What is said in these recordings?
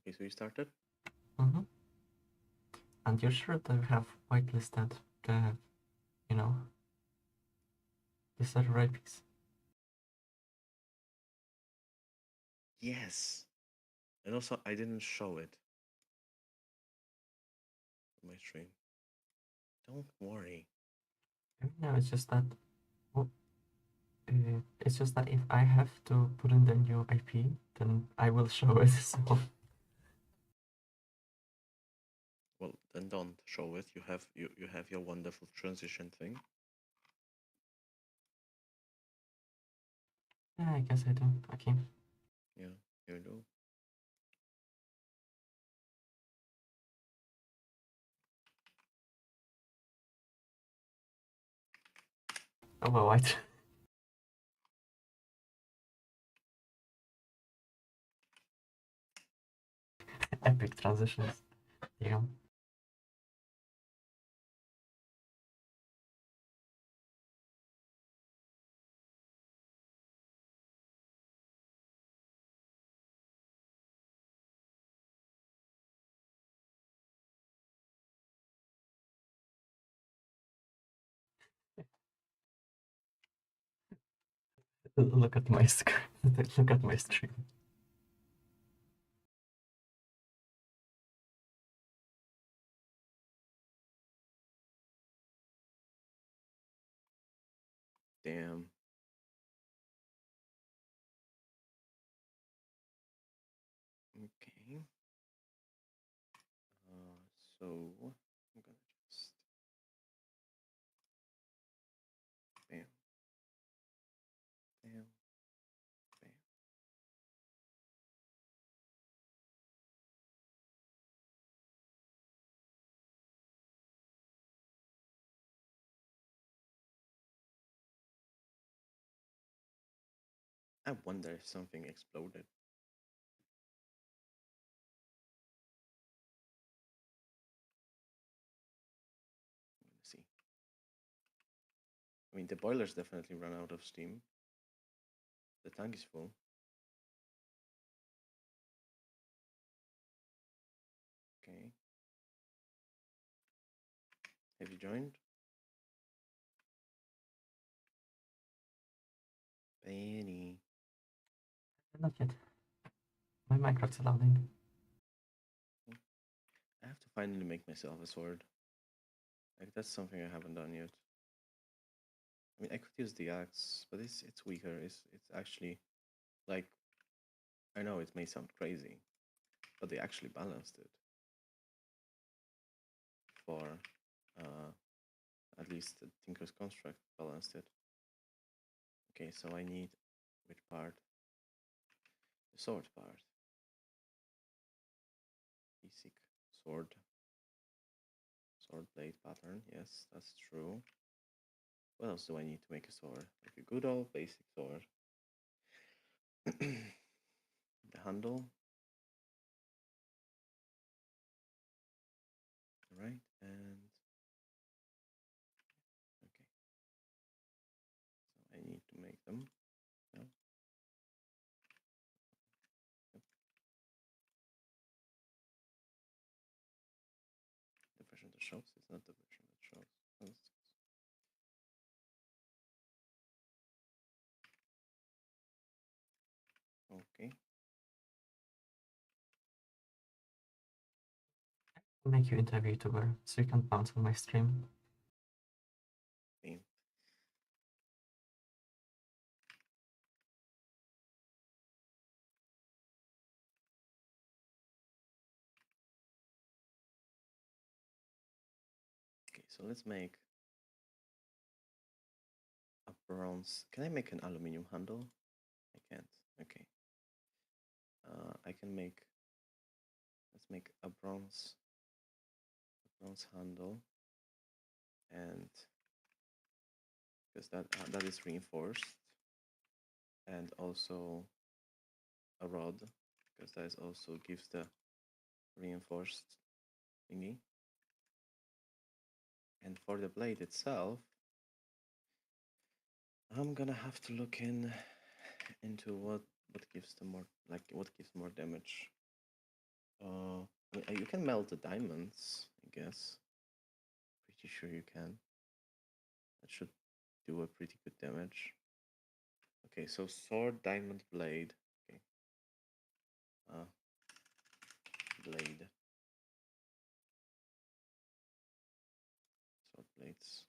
Okay, so you started? Mm-hmm. And you're sure that we have whitelisted the, you know, the server IPs? Yes. And also, I didn't show it on my stream. Don't worry. No, it's just that. Well, it's just that if I have to put in the new IP, then I will show it. So. Well, then don't show it. You have your wonderful transition thing. Yeah, I guess I do. Okay. Yeah, you do. Oh well, white. Epic transitions. Yeah. Look at my screen. Look at my stream. Damn. Okay. So I'm gonna just bam, bam, bam. I wonder if something exploded. Let's see. I mean, the boilers definitely run out of steam. The tank is full. Okay. Have you joined? Benny. Not yet. My Minecraft's loading. I have to finally make myself a sword. Like, that's something I haven't done yet. I mean, I could use the axe, but it's weaker. It's actually like, I know it may sound crazy, but they actually balanced it for at least the Tinker's Construct balanced it. Okay, so I need which part? The sword part. Basic sword. Sword blade pattern. Yes, that's true. What else do I need to make a sword? Like a good old basic sword. The handle. Right, and okay. So I need to make them. No. Yep. The version that shows. It's not the version that shows. Okay. I'll make you into a VTuber so you can bounce on my stream. Okay. Okay, so let's make a bronze. Can I make an aluminium handle? I can't. Okay. I can make. Let's make a bronze handle, and because that is reinforced, and also a rod, because that is also gives the reinforced thingy. And for the blade itself, I'm gonna have to look into what gives the more, like, what gives more damage. You can melt the diamonds, I guess. Pretty sure you can. That should do a pretty good damage. Okay, so sword, diamond, blade. Okay. Uh, blade. Sword blades.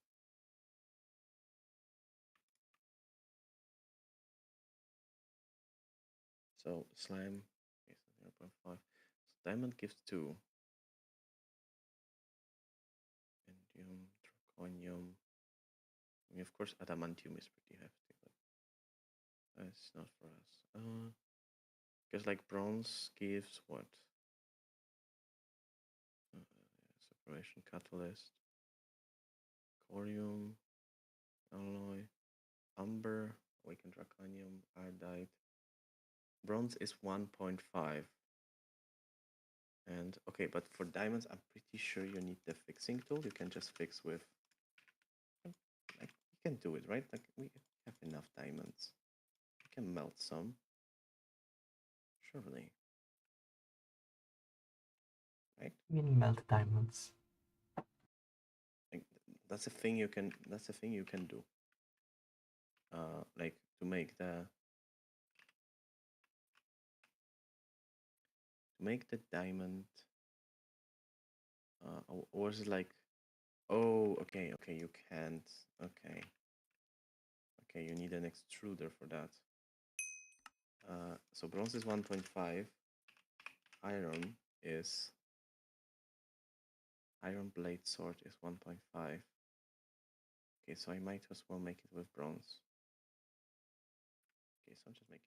So slime. Okay, so 0.5. So diamond gives 2. Indium, draconium. I mean, of course, adamantium is pretty hefty, but it's not for us. Because like bronze gives what? Uh, separation catalyst, corium, alloy, amber, awakened draconium, iodite. Bronze is 1.5. And okay, but for diamonds, I'm pretty sure you need the fixing tool. You can just fix with, like, you can do it, right? Like, we have enough diamonds. We can melt some, surely, right? You mean melt diamonds? Like, that's a thing you can. That's a thing you can do. Like to make the diamond. Or is it like, oh, okay, okay, you can't. Okay, okay, you need an extruder for that. So bronze is 1.5. Iron is iron blade sword is 1.5. Okay, so I might as well make it with bronze. Okay, so I'm just making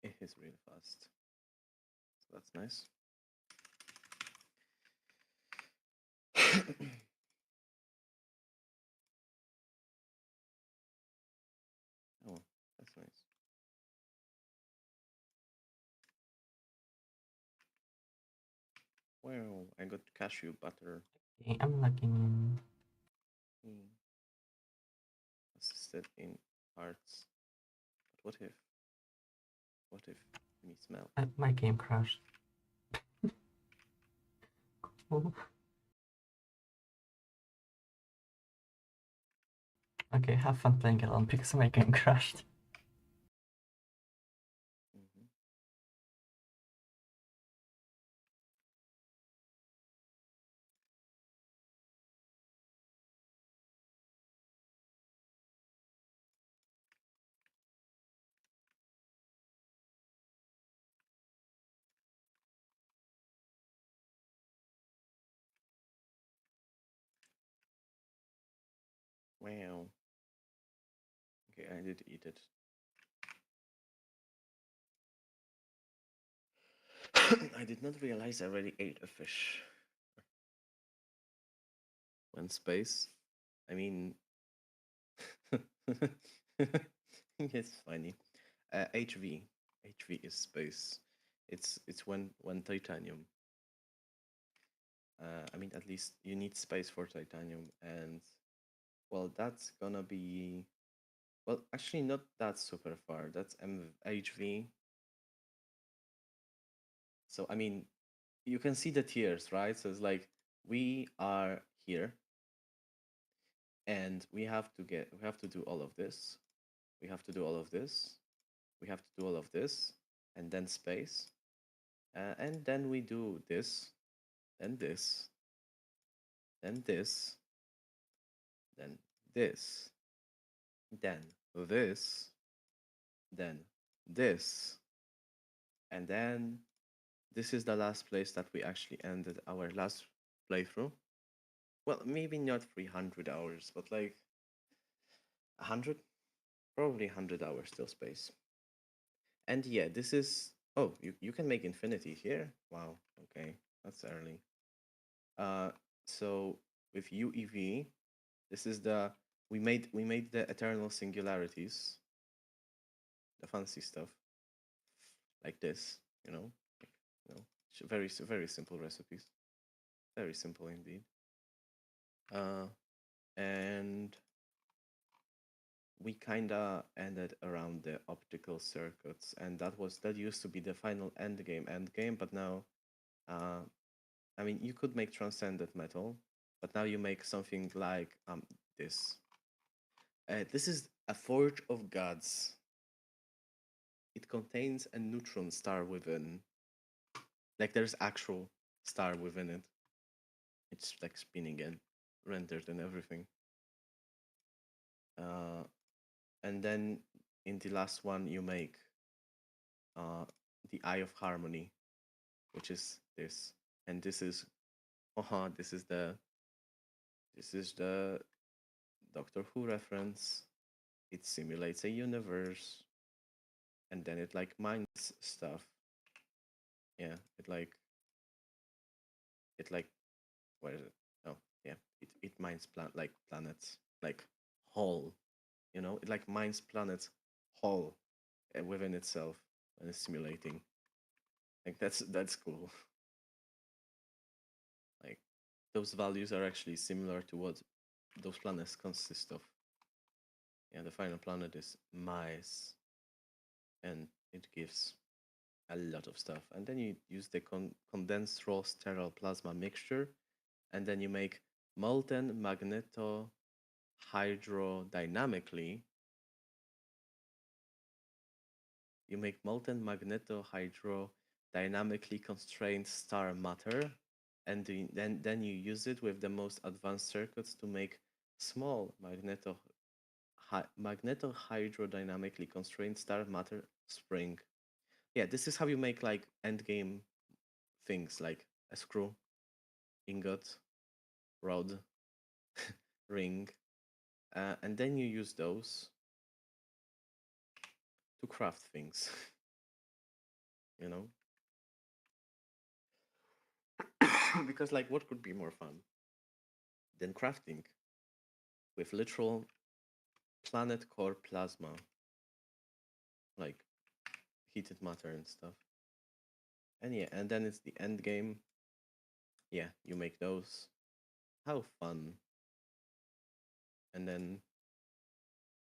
it is really fast. So that's nice. Oh, that's nice. Well, I got cashew butter. Okay, I'm logging in. Hmm. Assisted in arts. But what if we smell? My game crashed. Oh. Okay, have fun playing alone because my game crashed. Mhm. Wow. Okay, I did eat it. I did not realize I already ate a fish. One space. I mean, it's funny. HV. HV is space. It's one titanium. I mean, at least you need space for titanium, and well, that's gonna be well, actually not that super far. That's HV. So I mean, you can see the tiers, right? So it's like we are here, and we have to do all of this. We have to do all of this. We have to do all of this, and then space, and then we do this, then this, then this, then this, then this, then this, and then this is the last place that we actually ended our last playthrough. Well, maybe not 300 hours, but like 100, probably 100 hours still space. And yeah, this is, oh, you can make infinity here. Wow, okay, that's early. Uh, so with UEV. This is the we made the eternal singularities, the fancy stuff like this, you know, like, very simple recipes, very simple indeed. Uh, and we kind of ended around the optical circuits, and that used to be the final end game. But now, uh, I mean, you could make transcendent metal, but now you make something like this. This is a forge of gods. It contains a neutron star within. Like there's actual star within it. It's like spinning and rendered and everything. Uh, and then in the last one you make uh, the Eye of Harmony, which is this, and this is this is the Doctor Who reference. It simulates a universe, and then it like mines stuff. Yeah, it like where is it? Oh yeah, it mines like planets like whole. You know, it like mines planets whole within itself and is simulating. Like that's cool. Like those values are actually similar to what those planets consist of. Yeah, the final planet is mice, and it gives a lot of stuff. And then you use the condensed raw sterile plasma mixture, and then you make molten magneto hydrodynamically. You make molten magneto hydrodynamically constrained star matter, and then you use it with the most advanced circuits to make small magneto hydrodynamically constrained star matter spring. Yeah, this is how you make like endgame things like a screw, ingot, rod, ring, and then you use those to craft things. You know, because like what could be more fun than crafting with literal planet core plasma, like heated matter and stuff. And yeah, and then it's the end game. Yeah, you make those. How fun. And then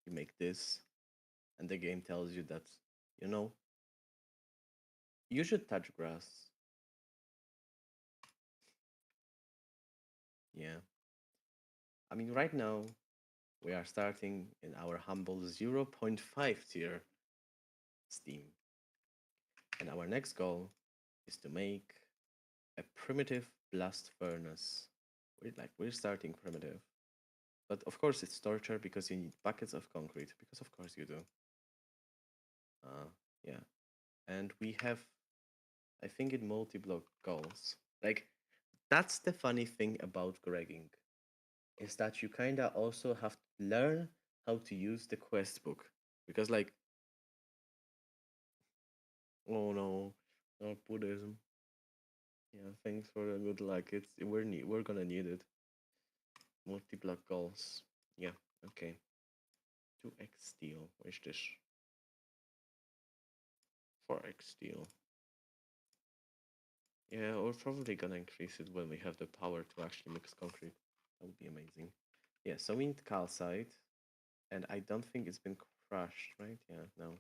you make this, and the game tells you that, you know, you should touch grass. Yeah. I mean, right now, we are starting in our humble zero point 0.5 tier Steam. And our next goal is to make a primitive blast furnace. We're starting primitive. But of course it's torture because you need buckets of concrete, because of course you do. Yeah. And we have, I think, in multi-block goals. Like, that's the funny thing about gregging, is that you kinda also have to learn how to use the quest book. Because like, oh no, no Buddhism. Yeah, thanks for the good luck. We're gonna need it. Multi-block goals. Yeah, okay. 2x steel. Where's this? 4x steel. Yeah, we're probably gonna increase it when we have the power to actually mix concrete. That would be amazing. Yeah, so we need calcite, and I don't think it's been crushed, right? Yeah, no.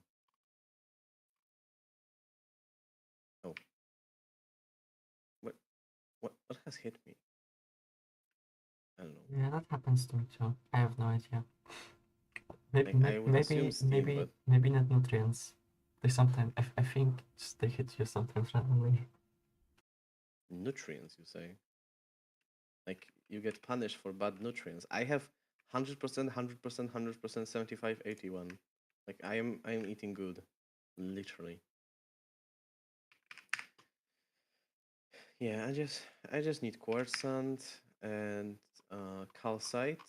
Oh, what, what has hit me? I don't know. Yeah, that happens to me too. I have no idea. Like I would assume steam, but Maybe not nutrients. They sometimes, I think, just they hit you sometimes randomly. nutrients, you say? Like you get punished for bad nutrients. I have 100%, 100%, 100%, 75, 81. Like I am eating good, literally. Yeah, I just need quartz sand and calcite,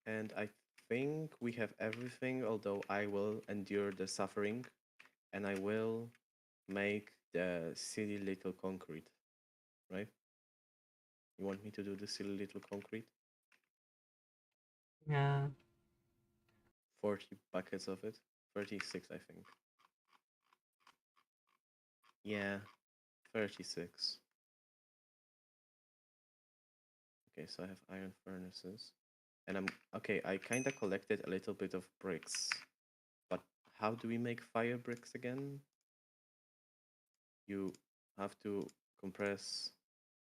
and I think we have everything. Although I will endure the suffering, and I will make the silly little concrete. Right? You want me to do the silly little concrete? Yeah. 40 buckets of it. 36, I think. Yeah, 36. Okay, so I have iron furnaces. And I'm okay, I kinda collected a little bit of bricks. But how do we make fire bricks again? You have to compress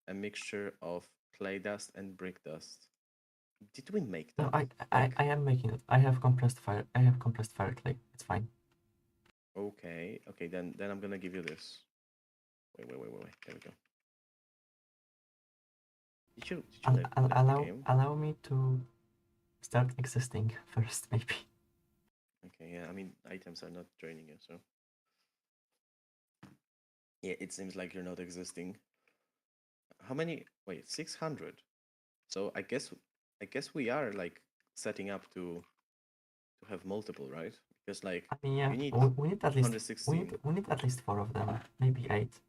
a mixture of clay dust and brick dust. Did we make No, that? I am making it. I have compressed fire. I have compressed fire clay. It's fine. Okay, okay, then I'm gonna give you this. Wait. There we go. Did you like left the game? Allow me to start existing first, maybe. Okay, yeah, I mean items are not joining you, so yeah, it seems like you're not existing. How many? Wait, 600. So I guess we are like setting up to have multiple, right? Because like I mean, yeah, you need we need at least 160. we need at least 4 of them, maybe 8.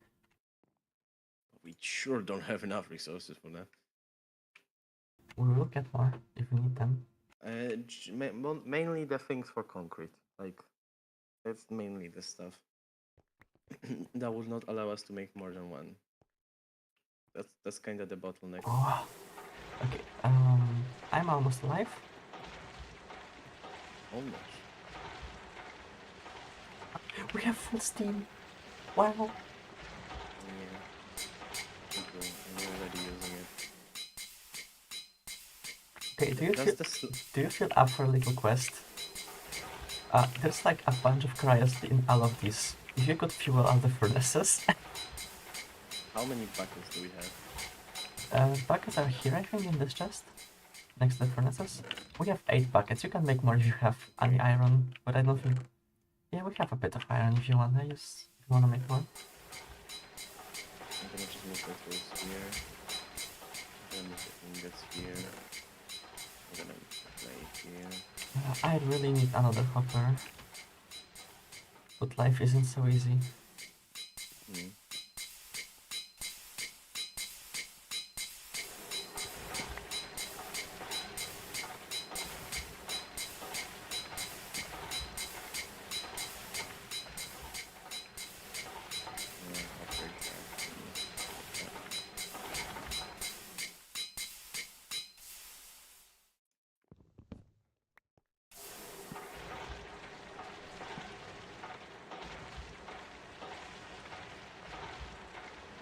We sure don't have enough resources for that. We will get more if we need them. Mainly the things for concrete. Like that's mainly the stuff that would not allow us to make more than one. That's kind of the bottleneck. Oh, okay. I'm almost alive. Almost. We have full steam. Wow. Yeah. Cool. I'm already using it. Okay, Does do you feel up for a little quest? There's like a bunch of cryos in all of these. If you could fuel all the furnaces. How many buckets do we have? Buckets are here, I think, in this chest. Next to the furnaces. We have 8 buckets. You can make more if you have any iron, but I don't think... Yeah, we have a bit of iron if you wanna use... If you wanna make more. I'm gonna just move the tools here. I'm gonna move the ingots here. I'm gonna move the clay here. I really need another hopper. But life isn't so easy. Hmm. Yeah, upgrade that.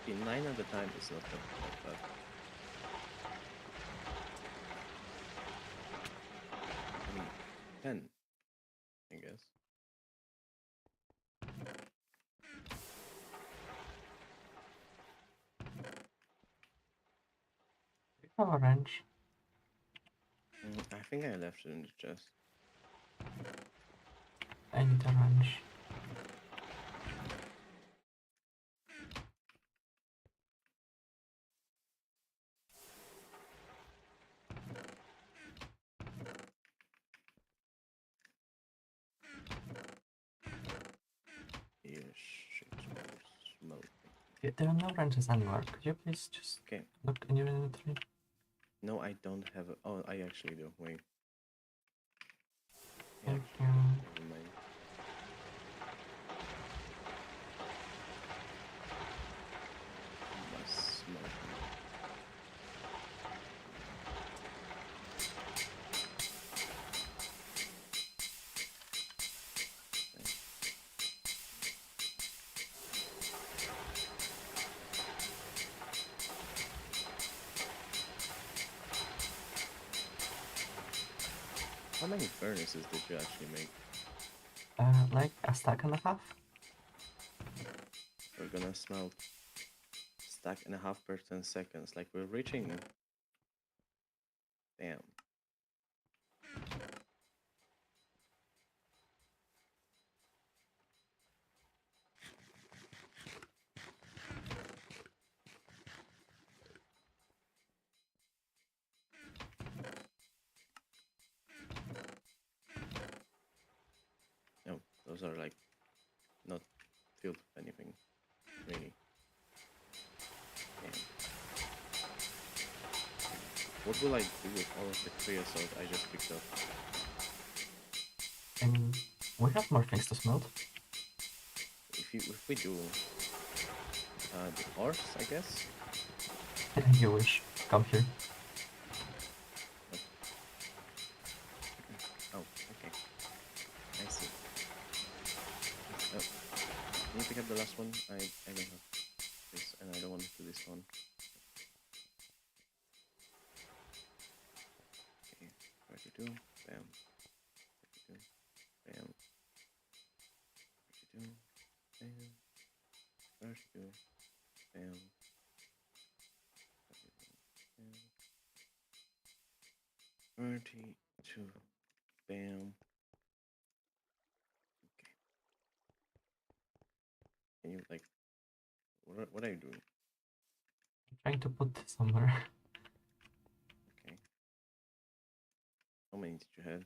Okay, 9 at a time is not that bad. I mean, 10, I guess. You have a wrench. I think I left it in the chest. I need a wrench. Here, shit, smoke. Okay, there are no wrenches anywhere. Could you please just Okay. look in your inventory? No, I don't have a... Oh, I actually do. Wait. Yeah, Thank you. never mind. Must smoke. How many furnaces did you actually make? Like a stack and a half? We're gonna smelt stack and a half per 10 seconds. Like we're reaching. Damn. No, those are like not filled with anything. Really. Damn. What will I do with all of the creosote I just picked up? I mean, we have more things to smelt. If we do, the horse, I guess. You wish. Come here. Oh, okay. I see. Oh, can you pick up the last one? I don't have this, and I don't want to do this one. Okay, 32. Bam. 32. Bam. 32. Bam. 32. Bam. 32. Bam. Okay. Can you, like, what are you doing? I'm trying to put this somewhere. Okay. How many did you have?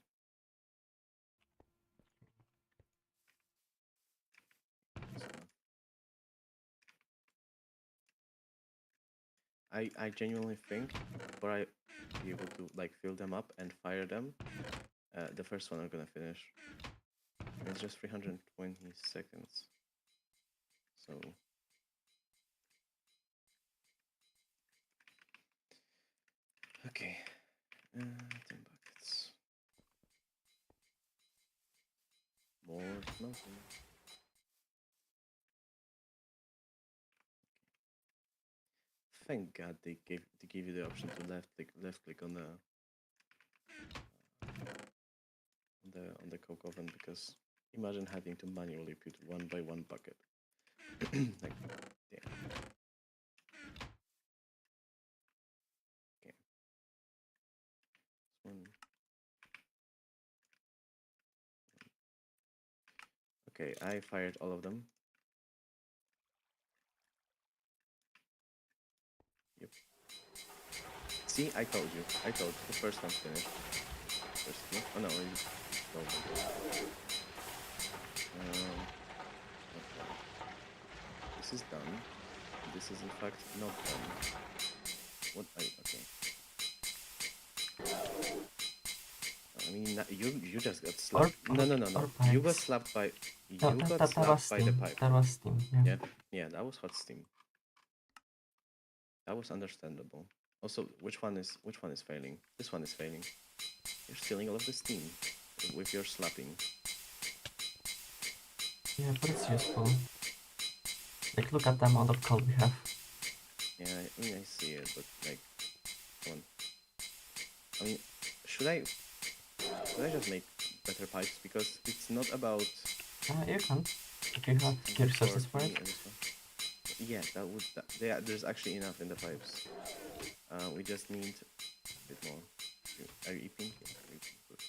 That's enough. I genuinely think before I be able to like fill them up and fire them, the first one I'm gonna finish. It's just 320 seconds. So okay, 10 buckets. More smelting. Thank God they give you the option to left click on the coke oven, because imagine having to manually put one by one bucket. Like, damn. Okay. This one. Okay, I fired all of them. Yep. See, I told you. I told you. The first one's finished. First, no? Oh no, you told me. Not done. This is done. This is in fact not done. What? Okay. I mean, you just got slapped. No. You got slapped by That was by the steam. pipe. That was steam. Yeah. Yeah. That was hot steam. That was understandable. Also, which one is failing? This one is failing. You're stealing all of the steam with your slapping. Yeah, but it's useful. Like, look at the amount of coal we have. Yeah, I mean, I see it, but like, come on. I mean, should I just make better pipes? Because it's not about You can. If you have key resources for it. Yeah, that would. Yeah, there's actually enough in the pipes. We just need a bit more. Are you eating? Yeah, you're eating. Good.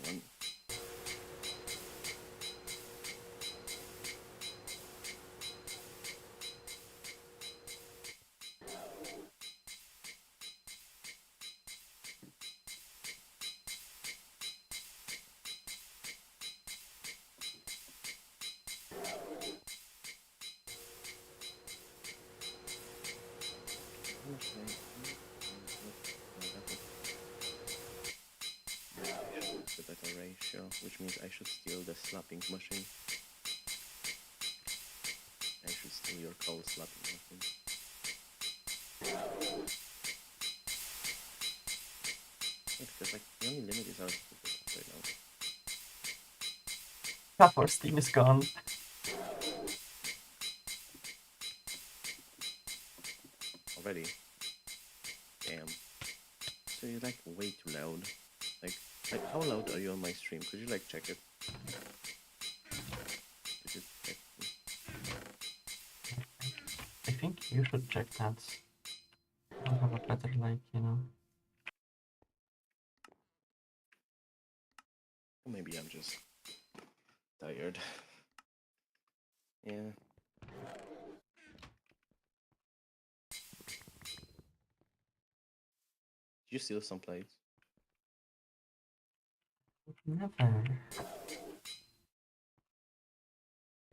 One. How much time? The better ratio, which means I should steal the slapping machine. I should steal your coal slapping machine. Yeah, because like the only limit is our stupid right now. Half our steam is gone. Already? Damn. So you're like way too loud. Like how loud are you on my stream? Could you like check it? Could you check, please? I think you should check that. I'll have a better, like, you know. Or maybe I'm just tired. Yeah. you steal some plates? Never.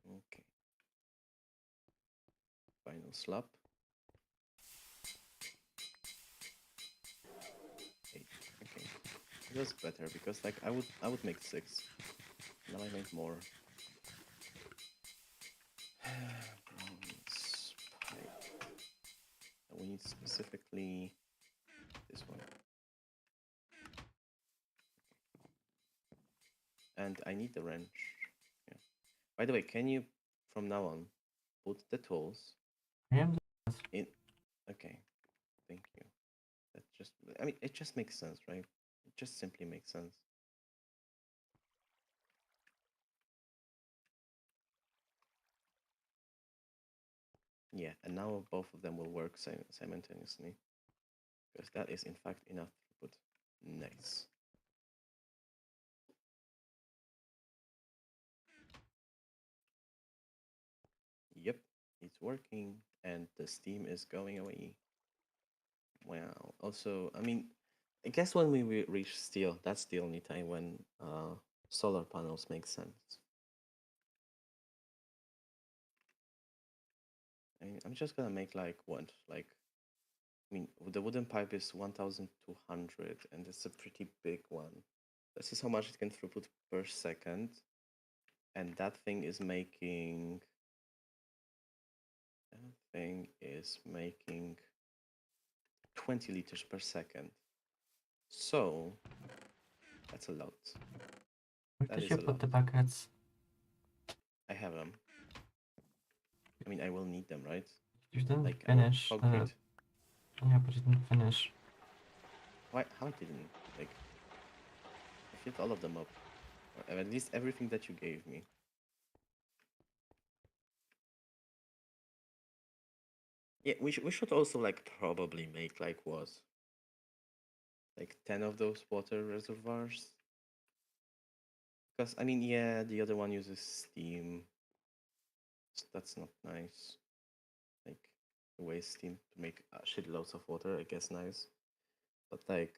Okay. Final slap. 8. Okay. It was better because like I would make 6. Now I made more. Bronze pipe. We need specifically this one. And I need the wrench. Yeah. By the way, can you from now on put the tools I am. in? Okay. Thank you. That just I mean it just makes sense, right? It just simply makes sense. Yeah, and now both of them will work simultaneously. Because that is in fact enough throughput. Nice. Yep, it's working and the steam is going away. Wow. Also, I mean, I guess when we reach steel, that's the only time when solar panels make sense. I'm just gonna make like what? Like, I mean, the wooden pipe is 1,200 and it's a pretty big one. This is how much it can throughput per second. And that thing is making 20 liters per second. So that's a lot. Where That did is you a put lot. the buckets? I have them. I mean, I will need them, right? You didn't Like finish. concrete. Yeah, but you didn't finish. Why? How I didn't? Like, I filled all of them up. Or at least everything that you gave me. Yeah, we should also like probably make like what? Like 10 of those water reservoirs. Because I mean, yeah, the other one uses steam. So that's not nice. Like waste steam to make shitloads of water. I guess nice, but like,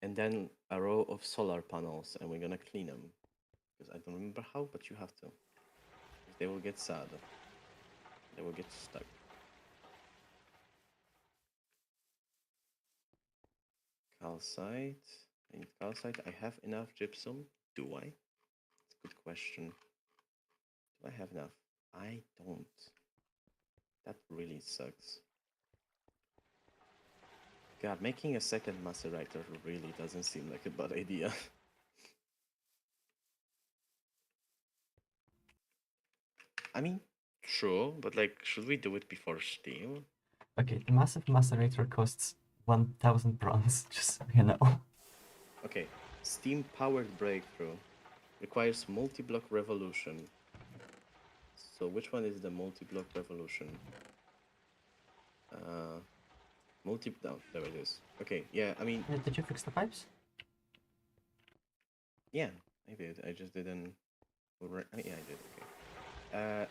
and then a row of solar panels, and we're gonna clean them because I don't remember how, but you have to. They will get sad. They will get stuck. Calcite. I need calcite. I have enough gypsum. Do I? It's a good question. Do I have enough? I don't. That really sucks. God, making a second macerator really doesn't seem like a bad idea. I mean, sure, but like, should we do it before steel? Okay, the massive macerator costs 1,000 bronze, just so you know. Okay, steam-powered breakthrough requires multi-block revolution. So which one is the multi-block revolution? No, there it is. Okay, yeah, I mean, Did you fix the pipes? yeah, I did. I just didn't. Yeah, I did. Okay.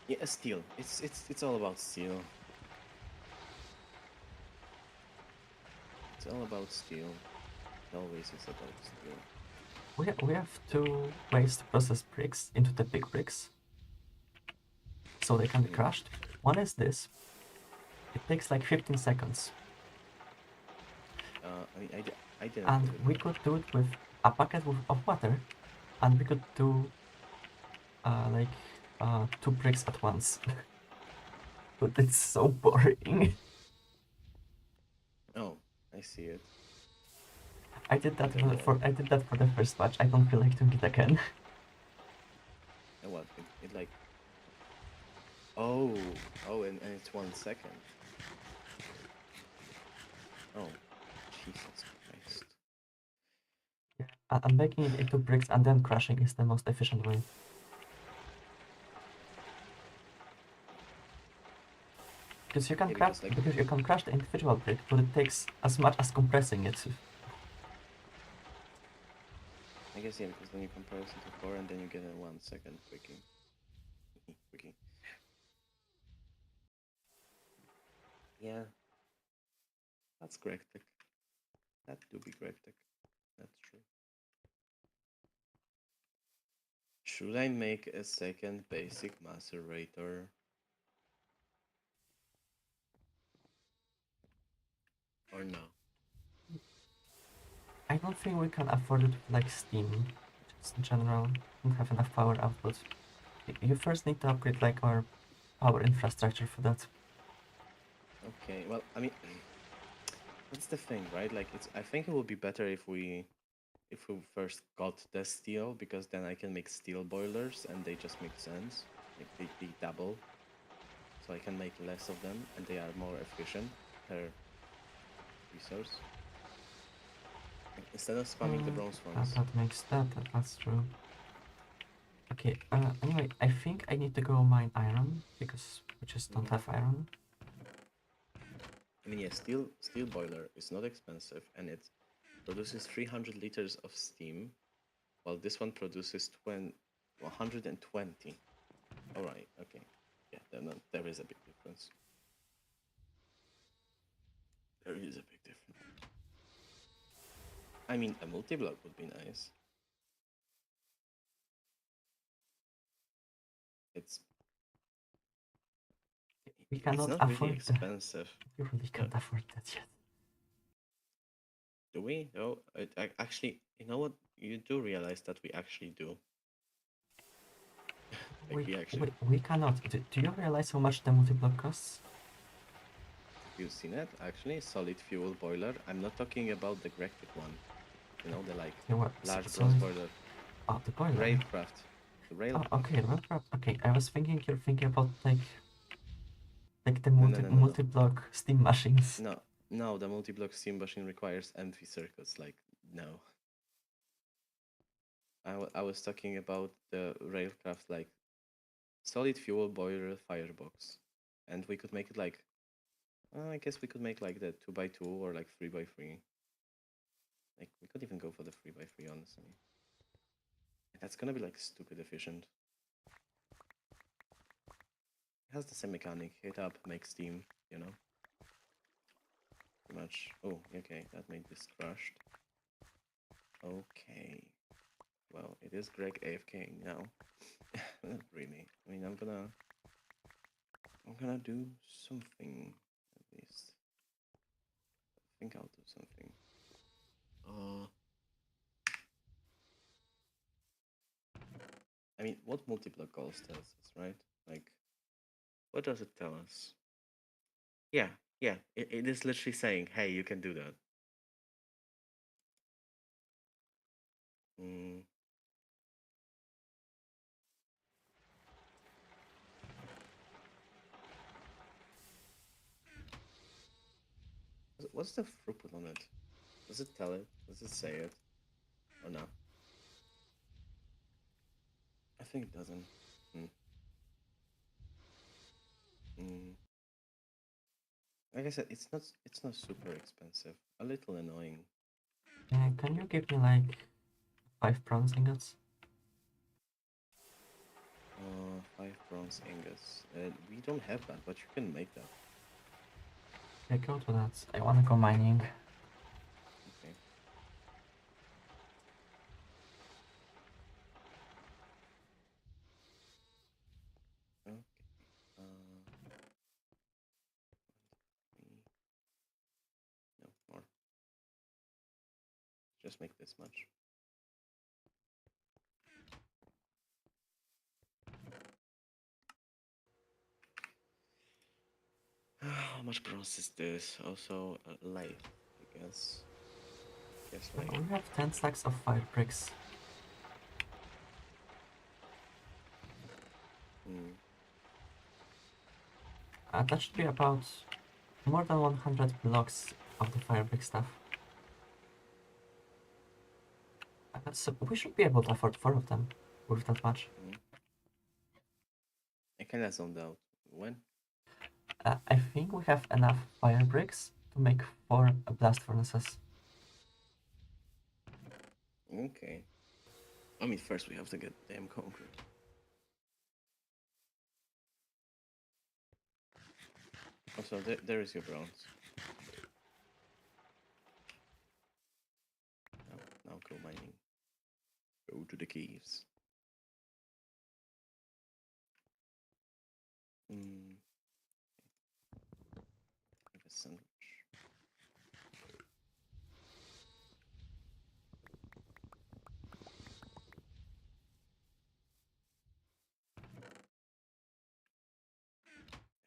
Yeah, steel. It's all about steel. It's all about steel. It always is about steel. We have two ways to process bricks into the big bricks, so they can be crushed. One is this. It takes like 15 seconds. I mean, I didn't And put it we there. could do it with a bucket of water, and we could do like 2 bricks at once. But it's so boring. Oh, I see it. I did that And I did that for the first batch. I don't feel like doing it again. what? It like. Oh, and it's 1 second. Oh, Jesus Christ. And making it into bricks and then crushing is the most efficient way. Because Yeah, because like, you can crush the individual brick, but it takes as much as compressing it. I guess yeah, because then you compress it to 4 and then you get a 1 second quickie. Quickie. Yeah. That's Gregtech. That do be Gregtech. That's true. Should I make a second basic macerator? Or no? I don't think we can afford it with like Steam. Just in general, don't have enough power output. You first need to upgrade like our power infrastructure for that. Okay, well, I mean, that's the thing, right? Like, I think it would be better if we first got the steel, because then I can make steel boilers and they just make sense. Like, they double. So I can make less of them and they are more efficient per resource. Like, instead of spamming the bronze ones. That makes that's true. Okay, anyway, I think I need to go mine iron, because we just don't have iron. I mean, yeah, steel boiler is not expensive and it produces 300 liters of steam, while this one produces 120. All right, okay. Yeah, there is a big difference. There is a big difference. I mean, a multi-block would be nice. It's We cannot not really afford expensive. We really can't afford that yet. Do we? No, actually, you know what? You do realize that we actually do. Like we actually. We cannot. Do you realize how much the multi-block costs? Have you seen it? Actually, solid fuel boiler. I'm not talking about the Gregtech one. You know, the like Yeah, what? large bronze boiler. Oh, the boiler. Railcraft. The railcraft. Oh, okay, railcraft. Okay, I was thinking you're thinking about like the No. multi-block steam machines. No, the multi-block steam machine requires empty circuits. Like, no. I was talking about the railcraft, like solid fuel boiler firebox, and we could make it like, I guess we could make like the 2x2 or like 3x3. Like we could even go for the 3x3, honestly. And that's gonna be like stupid efficient. It has the same mechanic: hit up, make steam. You know. Pretty much. Oh, okay, that made this crushed. Okay. Well, it is Greg AFK now. Not really. I mean, I'm gonna do something at least. I think I'll do something. I mean, what multi-block calls tells us, right? Like, what does it tell us? Yeah, it is literally saying, hey, you can do that. Mm. What's the throughput on it? Does it tell it? Does it say it? Or not? I think it doesn't. Mm. Mm. Like I said, it's not super expensive. A little annoying. Can you give me like 5 bronze ingots? 5 bronze ingots. We don't have that, but you can make that. Yeah, go to that. I wanna go mining. Okay. Okay. No more. Just make this much. How much bronze is this? Also, light, I guess. Yes, light. We have 10 stacks of fire bricks. Mm. That should be about more than 100 blocks of the fire brick stuff. So we should be able to afford 4 of them with that much. Mm. I kinda zoned out. When? I think we have enough fire bricks to make 4 blast furnaces. Okay. I mean, first we have to get damn concrete. Also, there is your bronze. to the caves. Mm, have a sandwich.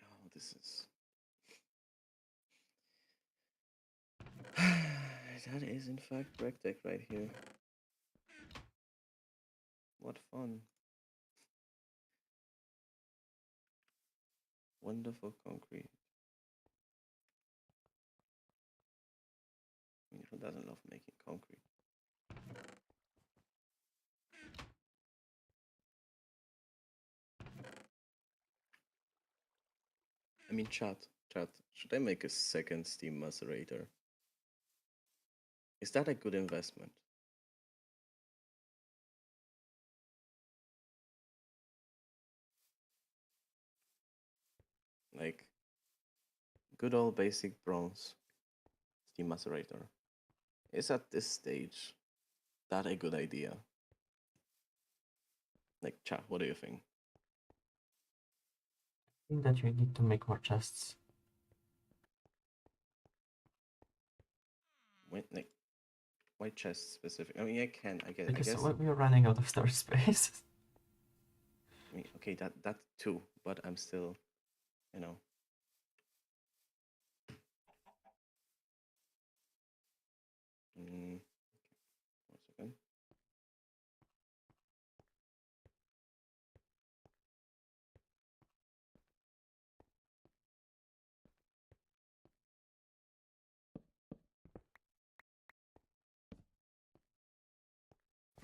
Oh, this is. That is, in fact, Gregtech right here. What fun. Wonderful concrete. I mean, who doesn't love making concrete? I mean, chat. Should I make a second steam macerator? Is that a good investment? Like, good old basic bronze steam macerator. Is at this stage that a good idea? Like, chat, what do you think? I think that you need to make more chests. When, like, why chest specific? I mean, I guess. Because I guess. we are running out of storage space. I mean, okay, that too. But I'm still, you know. Mm, 1 second.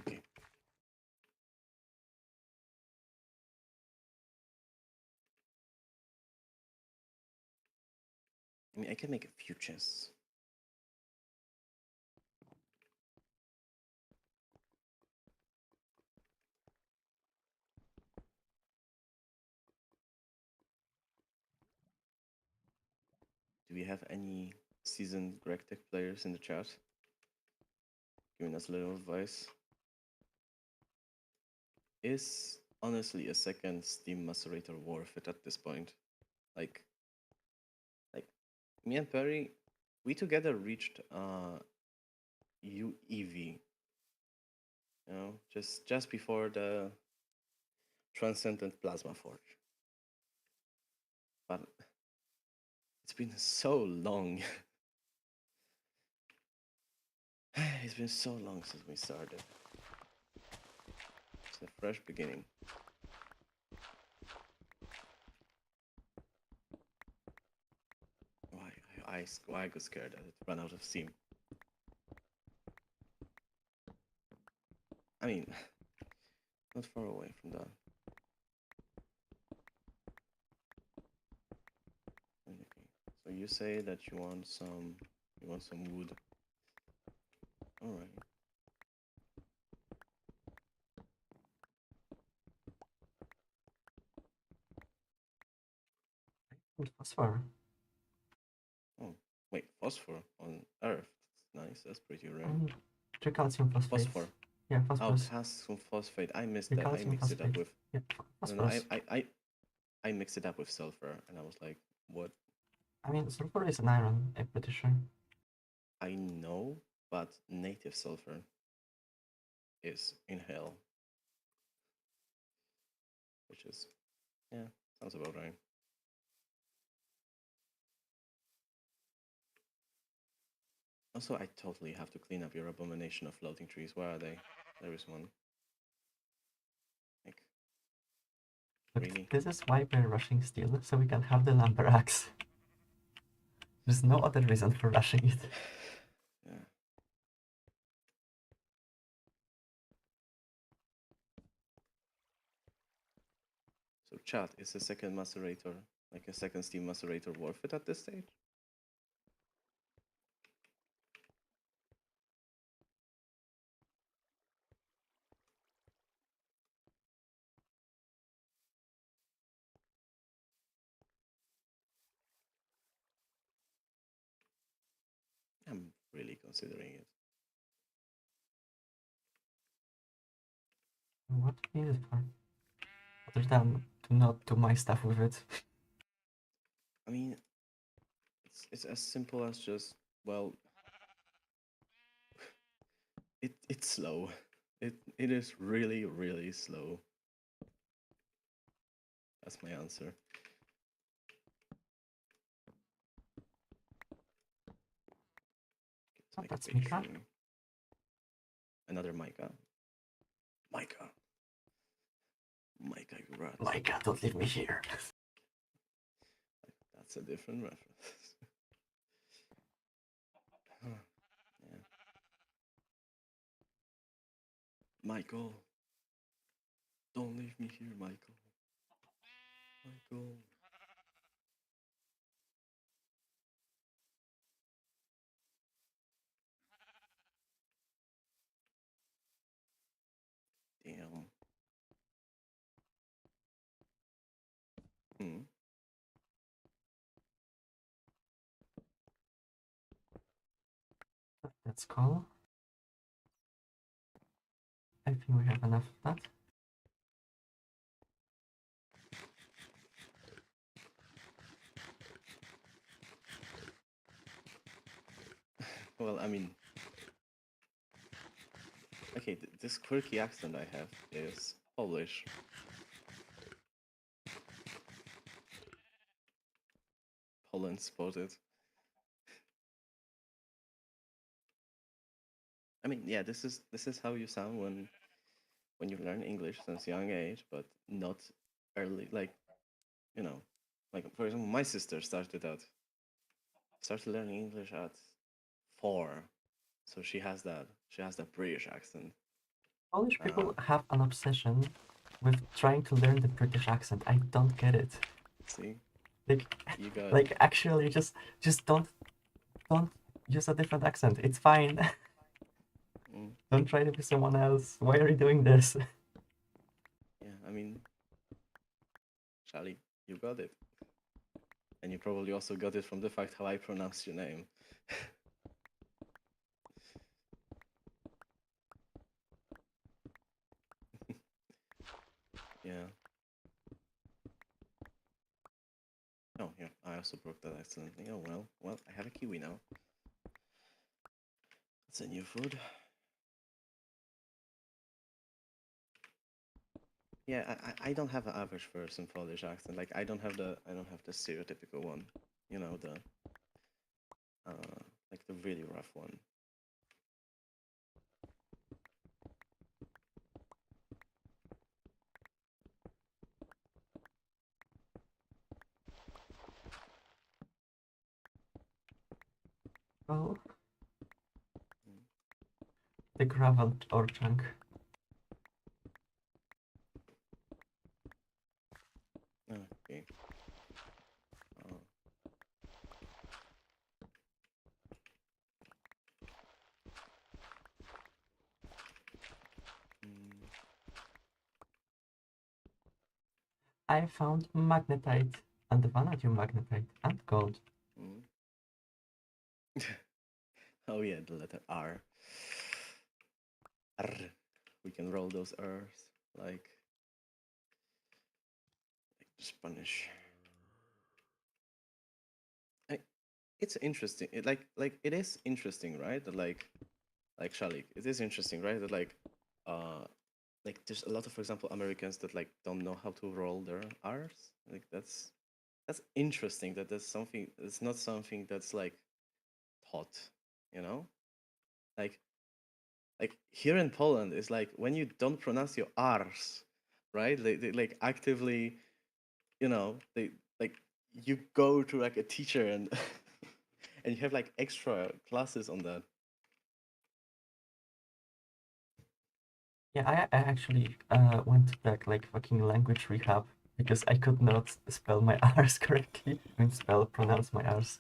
Okay. I mean, I can make a few chests. Do we have any seasoned Gregtech players in the chat? Giving us a little advice. Is honestly a second Steam macerator worth it at this point? Like, like me and Perry, we together reached UEV. You know, just before the Transcendent Plasma Forge. But it's been so long. It's been so long since we started. It's a fresh beginning. Why I got scared that it ran out of steam. I mean, not far away from that. Okay. So you say that you want some wood. All right. And phosphor. Oh, wait, phosphor on Earth. That's nice. That's pretty rare. And 3 calcium phosphates. Phosphor. Yeah, Oh, phosphorus. calcium phosphate. I missed 3 that. I calcium mixed it up phosphate. with. Yeah, No, phosphorus. I mixed it up with sulfur, and I was like, what? I mean, sulfur is an iron, I'm pretty sure. I know, but native sulfur is in hell, which is, yeah, sounds about right. Also, I totally have to clean up your abomination of floating trees. Where are they? There is one. Like, But really? this is why we're rushing steel, so we can have the lumber axe. There's no other reason for rushing it. Yeah. So, chat, is a second macerator, like a second steam macerator, worth it at this stage? I'm really considering it. What do you need it for? Other than to not do my stuff with it. I mean, it's as simple as just, well, it's slow. It is really, really slow. That's my answer. Let's Oh, make a that's big Mika. tree. Another Micah. Micah. Micah, you rat. Micah, don't leave me here. That's a different reference. Yeah. Michael. Don't leave me here, Michael. Michael. Damn. Hmm. That's cool. I think we have enough of that. Well, I mean, okay, this quirky accent I have is Polish. Poland spotted. I mean, yeah, this is how you sound when you learn English since young age, but not early. Like, you know, like for example, my sister started learning English at 4, so she has that British accent. Polish Uh, people have an obsession with trying to learn the British accent. I don't get it. See, Like, you got like actually, just don't use a different accent. It's fine. mm, Don't try to be someone else. Why are you doing this? yeah. I mean, Charlie, you got it, and you probably also got it from the fact how I pronounce your name. Yeah. Oh, yeah. I also broke that accidentally. Oh well. I have a kiwi now. It's a new food. Yeah, I don't have an average person Polish accent. Like I don't have the stereotypical one. You know the like the really rough one. Oh, Mm. the gravel ore chunk. Okay. Uh, mm, I found magnetite and the vanadium magnetite and gold. mm. Oh yeah, the letter R. R. We can roll those R's like Spanish. I, it's interesting. It is interesting, right? That like Shalik, it is interesting, right? That uh like there's a lot of, for example, Americans that like don't know how to roll their R's. Like that's interesting that that's something, it's not something that's like taught, you know? Like here in Poland it's like when you don't pronounce your R's, right? They like actively, they like you go to like a teacher and and you have like extra classes on that. Yeah, I actually went to that like fucking language rehab because I could not spell my R's correctly. I mean, pronounce my R's.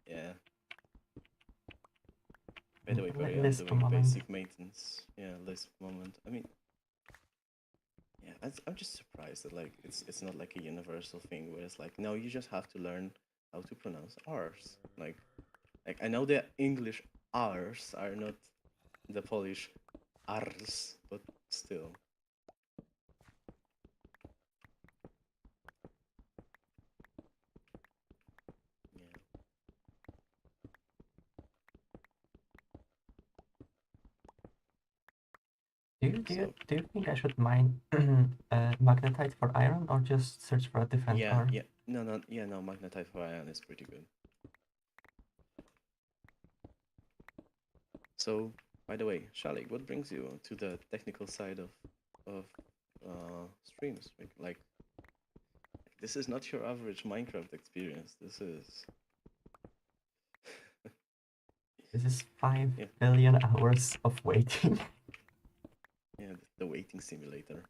Yeah. By the way, Barry, I'm Lisp doing moment. basic maintenance. Yeah, Lisp moment. I mean, yeah, I'm just surprised that like it's not like a universal thing where it's like, no, you just have to learn how to pronounce R's. Like I know the English R's are not the Polish ars, but still. Yeah. So Do you think I should mine magnetite for iron or just search for a different ore? yeah. No, magnetite for iron is pretty good. So, by the way, Shalik, what brings you to the technical side of streams? Like, this is not your average Minecraft experience. This is This is 5 yeah, billion hours of waiting. yeah, the waiting simulator.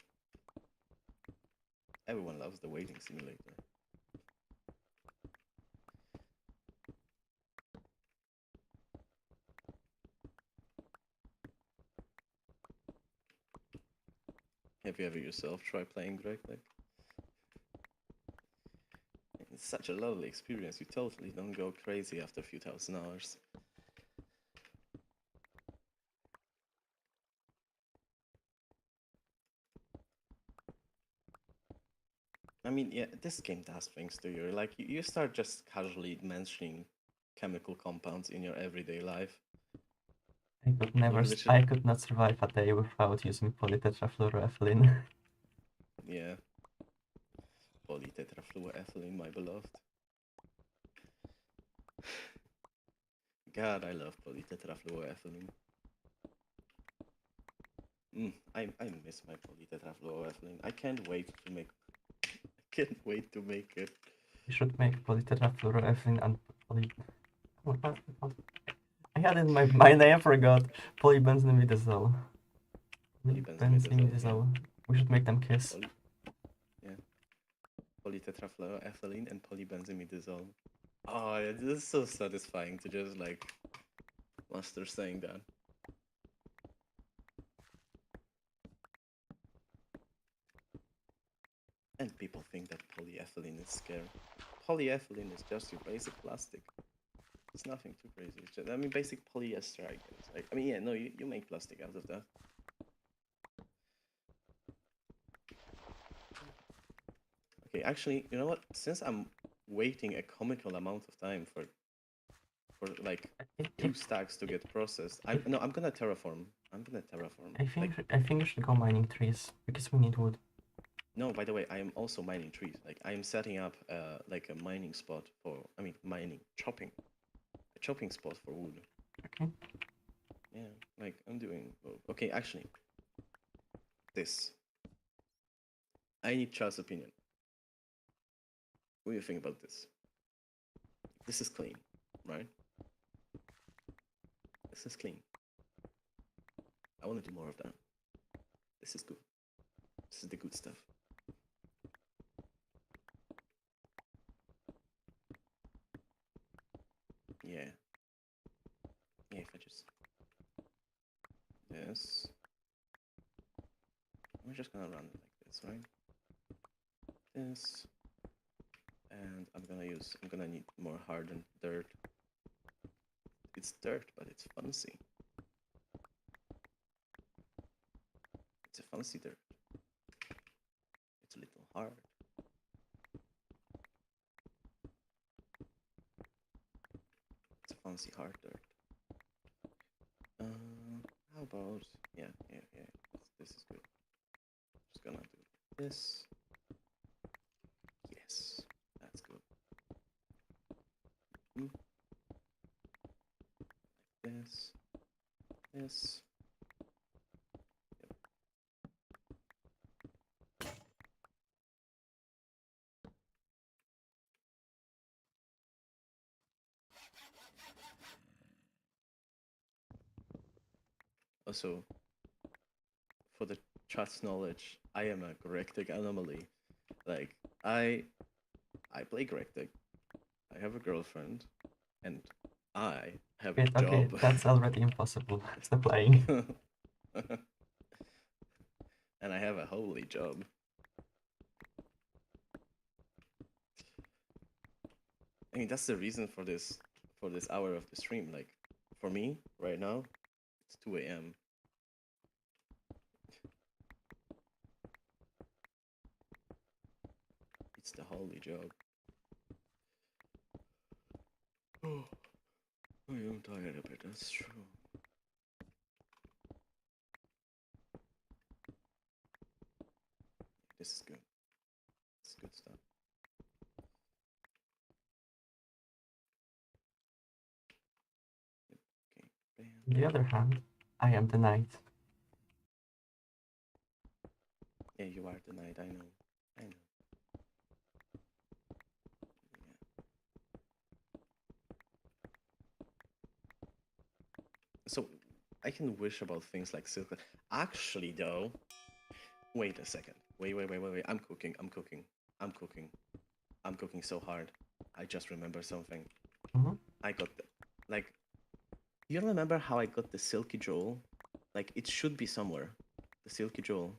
Everyone loves the waiting simulator. Have you ever yourself tried playing Gregtech? It's such a lovely experience. You totally don't go crazy after a few thousand hours. I mean, yeah, this game does things to you. Like, you start just casually mentioning chemical compounds in your everyday life. I Literally, could not survive a day without using polytetrafluoroethylene. yeah. Polytetrafluoroethylene, my beloved. God, I love polytetrafluoroethylene. I miss my polytetrafluoroethylene. I can't wait to make. I can't wait to make it. You should make polytetrafluoroethylene and poly. What was it called? I had it in my name, I forgot. Polybenzimidazole. Polybenzimidazole, yeah. We should make them kiss. Poly, yeah. Polytetrafluoroethylene and polybenzimidazole. Oh, yeah, this is so satisfying to just like master saying that. And people think that polyethylene is scary. Polyethylene is just your basic plastic. It's nothing too crazy. It's just, I mean, basic polyester, I guess. Like, I mean, yeah, no, you make plastic out of that. Okay, actually, you know what? Since I'm waiting a comical amount of time for like If, 2 stacks to get processed, if, I'm gonna terraform. I'm gonna terraform. I think you should go mining trees because we need wood. No, by the way, I am also mining trees. Like, I am setting up like a mining spot for, I mean, mining, chopping, a chopping spot for wood. Okay. Yeah, like I'm doing. Okay, actually, this. I need Charles' opinion. What do you think about this? This is clean, right? This is clean. I want to do more of that. This is good. This is the good stuff. Yeah. Yeah, if I just this, we're just gonna run it like this, right? This, and I'm gonna need more hardened dirt. It's dirt, but it's fancy. It's a fancy dirt. It's a little hard. It's a fancy hard dirt. How about yeah. This is good. Just gonna do this. Yes, that's good. Mm. This, this. Yep. Also, for the chat's knowledge, I am a Gregtech anomaly. Like, I play Gregtech. I have a girlfriend, and I have a Wait, okay, job. that's already impossible. Stop playing. And I have a holy job. I mean, that's the reason for this hour of the stream. Like, for me right now, it's 2 a.m. holy job. Oh, I am tired a bit, that's true. This is good. It's good stuff. Okay, bam. On the other hand, I am the knight. Yeah, you are the knight, I know. I know. So I can wish about things like silk. Actually, though, wait a second. Wait. I'm cooking. I'm cooking so hard. I just remember something. Mhm. I got the, like, you remember how I got the silky jewel? Like, it should be somewhere. The silky jewel.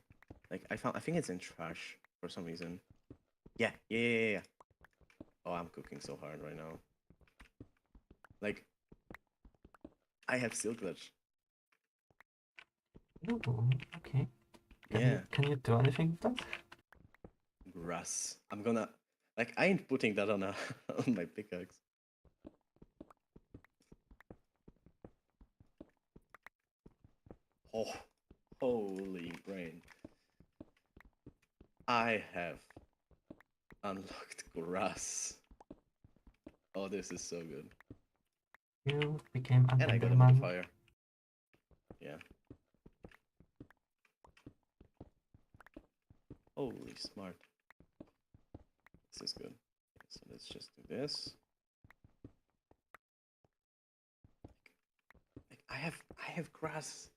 Like, I think it's in trash for some reason. Yeah. Oh, I'm cooking so hard right now. Like, I have silk glitch. Ooh, okay. Yeah. Can you do anything with that? Grass. I'm gonna, like, I ain't putting that on a on my pickaxe. Oh, holy brain. I have unlocked grass. Oh, this is so good. You became an And I got a bit of Enderman. fire. Yeah. Holy smart. This is good. Okay, so let's just do this. Like, I have grass.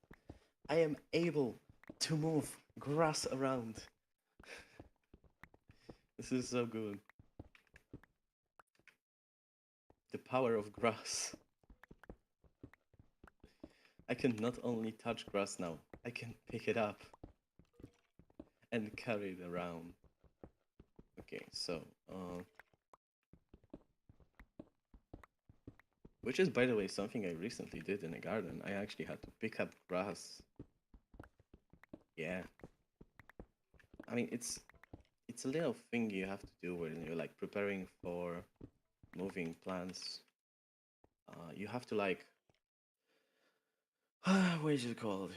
I am able to move grass around. This is so good. The power of grass. I can not only touch grass now, I can pick it up and carry it around. Okay, so, which is, by the way, something I recently did in a garden. I actually had to pick up grass. Yeah. I mean, it's a little thing you have to do when you're like preparing for moving plants. You have to like, what is it called?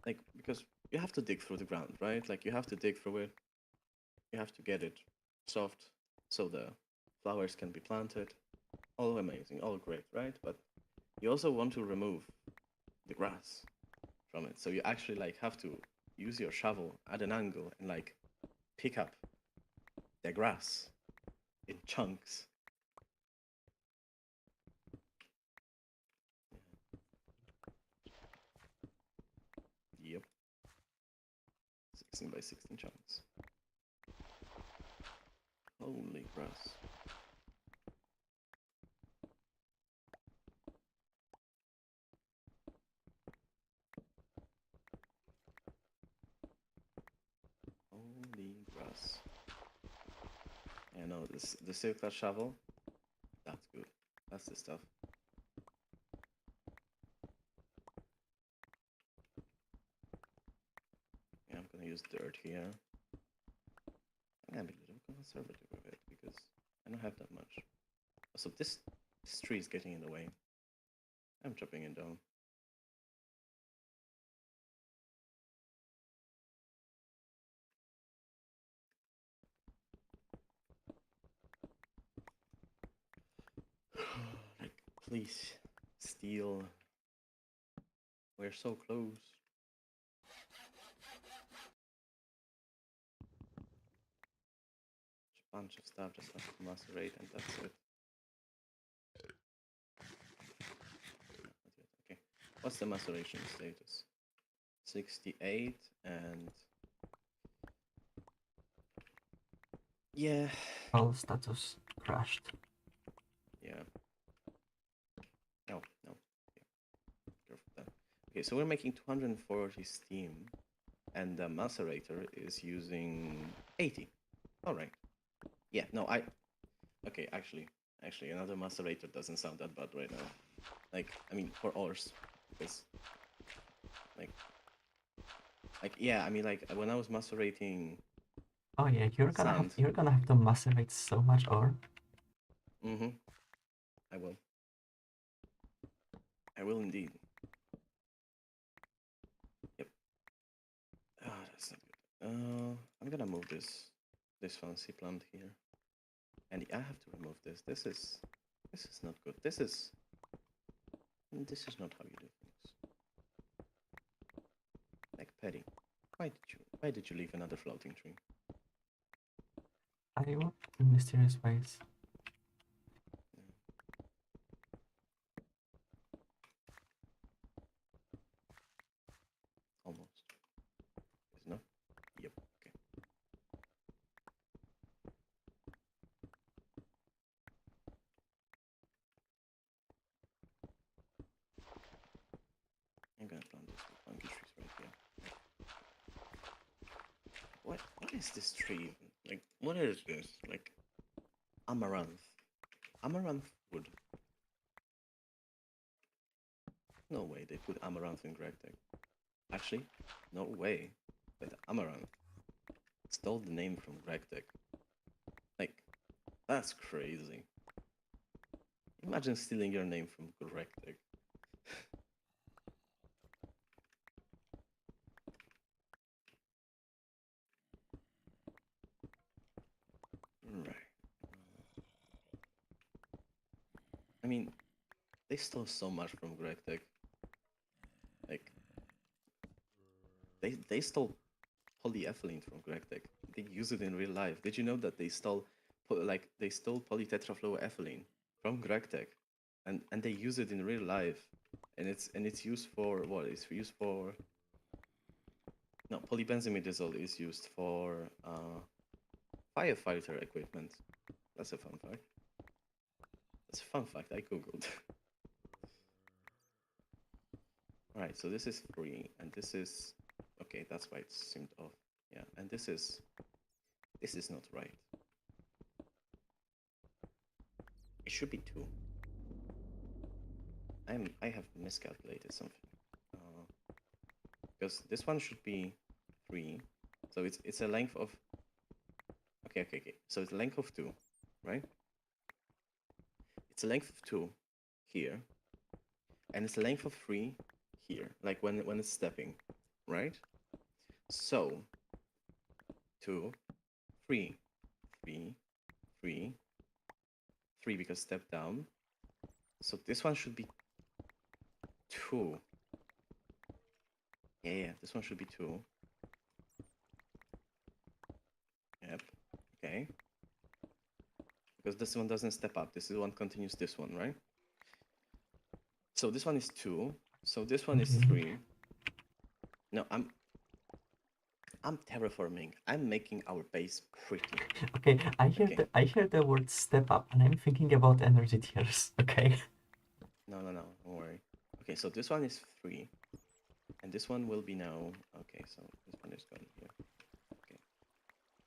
Like, because you have to dig through the ground, right? Like you have to dig through it. You have to get it soft so the flowers can be planted. All amazing, all great, right? But you also want to remove the grass from it. So you actually like have to use your shovel at an angle and like pick up the grass in chunks. Yep. 16 by 16 chunks. Holy grass. Holy grass. Yeah, no, the circular shovel, that's good. That's the stuff. Yeah, I'm gonna use dirt here. I'm gonna be a little conservative with it because I don't have that much. So this tree is getting in the way. I'm chopping it down. Like, please, steel. We're so close. A bunch of stuff just have to macerate and that's it. Okay. What's the maceration status? 68 and yeah. All status crashed. Yeah. No. Yeah. Careful with that. Okay, so we're making 240 steam and the macerator is using 80. All right. Yeah, no, okay, actually, another macerator doesn't sound that bad right now. Like, I mean, for ores, because, like, Like, yeah, I mean, like, when I was macerating Oh yeah, sand. you're gonna have to macerate so much ore. Mm-hmm. I will. I will indeed. Yep. Ah, that's not good. I'm gonna move this fancy plant here, and I have to remove this. This is not good. This is not how you do things. Like Petty, why did you leave another floating tree? I work in mysterious ways. Almost. Is enough? Yep. Okay. I'm gonna plant this with monkey trees right here. What is this tree? Like, what is this? Like, amaranth. Amaranth wood. No way they put amaranth in Gregtech. Actually, no way. But amaranth stole the name from Gregtech. Like, that's crazy. Imagine stealing your name from Gregtech. Right. I mean, they stole so much from Gregtech. Like, they stole polyethylene from Gregtech. They use it in real life. Did you know that they stole polytetrafluoroethylene from Gregtech, and they use it in real life, and it's used for what? It's used for no polybenzimidazole is used for firefighter equipment. That's a fun fact. That's a fun fact I googled. All right, so this is free, and this is okay. That's why it seemed off. Yeah, and this is not right. It should be two. I have miscalculated something. Because this one should be 3. So it's a length of okay. So it's a length of 2, right? It's a length of 2 here, and it's a length of 3 here, like when it's stepping, right? So 2, 3, 3, 3, 3 because step down. So this one should be 2. Yeah, this one should be 2. Yep. Okay. Because this one doesn't step up. This one continues this one, right? So this one is 2. So this one is 3. No, I'm terraforming. I'm making our base pretty. Okay, Okay. I hear the word step up, and I'm thinking about energy tiers. Okay. No, don't worry. Okay, so this one is 3, and this one will be now. Okay, so this one is gone here. Okay.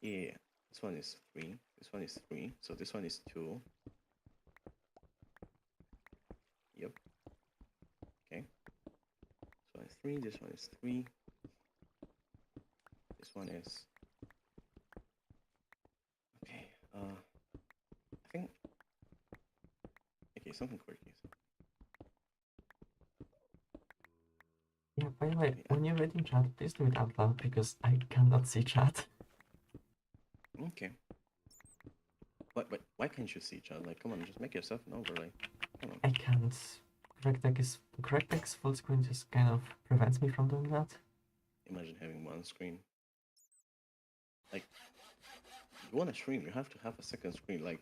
Yeah, this one is 3. This one is 3. So this one is 2. Yep. Okay. This one is 3. This one is 3. This one is. Okay. I think. Okay, something quirky. Yeah, by the way, Okay, when you're reading chat, please do it out loud because I cannot see chat. okay. But why can't you see, Chad? Like, come on, just make yourself an overlay. Come on. I can't. Gregtech's full screen just kind of prevents me from doing that. Imagine having one screen. Like, you want to stream, you have to have a second screen. Like,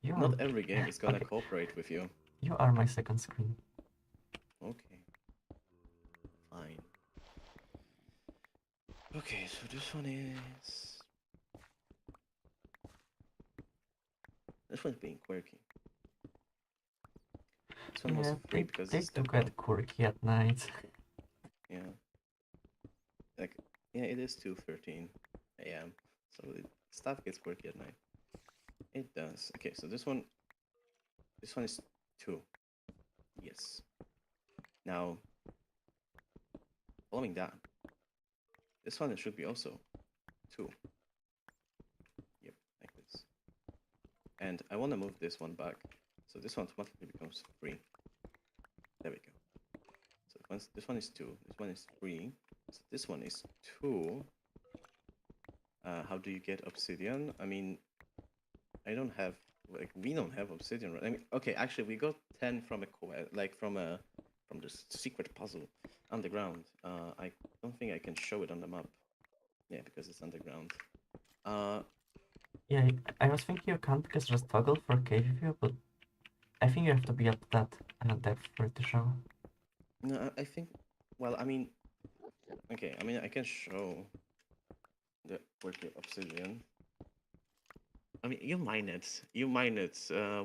You are not every game is gonna okay. cooperate with you. You are my second screen. Okay. Fine. Okay, so this one is. This one's being quirky. This one was Yeah, free because they it's do step get down. quirky at night. Yeah. Like, yeah, it is 2:13 a.m. So stuff gets quirky at night. It does. Okay, so this one is 2. Yes. Now, following that, this one should be also 2. Yep, like this. And I want to move this one back. So this one automatically becomes 3. There we go. So once this one is 2, this one is 3. So this one is 2. How do you get obsidian? I mean, I don't have, like, we don't have obsidian, right? I mean, okay, actually, we got 10 from a like from this secret puzzle underground. I don't think I can show it on the map. Yeah, because it's underground. Yeah, I was thinking you can't because there's toggle for cave view, but I think you have to be at that depth for it to show. No, I think. Well, I mean, okay. I mean, I can show where the obsidian. I mean, you mine it,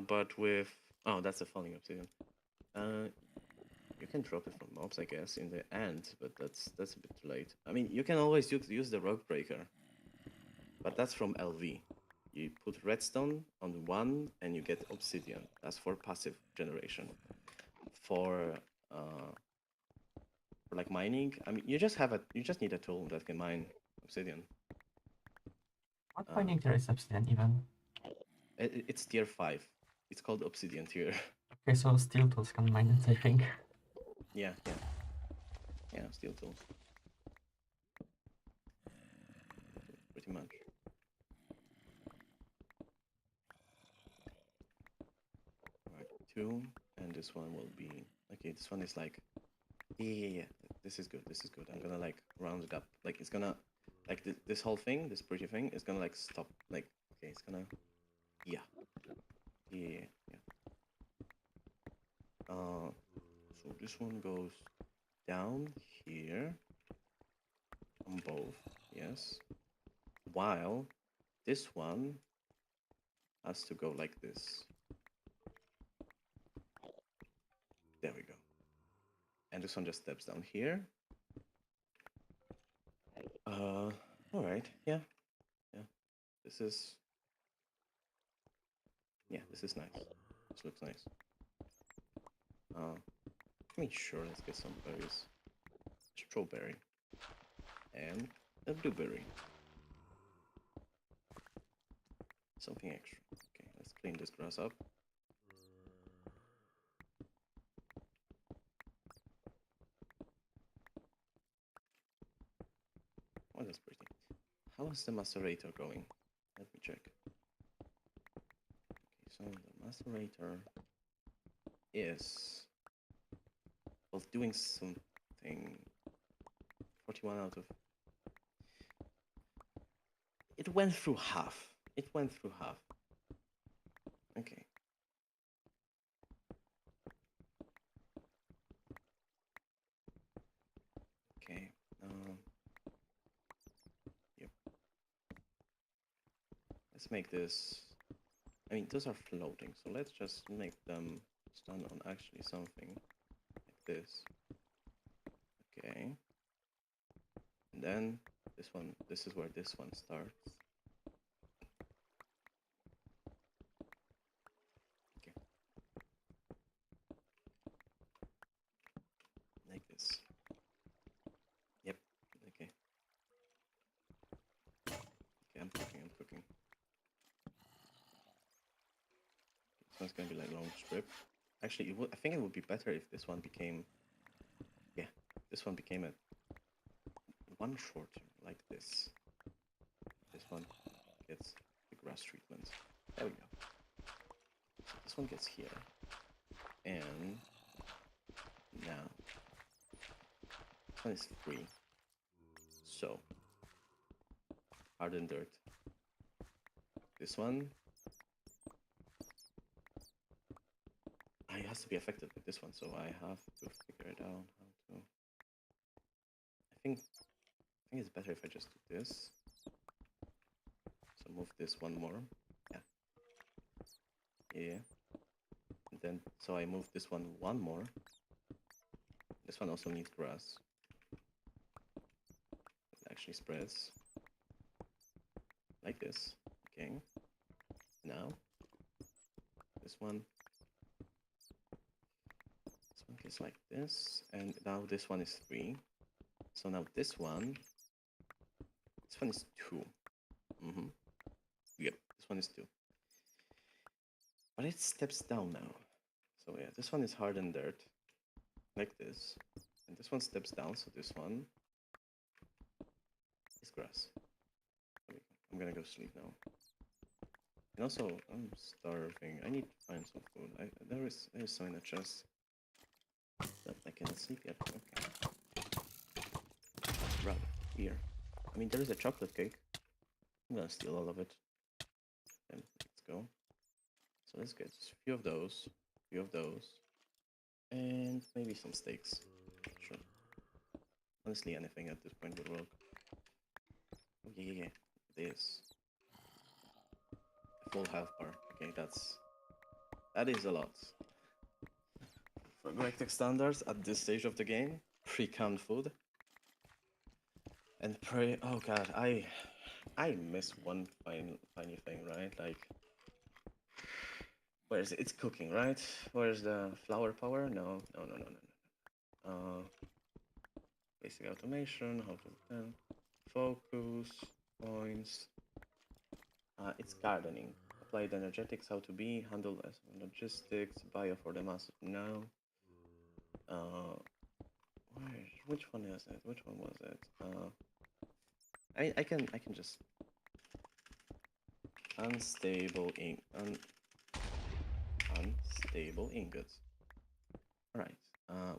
but with that's a falling obsidian. You can drop it from mobs, I guess, in the end, but that's a bit too late. I mean, you can always use the rock breaker, but that's from LV. You put redstone on 1 and you get obsidian. That's for passive generation. For like mining, I mean, you just need a tool that can mine obsidian. What mining there is obsidian even? It's tier 5. It's called obsidian tier. Okay, so steel tools can mine it, I think. Yeah, steel tools. Pretty much. Alright, 2, and this one will be okay. This one is like, yeah. This is good. I'm gonna like round it up. Like it's gonna, like this whole thing, this pretty thing, is gonna like stop. Like okay, it's gonna, yeah. So this one goes down here on both, yes. While this one has to go like this. There we go. And this one just steps down here. All right, yeah. This is nice. This looks nice. I mean, sure, let's get some berries. Strawberry. And a blueberry. Something extra. Okay, let's clean this grass up. Oh, that's pretty. How is the macerator going? Let me check. Okay, so the macerator is, well, doing something. 41 out of... It went through half. Okay. Okay. Yep. Let's make this... I mean, those are floating, so let's just make them stand on actually something like this. Okay. And then this is where this one starts. Okay. Like this. Yep. Okay. Okay, I'm cooking. This one's gonna be like long strip. Actually, I think it would be better if this one became... Yeah, this one became a one shorter, like this. This one gets the grass treatment. There we go. So this one gets here. And now this one is free. So hardened dirt. This one it has to be affected with this one, so I have to figure it out how to... I think it's better if I just do this. So move this one more. Yeah. And then so I move this one more. This one also needs grass. It actually spreads like this. Okay. Now this one gets like this, and now this one is 3. So now this one This one is 2. Yep, this one is 2. But it steps down now. So yeah, this one is hardened dirt, like this. And this one steps down, so this one is grass. I'm gonna go sleep now. And also, I'm starving. I need to find some food. There is some in the chest. But I cannot sleep yet. Okay. Right here. I mean, there is a chocolate cake. I'm gonna steal all of it. Then let's go. So let's get a few of those, and maybe some steaks. Sure. Honestly, anything at this point would work. Oh yeah. This a full health bar. Okay, that is a lot. For Gregtech standards at this stage of the game, pre-canned food. And pray. Oh god, I miss one tiny thing, right? Like, where is it? It's cooking, right? Where's the flower power? No. Basic automation. How to focus points. It's gardening. Applied energetics. How to be handle as logistics. Bio for the massive. No. Which one is it? Which one was it? I can just unstable ingots. All right.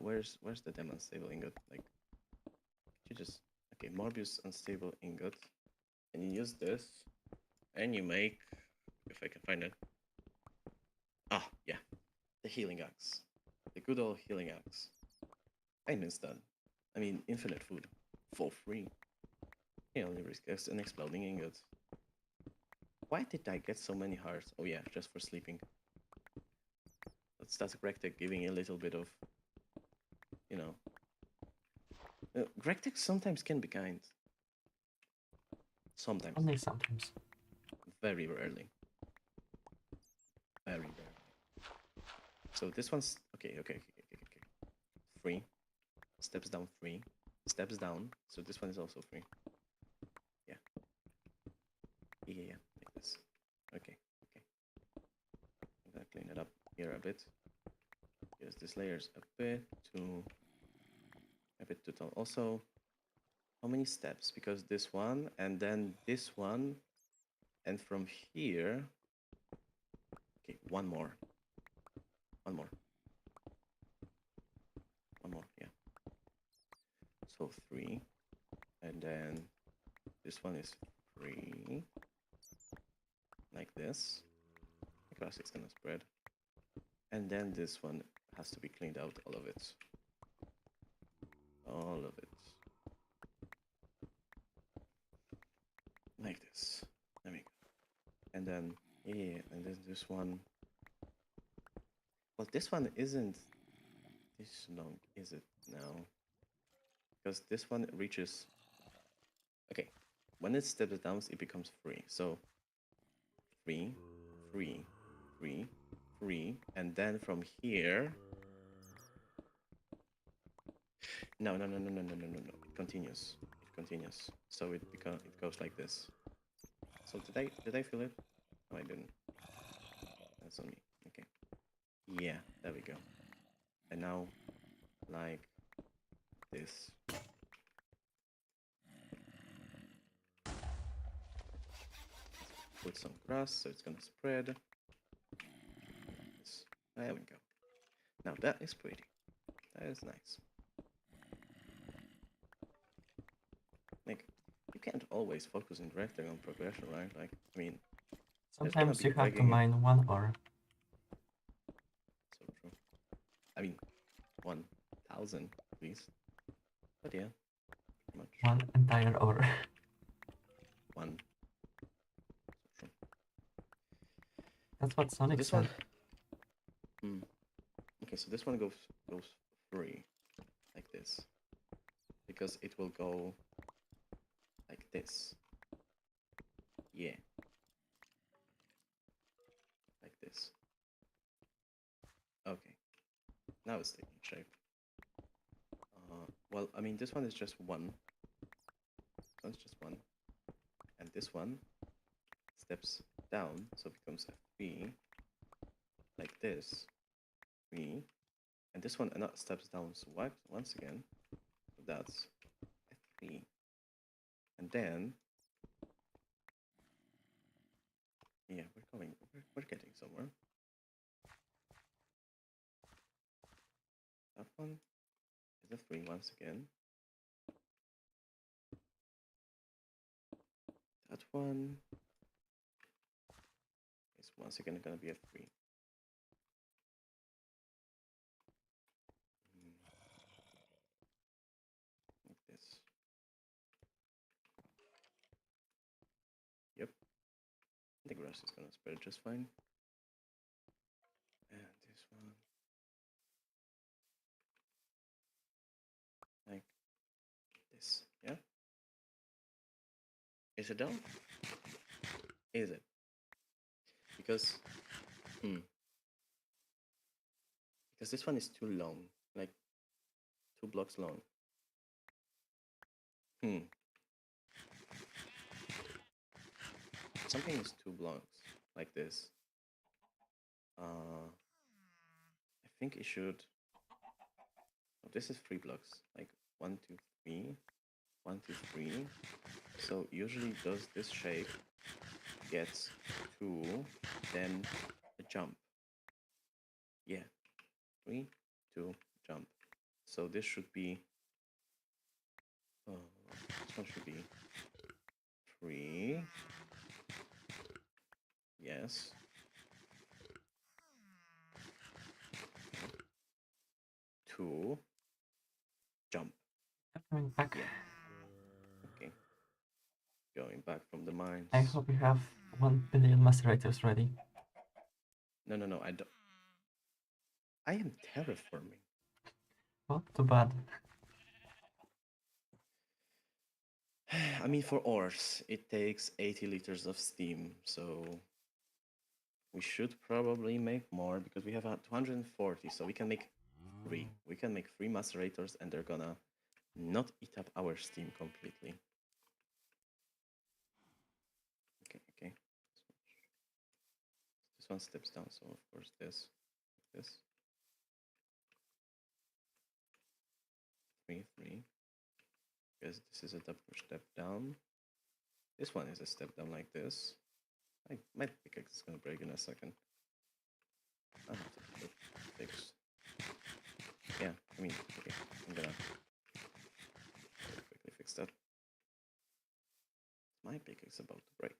Where's the damn unstable ingot? Like, you just okay, Morbius unstable ingot, and you use this, and you make, if I can find it. Ah, yeah, the healing axe, the good old healing axe. I miss that. I mean, infinite food for free. You only risk an exploding ingot. Why did I get so many hearts? Oh yeah, just for sleeping. That's Gregtech giving a little bit of, you know. Gregtech sometimes can be kind. Sometimes. Only sometimes. Very rarely. Very rarely. So this one's okay. Free. Steps down free. Steps down. So this one is also free. Yeah. Like this. Okay. I'm gonna clean it up here a bit. Here's this layers a bit too tall. Also, how many steps? Because this one and then this one, and from here. Okay, one more. Yeah. So 3, and then this one is 3, like this. Because it's gonna spread, and then this one has to be cleaned out, all of it. Like this. There we go. And then and then this one. Well, this one isn't this long, is it now? Because this one reaches. Okay, when it steps down, it becomes free. So 3, and then from here. No. It continues. So it goes like this. So did I feel it? No, I didn't. That's on me. Okay. Yeah, there we go. And now, like this. Put some grass so it's gonna spread. There we go. Now that is pretty. That is nice. Like, you can't always focus indirectly on progression, right? Like, I mean, sometimes you have to mine one ore. So true. I mean, 1,000 at least. But yeah, pretty much. One entire ore. One. So true. That's what Sonic this said. One. Okay, so this one goes free, like this, because it will go like this. Yeah. Like this. Okay. Now it's taking shape. Well, I mean, this one is just one. This one's just one. this one steps down, so it becomes F3, like this, 3, and this one steps down so once again, so that's F3, and then, yeah, we're getting somewhere. That one is a 3 once again. That one is once again gonna be a 3. Like this. Yep. The grass is gonna spread just fine. And this one. Like this. Yeah? Is it done? Is it? Because because this one is too long, like 2 blocks long. Something is 2 blocks, like this. I think it should. Oh, this is 3 blocks, like 1, 2, 3, 1, 2, 3. So usually does this shape gets 2, then a jump. Yeah, 3, 2, jump. So this should be. This one should be 3. Yes. 2. Jump. Coming back. Yeah. Okay. Going back from the mines. I hope you have 1 billion macerators ready. No, I don't. I am terraforming. Well, too bad. I mean, for ores, it takes 80 liters of steam, so we should probably make more because we have 240, so we can make 3. We can make 3 macerators and they're gonna not eat up our steam completely. Okay. This one steps down, so of course this. 3, 3. Because this is a step down. This one is a step down like this. My pickaxe is gonna break in a second. I'll have to fix. Yeah, I mean, okay, I'm gonna quickly fix that. My pickaxe is about to break.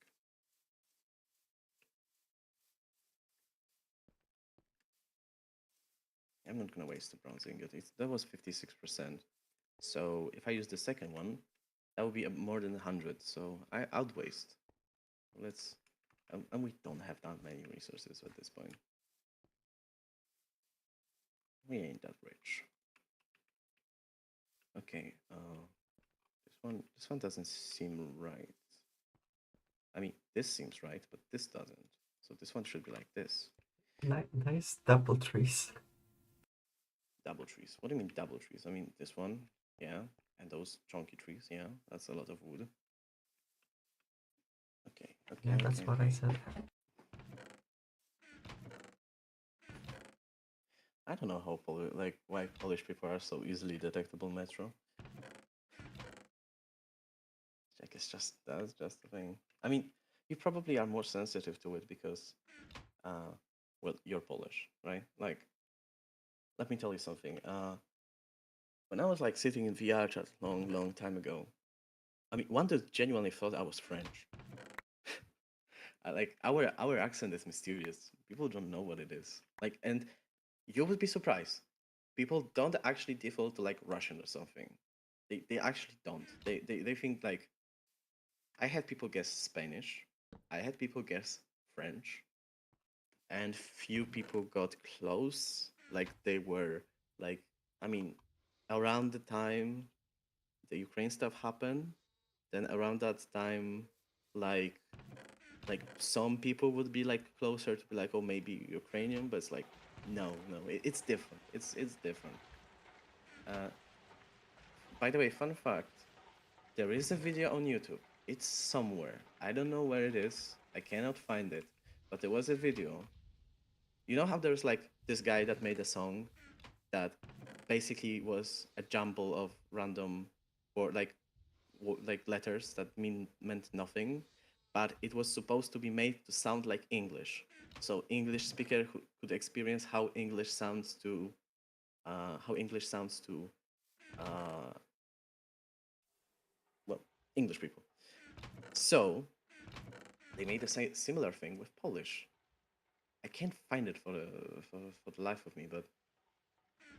I'm not gonna waste the bronze ingot. That was 56%. So if I use the second one, that would be more than 100. So I'll waste. Let's, and we don't have that many resources at this point. We ain't that rich. Okay, this one doesn't seem right. I mean, this seems right, but this doesn't. So this one should be like this. Nice double trees. Double trees. What do you mean double trees? I mean, this one, yeah, and those chunky trees, yeah, that's a lot of wood. Okay. Yeah, that's what I said. I don't know how why Polish people are so easily detectable, Metro. Like that's just the thing. I mean, you probably are more sensitive to it because, well, you're Polish, right? Like, let me tell you something. When I was like sitting in VR chat long time ago, I mean, one that genuinely thought I was French. Like our accent is mysterious. People don't know what it is. Like, and you would be surprised. People don't actually default to like Russian or something. They actually don't. They think like. I had people guess Spanish. I had people guess French. And few people got close. Like they were like, I mean, around the time the Ukraine stuff happened, then around that time, like some people would be like closer to be like, oh, maybe Ukrainian, but it's like, no, it's different. It's different. By the way, fun fact: there is a video on YouTube It's somewhere. I don't know where it is. I cannot find it. But there was a video. You know how there's like this guy that made a song that basically was a jumble of random or like letters that meant nothing, but it was supposed to be made to sound like English. So English speaker who could experience how English sounds to uh, well, English people. So they made a similar thing with Polish. I can't find it for the life of me, but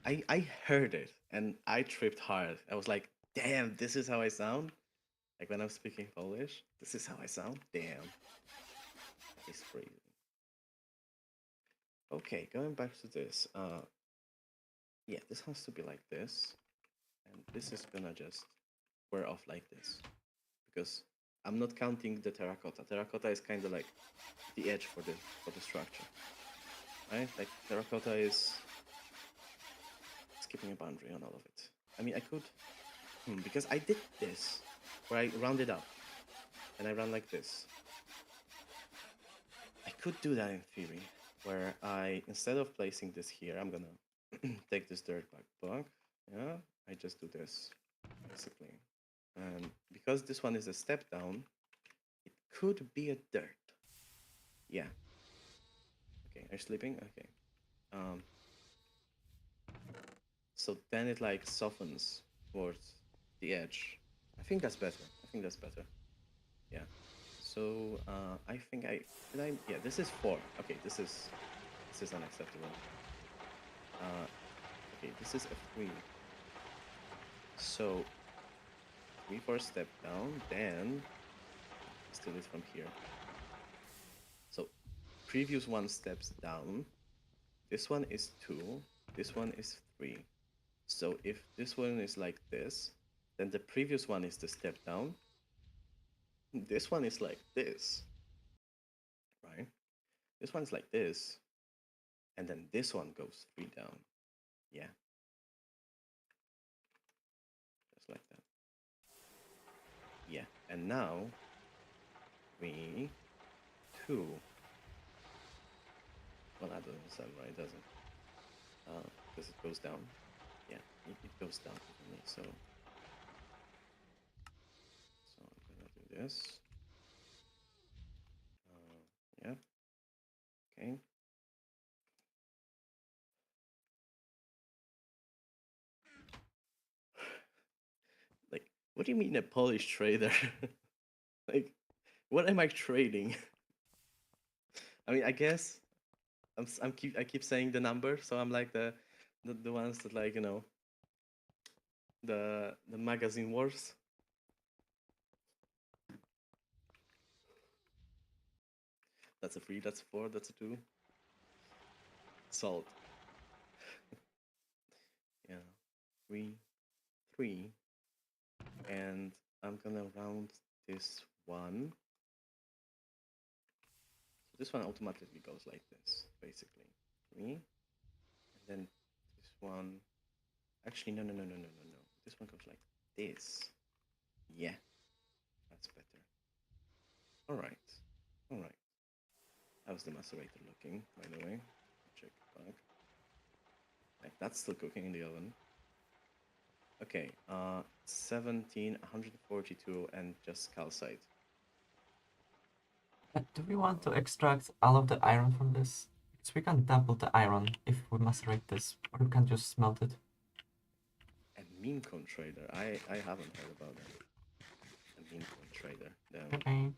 I heard it and I tripped hard. I was like, damn, this is how I sound. Like when I'm speaking Polish, this is how I sound. Damn, that is crazy. Okay, going back to this. Yeah, this has to be like this, and this is gonna just wear off like this because I'm not counting the terracotta. Terracotta is kind of like the edge for the structure, right? Like terracotta is skipping a boundary on all of it. I mean, I could, because I did this where I rounded up and I ran like this. I could do that in theory, where I instead of placing this here, I'm gonna take this dirt back block. Yeah, I just do this basically, and because this one is a step down, it could be a dirt. Yeah. Okay, are you sleeping? Okay. Um. So then it like softens towards the edge. I think that's better. I think that's better. Yeah. So I think I did I yeah, this is 4. Okay, this is unacceptable. Uh okay, this is a 3. So 3 for a step down, then still it from here. So previous one steps down. This one is 2. This one is 3. So if this one is like this, then the previous one is the step down. This one is like this, right? This one's like this, and then this one goes 3 down. Yeah, just like that. Yeah, and now 3, 2. Well, that doesn't sound right, does it? Because it goes down. Yeah, it goes down for me. So I'm gonna do this. Yeah. Okay. Like, what do you mean a Polish trader? Like, what am I trading? I mean, I guess I keep saying the number, so I'm like the ones that like the magazine wars. That's a 3. That's a 4. That's a 2. Salt. Yeah, 3, 3, and I'm gonna round this one. So this one automatically goes like this, basically. 3, and then this one. Actually, no. This one goes like this. Yeah, that's better. All right, all right. How's the macerator looking, by the way? Check back. Like that's still cooking in the oven. Okay, 17, 142, and just calcite. Do we want to extract all of the iron from this? Because we can double the iron if we macerate this, or we can just smelt it. A meme coin trader. I haven't heard about that. A meme coin trader. Damn. Okay,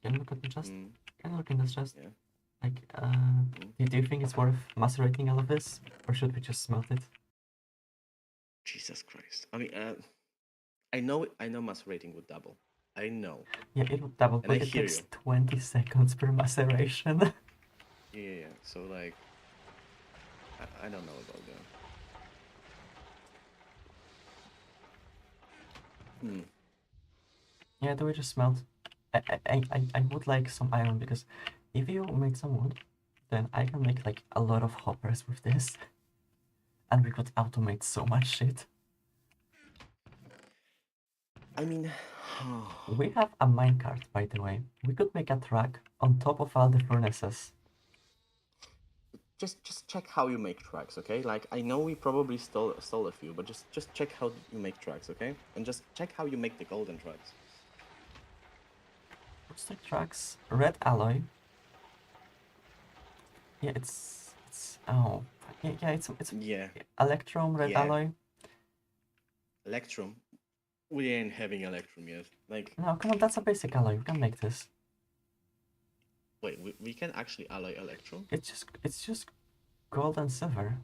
can you look at the chest? Mm, Can you look in this chest? yeah. Like, do you think it's worth macerating all of this, or should we just smelt it? Jesus Christ. I mean, I know macerating would double. I know. Yeah, it would double, And but I it hear takes you. 20 seconds per maceration. Yeah. So like, I don't know about that. Hmm. Yeah, do we just smelt? I would like some iron, because if you make some wood, then I can make like a lot of hoppers with this. And we could automate so much shit. I mean, We have a minecart, by the way. We could make a track on top of all the furnaces. Just check how you make tracks, okay? Like I know we probably stole a few, but just check how you make tracks, okay? And just check how you make the golden tracks. Booster tracks, red alloy. Yeah, it's oh yeah, it's Yeah, electrum red yeah. alloy. Electrum. We ain't having Electrum yet. Like, No, come on, that's a basic alloy. We can make this. wait, we can actually alloy Electrum? It's just gold and silver.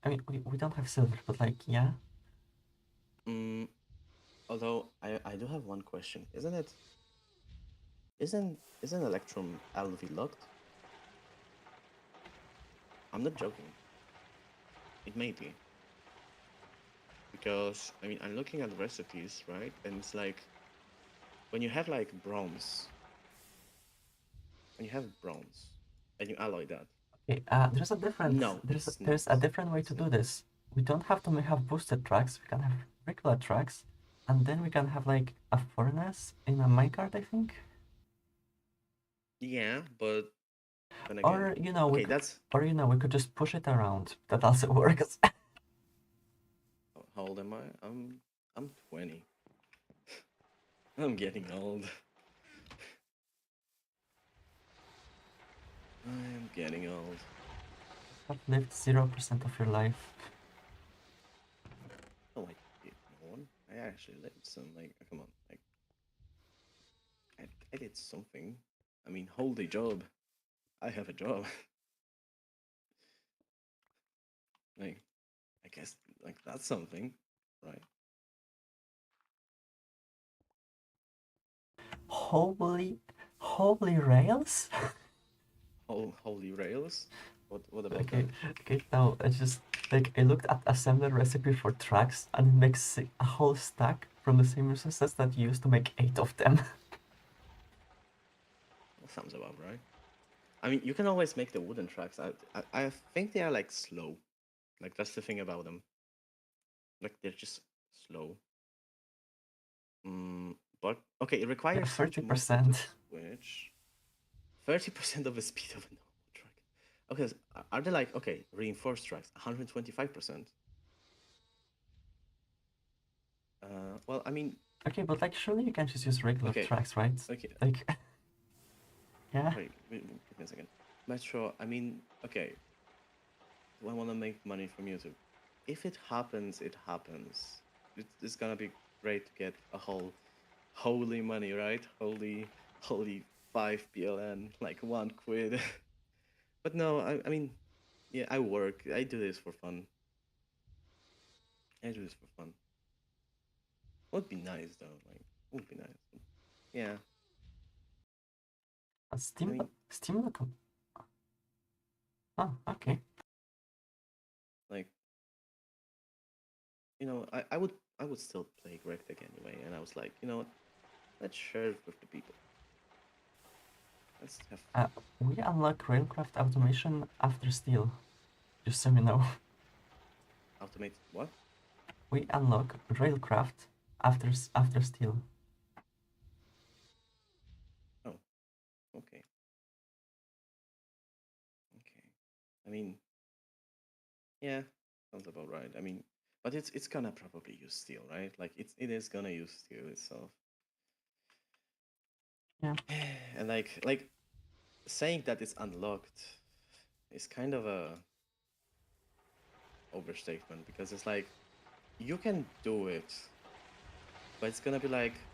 I mean, we don't have silver, but like yeah. Mm, although I do have one question. Isn't Electrum LV locked? I'm not joking. It may be. Because I mean I'm looking at the recipes, right? And it's like when you have like bronze, when you have bronze and you alloy that. Okay, there's a different No, it's not. there's a different way It's to do not. this. We don't have to have boosted tracks. We can have regular tracks, and then we can have like a furnace in a minecart, I think. Yeah, but then again, Or we okay, could, that's we could just push it around. That also works. how old am I? I'm 20. I'm getting old. I am getting old. Have lived 0% of your life. Oh, I did one. I actually lived some. Like, come on, like I did something. I mean, hold a job. I have a job. Like, I guess like that's something, right? Holy rails. Holy rails. What about Okay, that? okay. Now I just like I looked at assembler recipe for tracks, and it makes a whole stack from the same resources that you used to make 8 of them. That sounds about right. I mean, you can always make the wooden tracks. I think they are like slow. Like that's the thing about them. Like they're just slow. But okay, it Yeah, requires you to mostly to 30%. switch 30% of the speed of a normal track. Okay, so are they like okay reinforced tracks 125%? Well, I mean, Okay, but like surely you can just use regular okay, tracks, right? okay. Like yeah. Wait, give me a second. Metro. I mean, okay. Do I want to make money from YouTube? If it happens, it happens. It's gonna be great to get a whole holy money, right? Holy 5 PLN, like 1 quid. But no, I mean, yeah, I work. I do this for fun. I do this for fun. Would be nice though. Like, would be nice. Yeah, I Steam mean, Steam look. Oh, okay. like, I would still play Gregtech anyway. And I was like, you know what? Let's share it with the people. Let's have Uh, fun. we unlock railcraft automation after steel. Just so you know, Automate what? we unlock railcraft after steel. Oh, okay, okay. I mean, yeah, sounds about right. I mean, but it's gonna probably use steel, right? Like it is gonna use steel itself. Yeah. And like saying that it's unlocked is kind of a overstatement because it's like you can do it, but it's gonna be like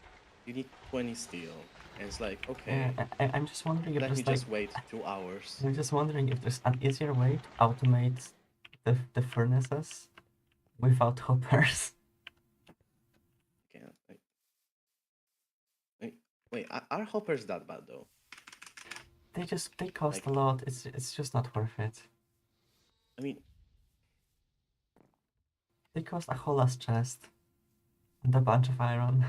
you need 20 steel, and it's like okay, I'm just wondering if let me there's like just wait 2 hours. I'm just wondering if there's an easier way to automate the furnaces without hoppers. Okay, I, wait, are hoppers that bad though? They cost Like, a lot. It's just not worth it. I mean, They cost a whole ass chest and a bunch of iron.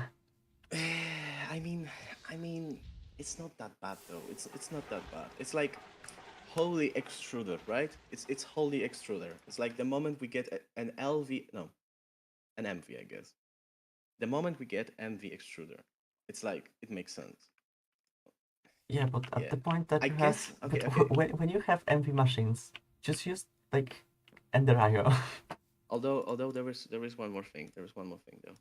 I mean, I mean, it's not that bad though. It's not that bad. It's like holy extruder, right? It's holy extruder. It's like the moment we get an LV, no, an MV, I guess. The moment we get MV extruder, it's like it makes sense. Yeah, but at Yeah, the point that I you guess. have, Okay, but okay. when you have MV machines, just use like Ender IO. Although there is one more thing. There is one more thing though,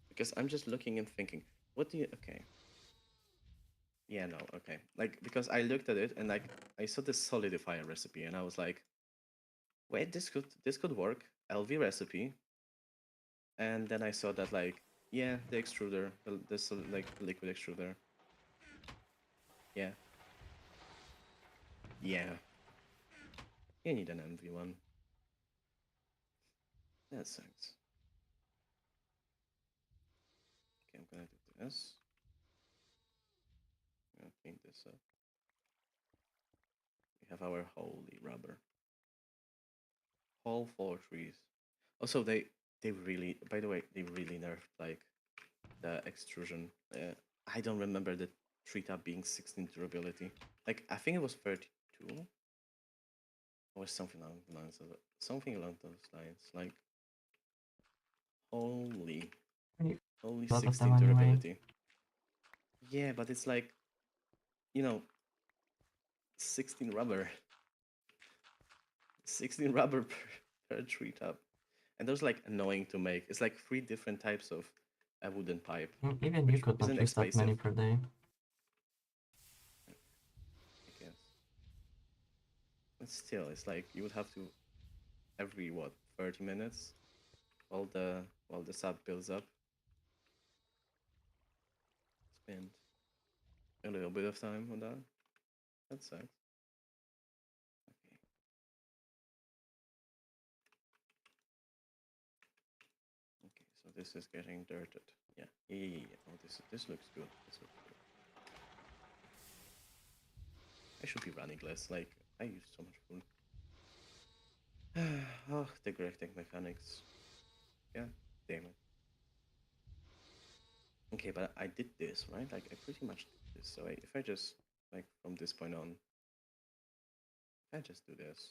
because I'm just looking and thinking, what do you? Okay. Yeah, no, okay. Like because I looked at it and like I saw this solidifier recipe and I was like, wait, this could work. LV recipe. And then I saw that like, yeah, the extruder, this like liquid extruder. Yeah, yeah. You need an MV one. That sucks. Okay, I'm gonna do this. I'm gonna clean this up. We have our holy rubber. Whole 4 trees. Also, they really, by the way, they really nerfed like the extrusion. I don't remember the tree tab being 16 durability. Like I think it was 32 or something along the lines of it. Something along those lines. Like holy, holy A lot of them 16 anyway. durability. Yeah, but it's like you know 16 rubber, 16 rubber per tree tab, and those like annoying to make. It's like 3 different types of a wooden pipe, Even you which could not isn't use that many expensive, per day. I guess. But still, it's like you would have to every what 30 minutes while the sap builds up. Spend a little bit of time on that. That sucks. Okay. Okay. So this is getting dirted. Yeah. Yeah. Yeah. Yeah. Oh, this looks good. This looks good. I should be running less. Like I use so much food. Oh, the Gregtech mechanics. Yeah. Damn it. Okay, but I did this right. Like I pretty much did this. So if I just like from this point on, I just do this.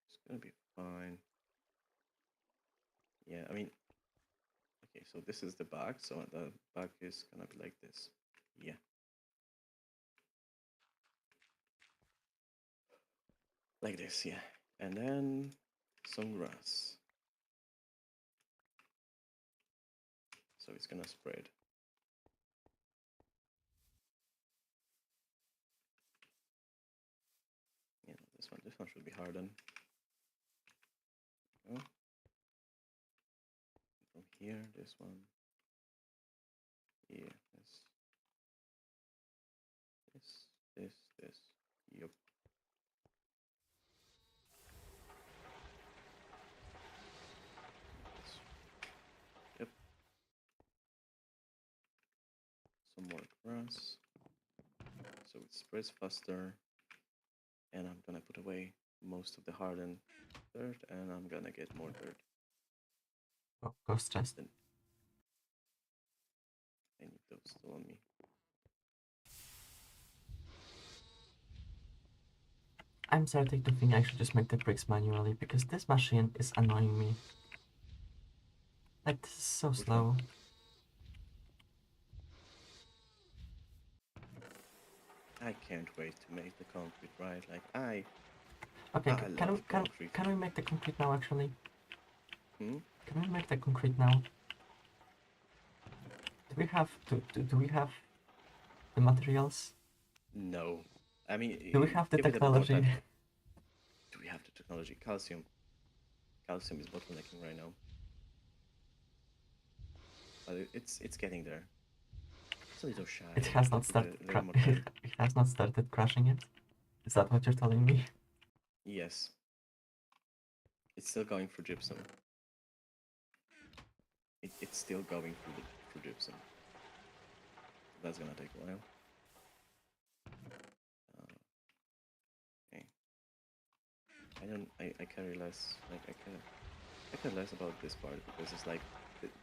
It's gonna be fine. Yeah. I mean, okay, so this is the back, so the back is gonna be like this. Yeah, like this, yeah. And then some grass. So it's gonna spread. Yeah, this one should be hardened. Oh, from here, this one. Yeah, this, this. Yup. This. Yep. Some more grass. So it spreads faster. And I'm gonna put away most of the hardened dirt, and I'm gonna get more dirt. Oh, ghost chest. Then I need those still on me. I'm starting to think I should just make the bricks manually because this machine is annoying me. Like, this is so Which one? slow. I can't wait to make the concrete, right? Like Okay, I love concrete. can we make the concrete now actually? Hmm? Can we make the concrete now? Do we have the materials? No. I mean, Do we have the give it a bit more technology? time. Do we have the technology? Calcium. Calcium is bottlenecking right now. But it's getting there. It's a little shy. It has Give not it started. a little more time. It has not started crashing yet. Is that what you're telling me? Yes. It's still going through gypsum. It's still going through gypsum. That's gonna take a while. Okay. I care less. Like I care less about this part because it's like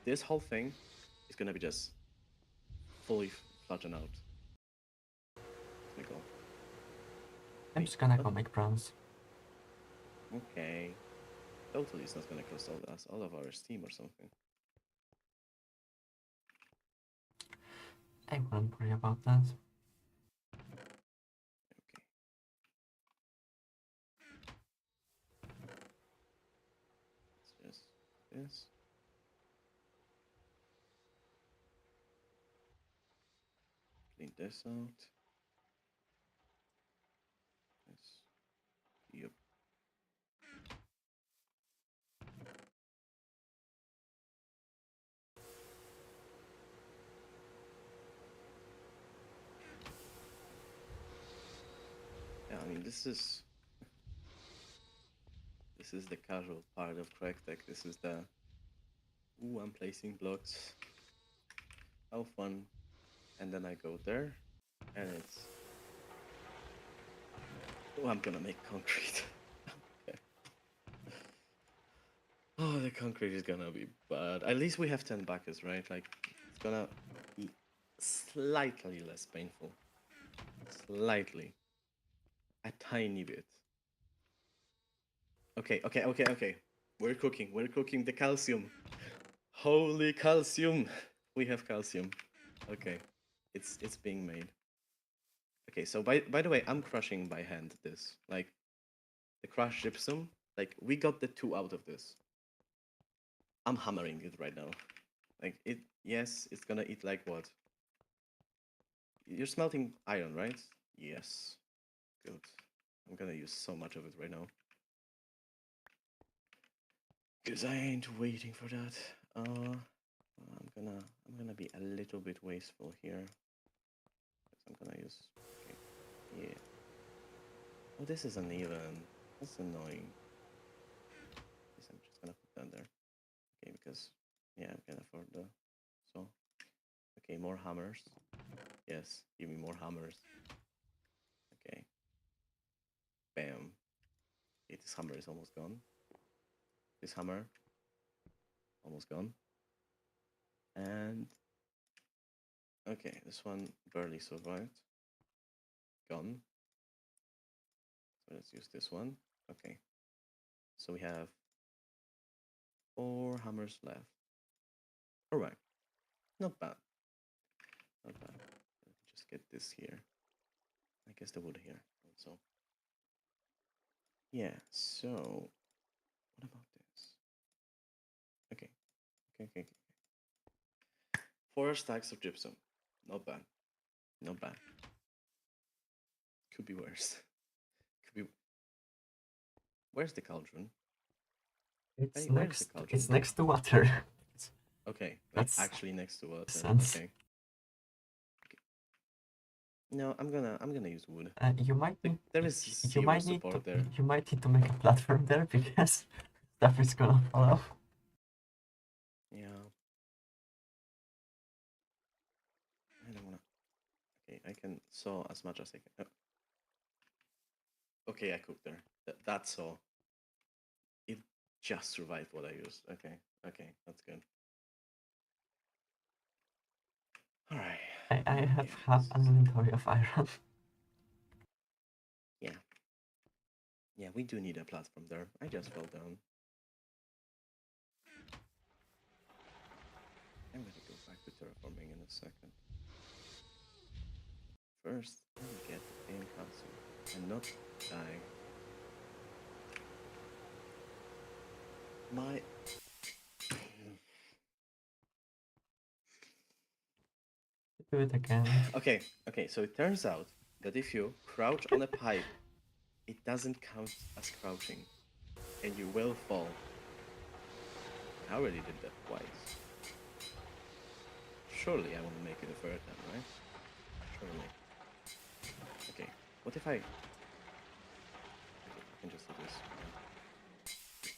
this whole thing is gonna be just fully flattened out. That's my goal. I'm Wait, just gonna what? go make bronze. Okay. Totally, it's not gonna cost all of our steam or something. I wouldn't worry about that. Okay. Let's just this. Clean this out. This. Yep. Yeah, I mean this is the casual part of Gregtech. This is the ooh, I'm placing blocks. How fun. And then I go there and it's oh, I'm gonna make concrete. Okay. Oh, the concrete is gonna be bad. At least we have 10 buckets, right? Like, it's gonna be slightly less painful. Slightly. A tiny bit. Okay. We're cooking the calcium. Holy calcium. We have calcium. Okay. It's being made. Okay, so by the way, I'm crushing by hand this. Like, the crushed gypsum. Like, we got the 2 out of this. I'm hammering it right now. Like, yes, it's gonna eat like what? You're smelting iron, right? Yes. Good. I'm gonna use so much of it right now. Because I ain't waiting for that. I'm gonna be a little bit wasteful here. I'm gonna use okay. Yeah. Oh, this is uneven. That's annoying. This I'm just gonna put that there. Okay, because yeah, I can afford the so okay, more hammers. Yes, give me more hammers. Okay. Bam. Okay, this hammer is almost gone. This hammer almost gone. And okay, this one barely survived. Gone. So let's use this one. Okay. So we have 4 hammers left. Alright. Not bad. Not bad. Let me just get this here. I guess the wood here also. Yeah, so what about this? Okay. Okay. 4 stacks of gypsum. Not bad. Not bad. Could be worse. Could be. Where's the cauldron? It's Hey, where's the next. cauldron? It's next to water. Okay, like That's actually next to water. sense. Okay. No, I'm gonna use wood. You might Like, need. there is You 0 might need to. support there. You might need to make a platform there because stuff is gonna fall off. Yeah. I don't wanna. Okay, I can saw as much as I can. Okay, I cooked there. That's all. It just survived what I used. Okay, that's good. All right. I have Yeah, half an inventory of iron. yeah, yeah. We do need a platform there. I just fell down. I'm gonna go back to terraforming in a second. First, let me get the pain calcium and not die. My Do it again. okay. So it turns out that if you crouch on a pipe, it doesn't count as crouching, and you will fall. I already did that twice. Surely I won't make it a third time, right? Surely. Okay. What if I? Okay, I can just do this. Yeah.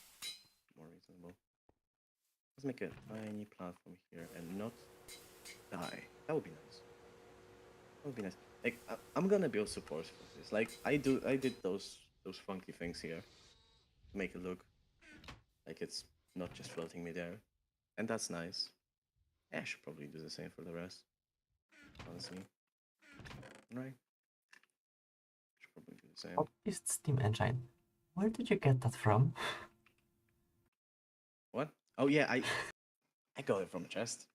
More reasonable. Let's make a tiny platform here and not die. That would be nice. That would be nice. Like I'm gonna build support for this. Like I did those funky things here to make it look like it's not just floating midair, and that's nice. Yeah, I should probably do the same for the rest. Honestly, right? Should probably do the same. What is Steam Engine? Where did you get that from? What? Oh yeah, I got it from a chest.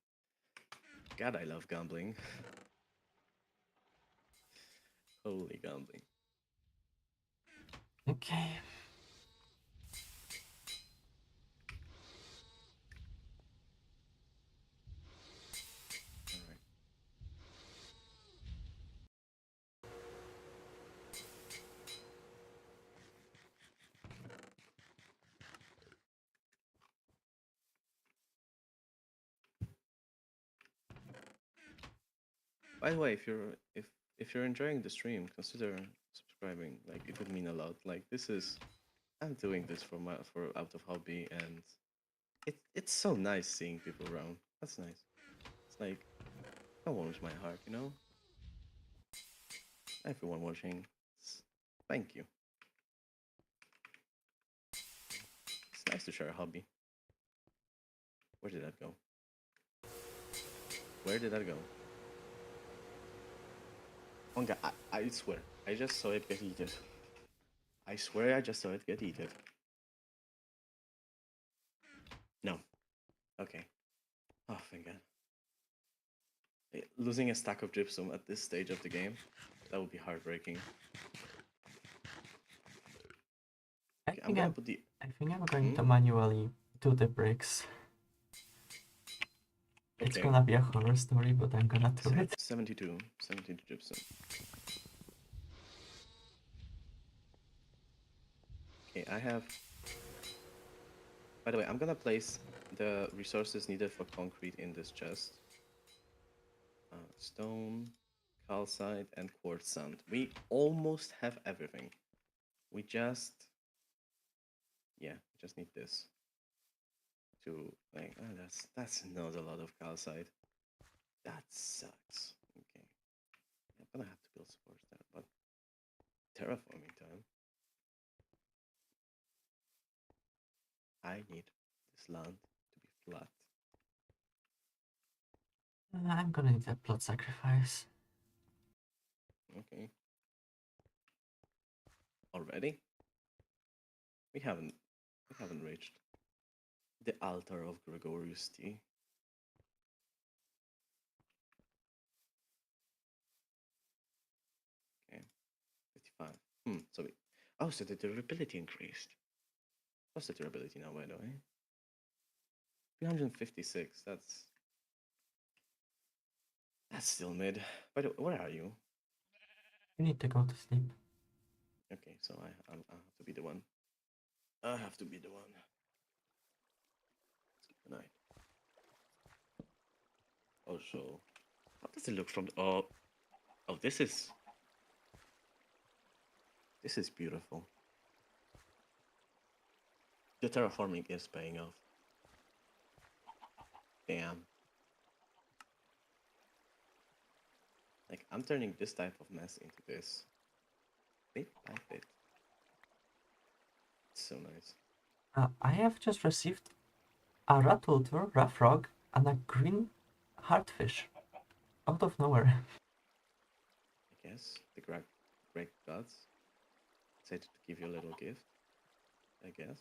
God, I love gambling. Holy gambling. Okay. All right. By the way, if you're enjoying the stream, consider subscribing. Like it would mean a lot. Like this is I'm doing this for my for out of hobby, and it's so nice seeing people around. That's nice. It's like that warms my heart, you know. Everyone watching, thank you. It's nice to share a hobby. Where did that go? Where did that go? Oh God, I swear, I just saw it get eaten. I swear I just saw it get eaten. No. Okay. Oh, thank God. Losing a stack of gypsum at this stage of the game, that would be heartbreaking. Okay, I'm gonna put the... I think I'm going to manually do the bricks. It's Okay. gonna be a horror story, but I'm gonna do it. 72 gypsum. Okay, I have... By the way, I'm gonna place the resources needed for concrete in this chest. Stone, calcite, and quartz sand. We almost have everything. We just... Yeah, we just need this. To, like, that's not a lot of calcite. That sucks. Okay. I'm gonna have to build supports there, but terraforming time. I need this land to be flat. I'm gonna need a blood sacrifice. Okay. Already? We haven't reached the altar of Gregorius T. Okay. 55. So we... Oh, so the durability increased. What's the durability now, by the way? 356. That's still mid. By the way, where are you? You need to go to sleep. Okay, so I have to be the one. I have to be the one. Good night. Also, how does it look from the... Oh, this is beautiful. The terraforming is paying off. Damn. Like, I'm turning this type of mess into this. Bit by bit. It's so nice. I have just received a rat ultra, a frog, and a green heartfish. Out of nowhere. I guess the great gods decided to give you a little gift. I guess.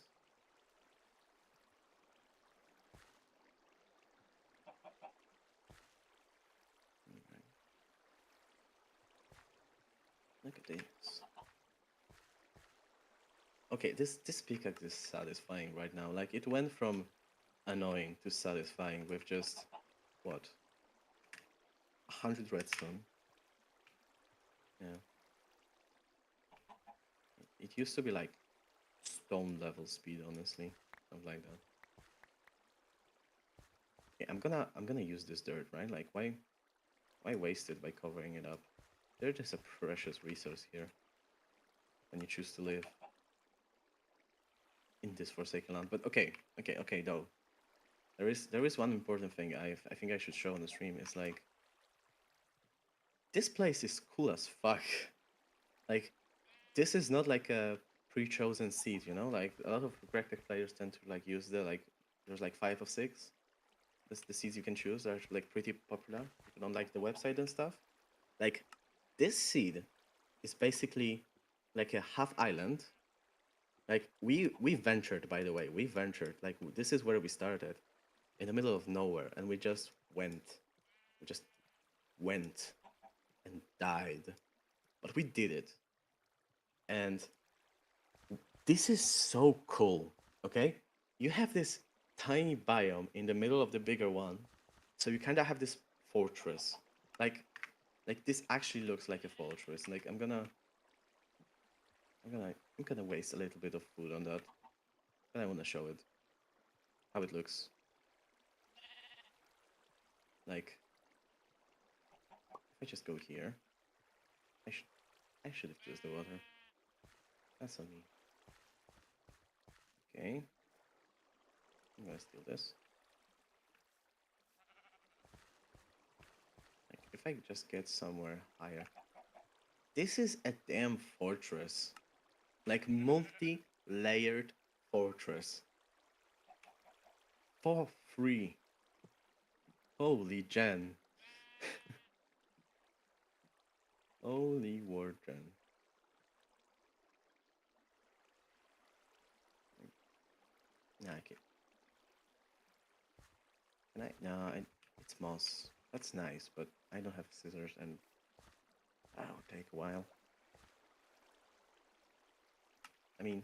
Alright. Look at this. Okay, this pickaxe is satisfying right now. Like, it went from annoying to satisfying with just, what? 100 redstone. Yeah. It used to be like stone level speed, honestly. Something like that. Okay, I'm gonna use this dirt, right? Like, why waste it by covering it up? Dirt is a precious resource here when you choose to live in this forsaken land. But okay, though. There is one important thing I think I should show on the stream. Is like, this place is cool as fuck. Like, this is not like a pre-chosen seed, you know? Like, a lot of Gregtech players tend to like use there's like 5 or 6. The seeds you can choose are like pretty popular. If you don't like the website and stuff. Like, this seed is basically like a half island. Like, we ventured, by the way. We ventured. Like, this is where we started, in the middle of nowhere, and we just went. We just went and died. but we did it. And this is so cool, okay? You have this tiny biome in the middle of the bigger one. So you kind of have this fortress. Like like this actually looks like a fortress. Like I'm gonna waste a little bit of food on that. But I wanna show it. How it looks. Like if I just go here, I should I should have used the water. That's on me. Okay. I'm gonna steal this. Like if I just get somewhere higher. This is a damn fortress. Like multi-layered fortress. For free. Holy Jen. Holy word Jen. Nah, okay. Can I? No, it's moss. That's nice, but I don't have scissors and that'll take a while. I mean,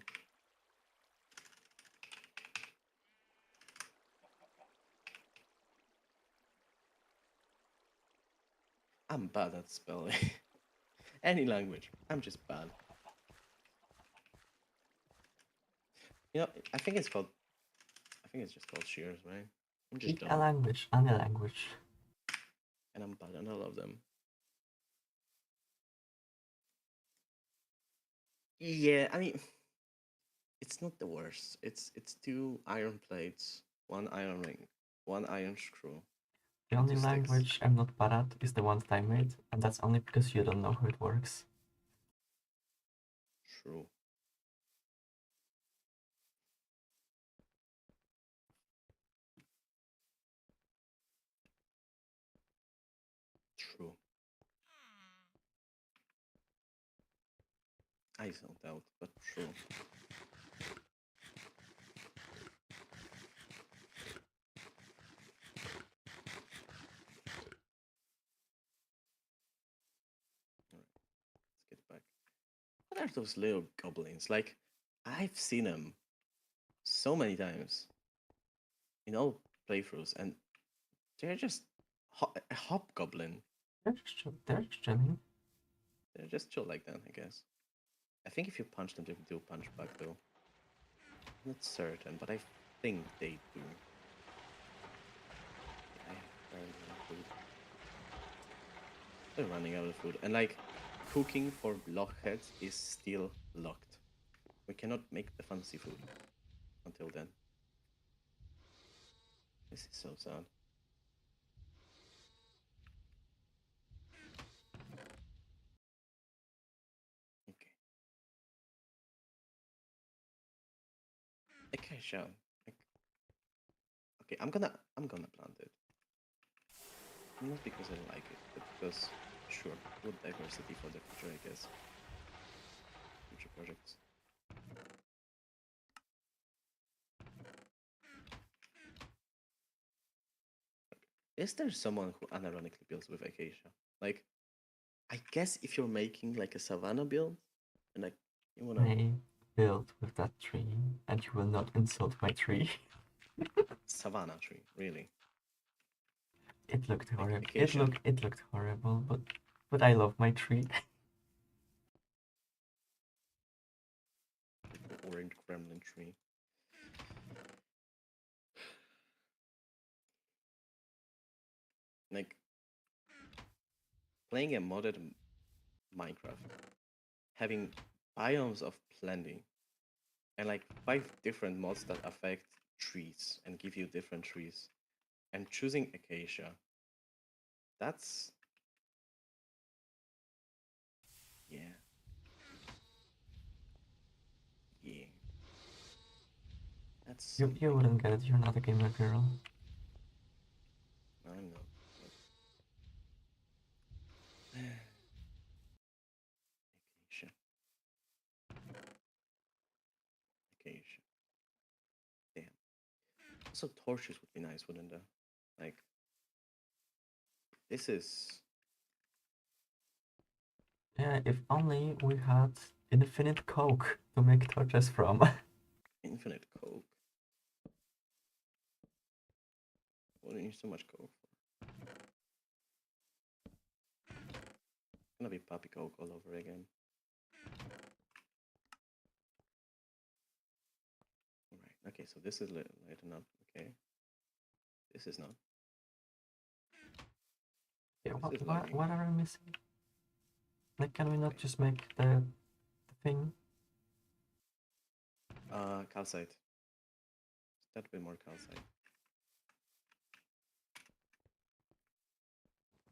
I'm bad at spelling. Any language. I'm just bad. You know, I think it's called. I think it's just called shears, right? I'm just Pick a dumb, language, any language. and I'm bad on all of them. Yeah, I mean, it's not the worst. It's two iron plates, one iron ring, one iron screw, The and only two sticks. language I'm not bad at is the one that I made, and that's only because you don't know how it works. True. True. I don't doubt, but true. Alright, let's get back. What are those little goblins? Like, I've seen them so many times in all playthroughs, and they're just a hobgoblin. They're just chilling. They're just chill like that, I guess. I think if you punch them, they do punch back, though. I'm not certain, but I think they do. I have barely enough food. They're running out of food, and like, cooking for blockheads is still locked. We cannot make the fancy food until then. This is so sad. Okay. Okay, sure. Like, okay, I'm gonna plant it. Not because I like it, but because sure, wood diversity for the future, I guess. Future projects. Is there someone who unironically builds with acacia? Like, I guess if you're making like a savanna build, and like you wanna I built with that tree, and you will not insult my tree. savanna tree, really? It looked Like horrible. acacia, It looked horrible, but I love my tree. like the orange gremlin tree. Like playing a modded Minecraft, having biomes of plenty, and like 5 different mods that affect trees and give you different trees, and choosing acacia. That's yeah, yeah. That's You something. wouldn't get it. You're not a gamer girl. I know. But acacia, acacia. Damn. Also, torches would be nice, wouldn't they? Like this is Yeah, if only we had infinite coke to make torches from. Infinite coke. What do you need so much coke for? It's gonna be puppy coke all over again. Alright, okay, so this is lit enough. Okay. This is not. Yeah, This is lagging. what are we missing? Like, can we not just make the thing? Calcite. That bit more calcite.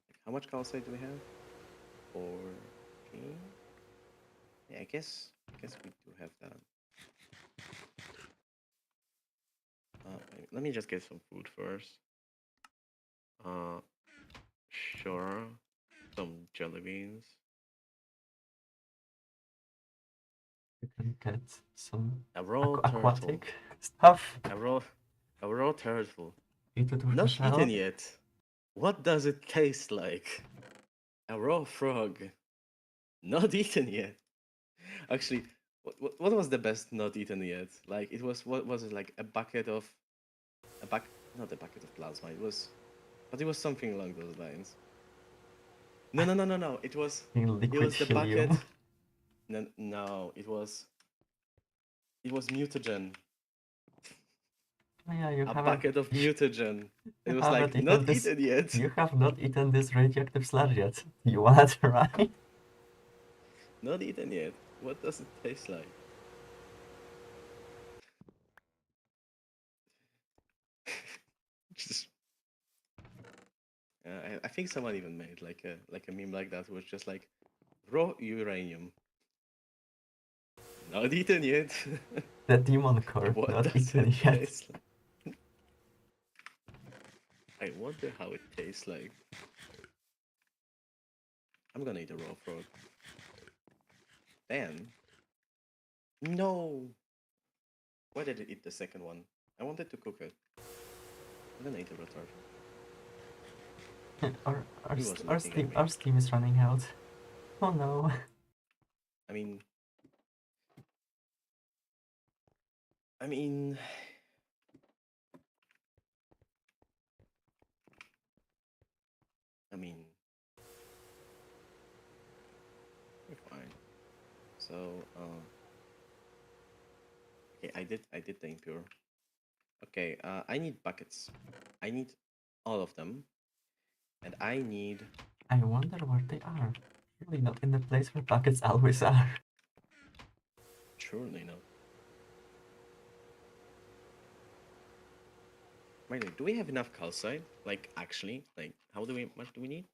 Like, how much calcite do we have? 14? Yeah, I guess we do have that. Let me just get some food first. Sure. Some jelly beans. You can get some A raw turtle. aquatic stuff. A raw turtle. Eat it with the Not shell. eaten yet. What does it taste like? A raw frog. Not eaten yet. Actually, what was the best not eaten yet? Like it was, what was it, like a bucket of not a bucket of plasma. But it was something along those lines. No. It Liquid was the bucket. helium. No, it was mutagen. Oh, yeah, you A haven't. bucket of mutagen. It You was haven't like eaten not this. eaten yet. You have not eaten this radioactive sludge yet. You wanna try? Not eaten yet. What does it taste like? Just, I think someone even made like a meme like that, was just like raw uranium. Not eaten yet. The demon core, What not does eaten it yet. taste like? I wonder how it tastes like. I'm gonna eat a raw frog. Then, no. Why did I eat the second one? I wanted to cook it. I'm gonna eat a raw turtle. He was looking at me. Our steam is running out. Oh no. I mean, I mean, I mean, we're fine. So, okay, I did the impure. Okay, I need buckets. I need all of them, and I need. I wonder where they are. Surely not in the place where buckets always are. Surely not. Wait, do we have enough calcite? Like, actually, like, much do we need?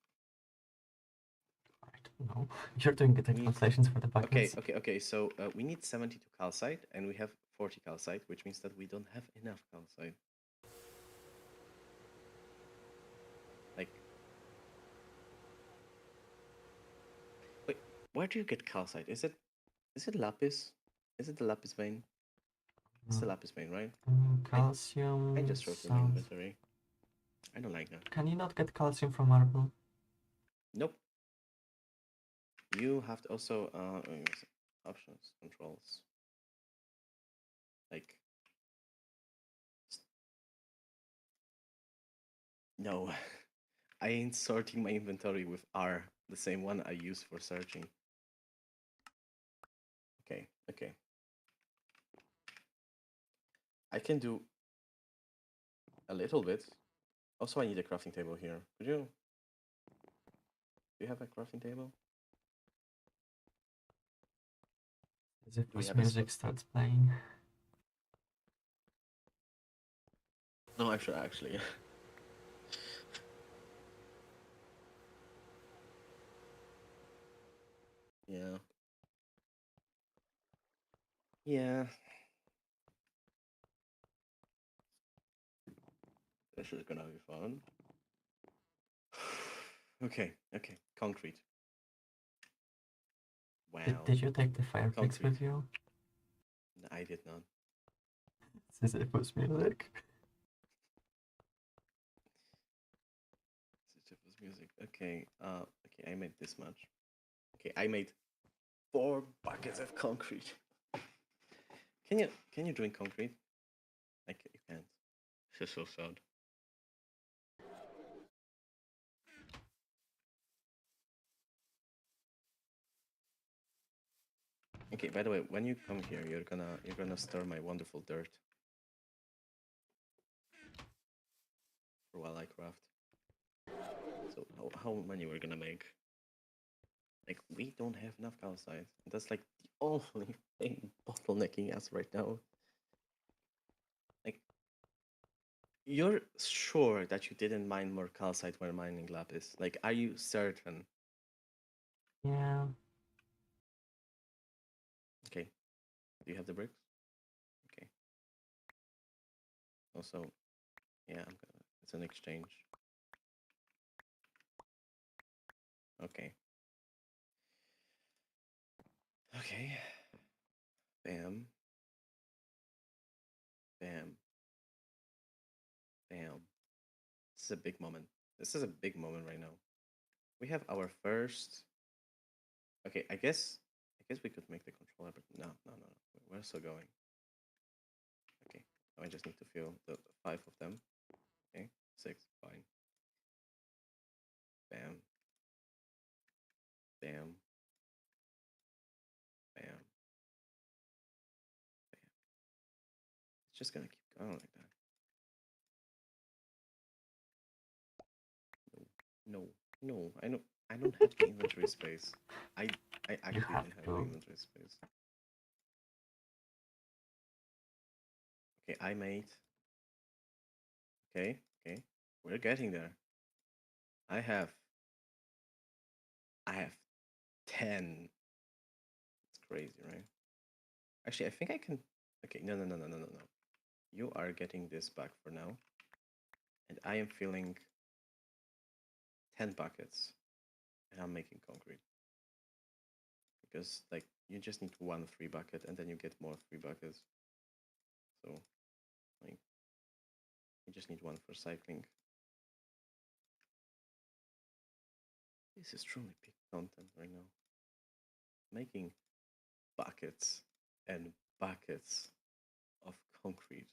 I don't know. You're doing the We need. calculations for the Okay, buckets. okay. So we need 72 calcite, and we have 40 calcite, which means that we don't have enough calcite. Like, wait, where do you get calcite? Is it lapis? Is it the lapis vein? It's the lapis vein, right? I Calcium just wrote in my sounds. inventory. I don't like that. Can you not get calcium from marble? Nope. You have to also options, controls. Like, no, I ain't sorting my inventory with R, the same one I use for searching. Okay. I can do a little bit. Also, I need a crafting table here. Do you have a crafting table? As if Do we this have a music starts playing. No, actually. Yeah. Yeah. This is gonna be fun. Okay. Concrete. Wow. Did you take the fire picks Concrete. with you? I did not. Sisyphus music. Sisyphus music. Okay. Okay, I made this much. Okay, I made 4 buckets of concrete. Can you drink concrete? Like you can't. It's so sad. Okay, by the way, when you come here, you're gonna stir my wonderful dirt for while I craft. So how many we're gonna make? Like we don't have enough calcite. That's like the only thing bottlenecking us right now. Like you're sure that you didn't mine more calcite when mining lapis? Like, are you certain? Yeah. Okay. Do you have the bricks? Okay. Also, yeah, it's an exchange. Okay. Okay. Bam. Bam. Bam. This is a big moment. This is a big moment right now. We have our first. Okay, I guess we could make the controller, but no, no, no, no. We're still going. Okay. Now I just need to fill the 5 of them. Okay. 6. Fine. Bam. Bam. Bam. Bam. It's just gonna keep going like that. No, no, I don't have the inventory space. I I You actually have didn't have the to. inventory space. Okay, I made. Okay, okay, we're getting there. I have I have 10. It's crazy, right? Actually, I think I can. Okay, no, no, no, no, no, no, no. You are getting this back for now, and I am filling 10 buckets, and I'm making concrete because like you just need 1 free bucket, and then you get more free buckets. So like you just need 1 for cycling. This is truly peak content right now. Making buckets and buckets of concrete.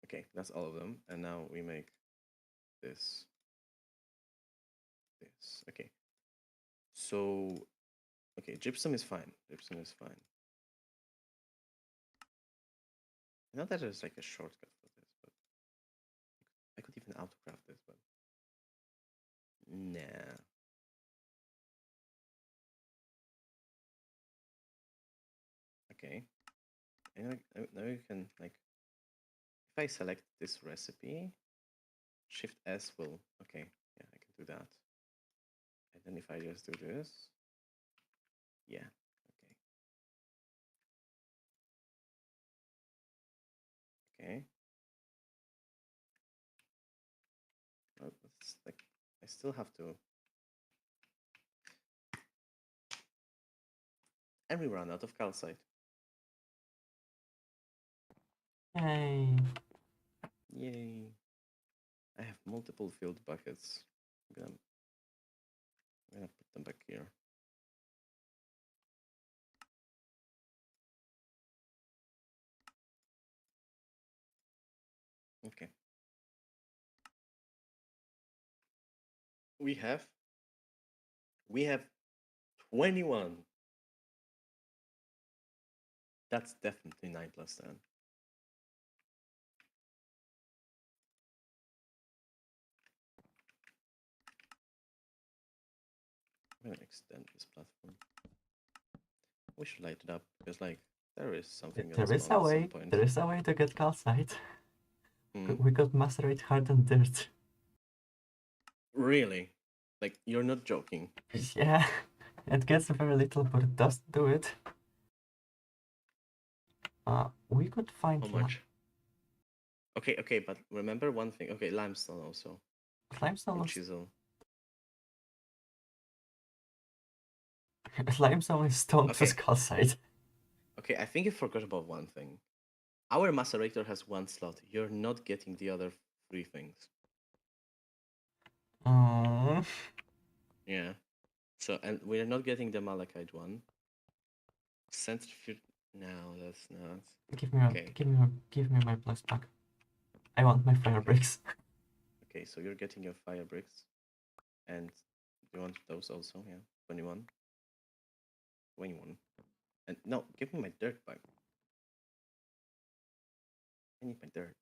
Okay, that's all of them. And now we make this. This. Okay. So, okay, gypsum is fine. Gypsum is fine. I know that there's like a shortcut for this, but I could even autocraft this, but nah. Okay. And now you can like, if I select this recipe, Shift S will. Okay, yeah, I can do that. And then if I just do this, yeah, okay, okay. Well, it's like I still have to. And we run out of calcite. Yay. Yay! I have multiple filled buckets. I'm gonna put them back here. Okay. We have 21. That's definitely 9 plus 10. I'm gonna extend this platform. We should light it up because like there is something gonna There is spawn a at some way. point. There is a way to get calcite. Hmm. We could macerate hardened dirt. Really? Like you're not joking? Yeah. It gets very little, but it does do it. We could find How much? Okay, okay, but remember one thing. Okay, limestone also. limestone. Or Was... chisel. limestone is stone plus Okay. calcite. Okay, I think you forgot about one thing. Our macerator has 1 slot. You're not getting the other 3 things. Oh. Yeah. So, and we're not getting the malachite one. Centrifuge. No, that's not. Okay. Give me my blast pack. I want my fire bricks. Okay, so you're getting your fire bricks. And you want those also, yeah? 21. 21. And no, give me my dirt back. I need my dirt.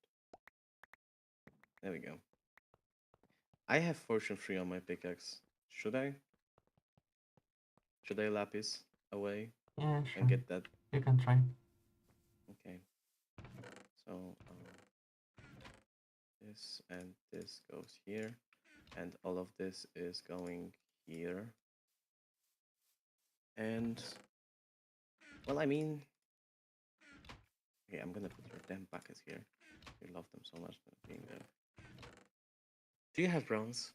There we go. I have fortune 3 on my pickaxe. Should I? Should I lapis away Yeah, sure. and get that? You can try. Okay. So this and this goes here. And all of this is going here. And, well, I mean, okay, I'm gonna put your damn buckets here. You love them so much being there. Do you have bronze?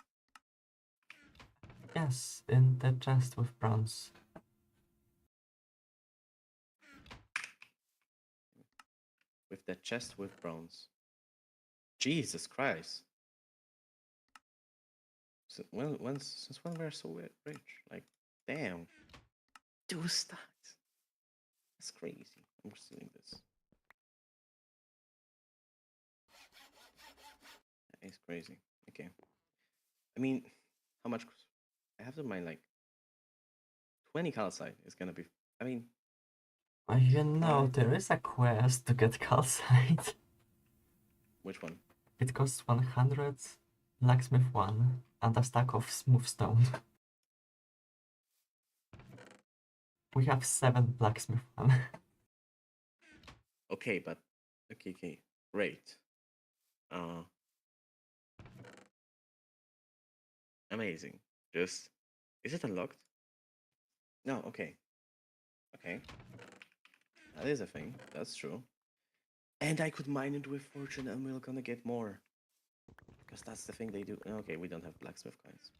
Yes, in the chest with bronze. With the chest with bronze. Jesus Christ. So since when we're so rich? Like, damn. 2 stacks. That's crazy. I'm just doing this. That is crazy. Okay. I mean, how much? I have to mine like 20 calcite is gonna be. I mean, You know, right? there is a quest to get calcite. Which one? It costs 100, blacksmith 1, and a stack of smooth stone. We have 7 blacksmith 1. Okay, but okay, great. Amazing. Just is it unlocked? No. Okay. Okay. That is a thing. That's true. And I could mine it with fortune, and we're gonna get more. Because that's the thing they do. Okay, we don't have blacksmith coins.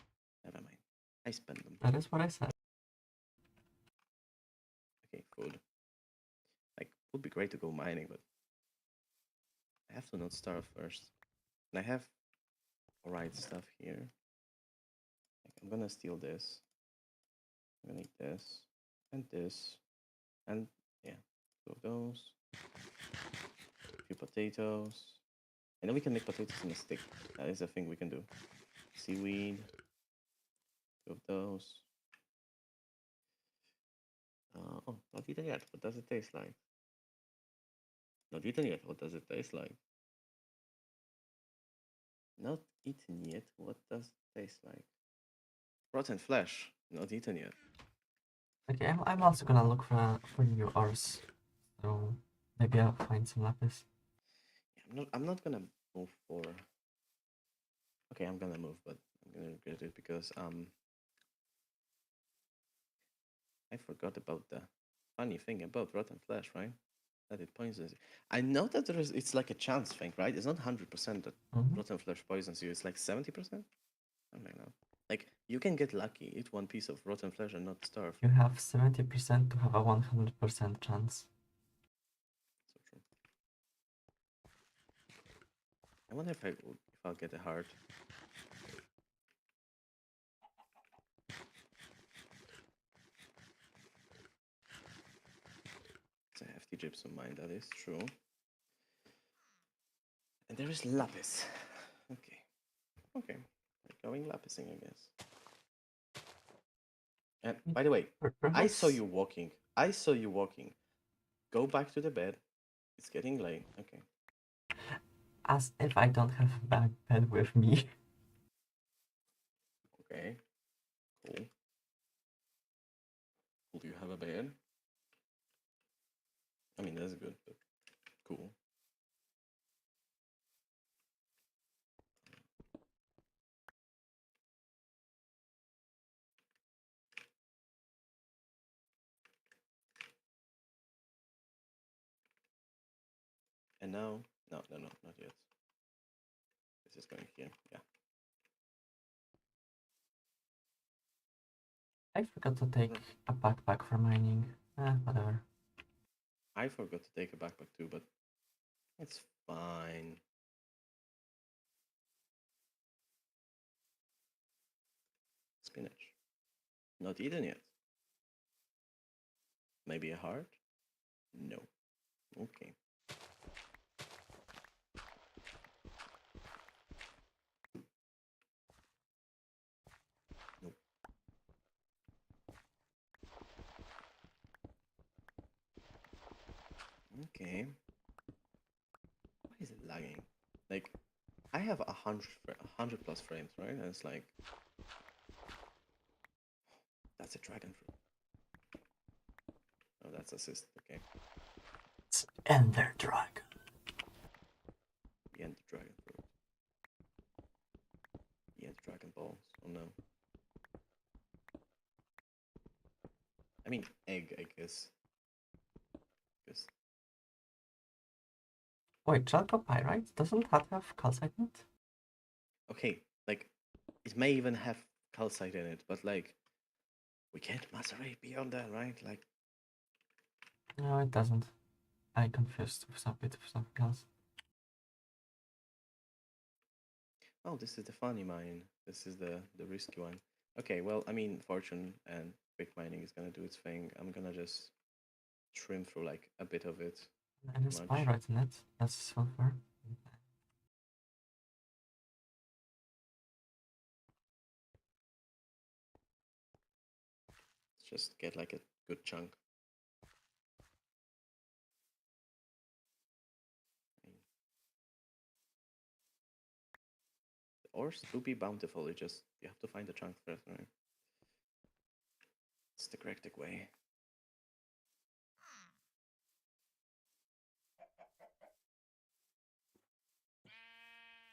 Never mind. I spend them. That is what I said. Okay, food. Like, would be great to go mining, but I have to not starve first. And I have alright stuff here. Like, I'm gonna steal this. I'm gonna eat this and this, and yeah, 2 of those. A few potatoes, and then we can make potatoes in a stick. That is a thing we can do. Seaweed. 2 of those. Oh, not eaten yet. What does it taste like? Not eaten yet. What does it taste like? Not eaten yet. What does it taste like? Rotten flesh. Not eaten yet. Okay, I'm also gonna look for new ores. So maybe I'll find some lapis. Yeah, I'm not gonna move for. Okay, I'm gonna move, but I'm gonna regret it because I forgot about the funny thing about rotten flesh, right? That it poisons. I know that it's like a chance thing, right? It's not 100% that rotten flesh poisons you. It's like 70%. Something like that. Like you can get lucky, eat one piece of rotten flesh and not starve. You have 70% to have a 100% chance. So true. I wonder if I'll get a heart. It's a hefty gypsum mine, that is true. And there is lapis. Okay. Okay. We're going lapising, I guess. And by the way, I saw you walking. I saw you walking. Go back to the bed. It's getting late. Okay. As if I don't have a bed with me. Okay. Cool. Cool. Do you have a bed? I mean, that's good, but cool. And now, no, not yet. This is going here. Yeah. I forgot to take a backpack for mining. Whatever. I forgot to take a backpack too, but it's fine. Spinach. Not eaten yet. Maybe a heart? No. Okay. Nope. Okay. Why is it lagging? Like, I have 100 plus frames, right? And it's like, that's a dragon fruit. Oh, that's assist. Okay. It's Ender Dragon. The end dragon fruit. The end dragon balls. Oh no. I mean, egg, I guess. Guess. Wait, chalcopyrite? Doesn't that have calcite in it? Okay, like, it may even have calcite in it, but like, we can't macerate beyond that, right? Like, No, it doesn't. I confused with some bit of something else. oh, this is the funny mine. This is the risky one. Okay, well, I mean, fortune and quick mining is gonna do its thing. I'm gonna just trim through like a bit of it. And there's Much. pyrite in it. That's sulfur. Let's just get like a good chunk. The ores do be bountiful. You have to find the chunk first, right? It's the Gregtech way.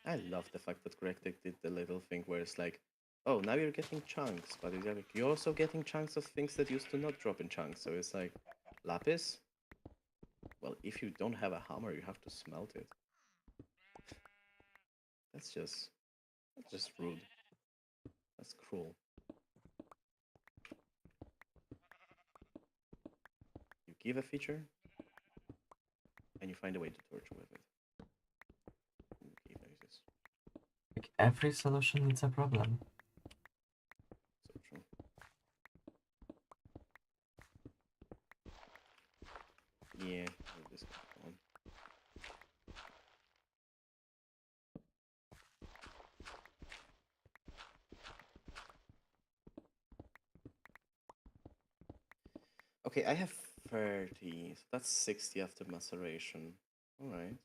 I love the fact that Gregtech did the little thing where it's like, oh, now you're getting chunks, but you're also getting chunks of things that used to not drop in chunks. So it's like, lapis? Well, if you don't have a hammer, you have to smelt it. That's just rude. That's cruel. You give a feature, and you find a way to torture with it. Okay, noises. Like every solution needs a problem. So true. Yeah, this guy on. Okay, I have 30, so that's 60 after maceration. Alright.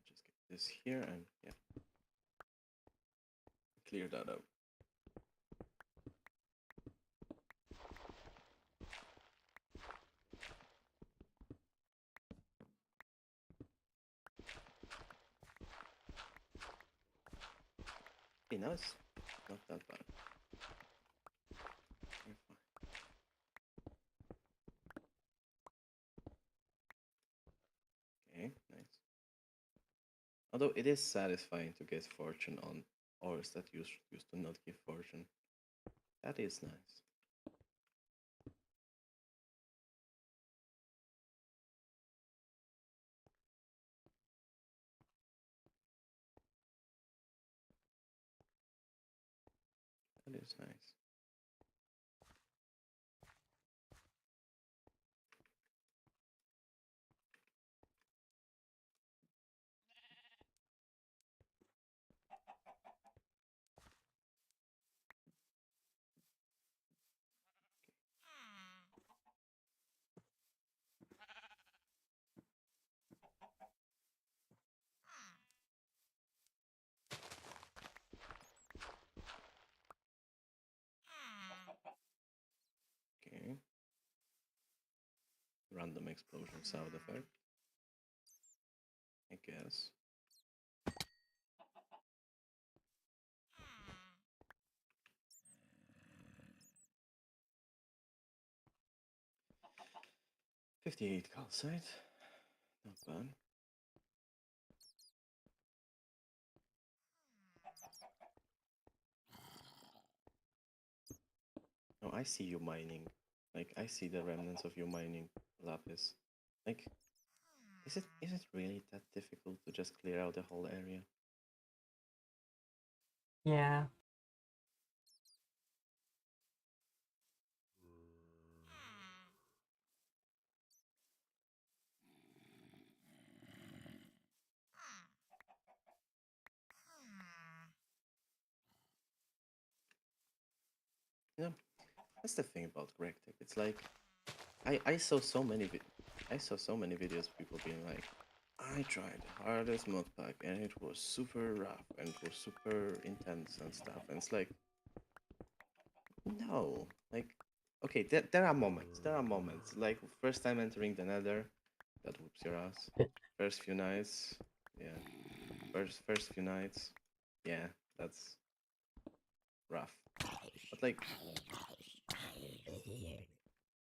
Just get this here and yeah, clear that out. Okay, now it's not that bad. We're fine. Okay, nice. Although it is satisfying to get fortune on ores that used to not give fortune. That is nice. That is nice. Okay. Random explosion sound effect. I guess. $58 calcite. Not bad. I see you mining. Like, I see the remnants of you mining lapis. Like, is it really that difficult to just clear out the whole area? Yeah. You know, that's the thing about Gregtech. It's like I saw so many videos of people being like, I tried the hardest mod pack and it was super rough and it was super intense and stuff. And it's like, no, like, okay, there are moments. There are moments. Like first time entering the Nether, that whoops your ass. First few nights, yeah. First few nights, yeah, that's rough. But like,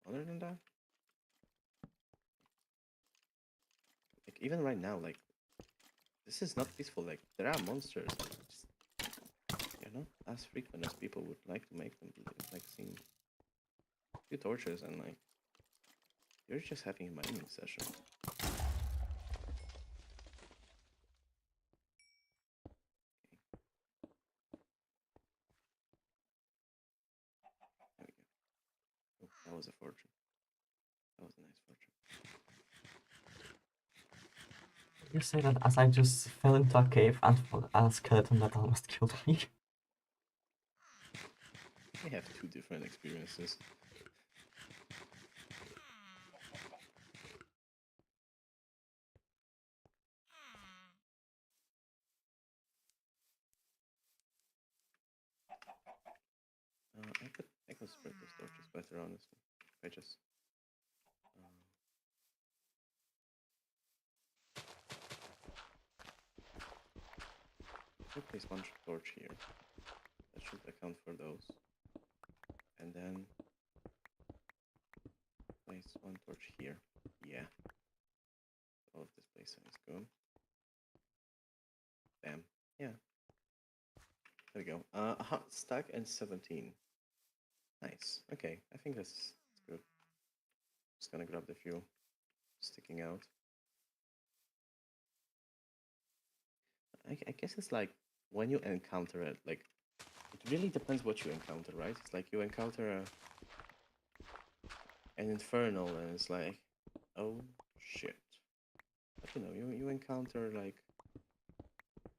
other than that, like even right now, like this is not peaceful. Like there are monsters. Just, you're not as frequent as people would like to make them. Like seeing few torches and like you're just having a mining session. There we go. Oh, that was a fortune. That was a nice fortune. You say that as I just fell into a cave and fought a skeleton that almost killed me. I have two different experiences. I could spread those torches better, honestly. If I just I place one torch here. That should account for those. And then place one torch here. Yeah. All of this place is good. Bam. Yeah. There we go. A hot stack and 17. Nice. Okay, I think that's good. Just gonna grab the few sticking out. I guess it's like when you encounter it, like it really depends what you encounter, right? It's like you encounter an infernal and it's like, oh shit. But you know, you encounter like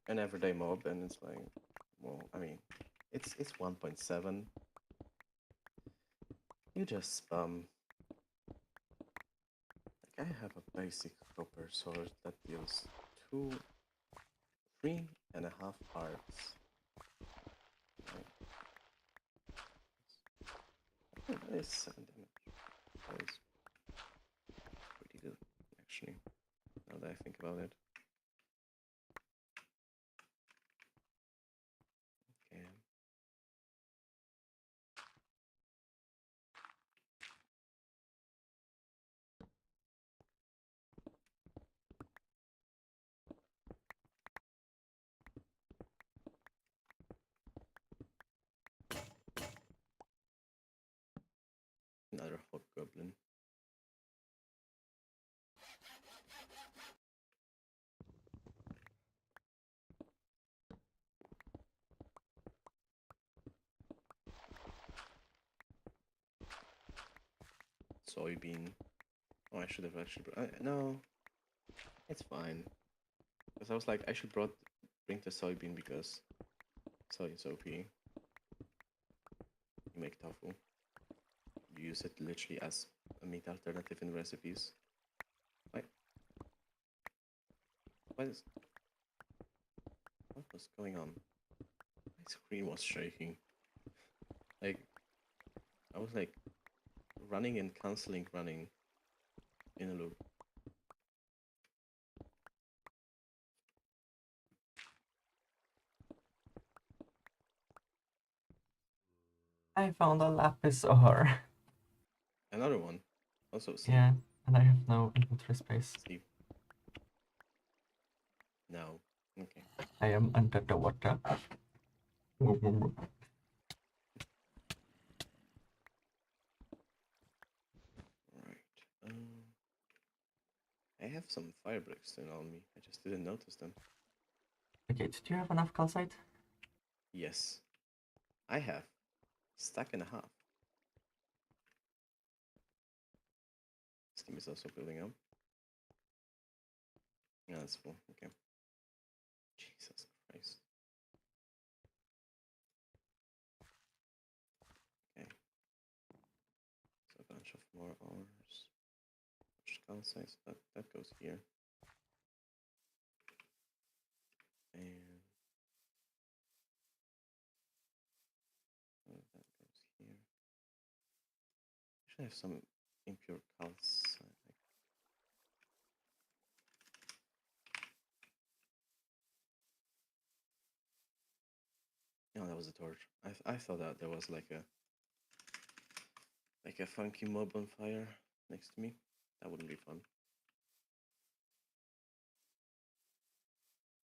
an everyday mob and it's like, well, I mean, it's 1.7. You just like I have a basic copper sword that deals 3.5 hearts. Right. That is 7 damage. That is pretty good, actually, now that I think about it. Okay. Another hobgoblin. Soybean. Oh, I should have actually. No, it's fine. Because I was like, I should bring the soybean because soy is OP. You make tofu. You use it literally as a meat alternative in recipes. Like, what was going on? My screen was shaking. Like, I was like running and canceling running in a loop. I found a lapis ore. Another one. Also, sleep. Yeah, and I have no inventory space. Sleep. No. Okay. I am under the water. I have some fire bricks still on me. I just didn't notice them. Okay, do you have enough calcite? Yes, I have. Stack and a half. Steam is also building up. Yeah, that's full. Okay. Jesus Christ. Okay. So a bunch of more ores. Calcite, so that goes here. And that goes here. Actually, I have some impure calcite. No, that was a torch. I thought that there was like a funky mob on fire next to me. That wouldn't be fun.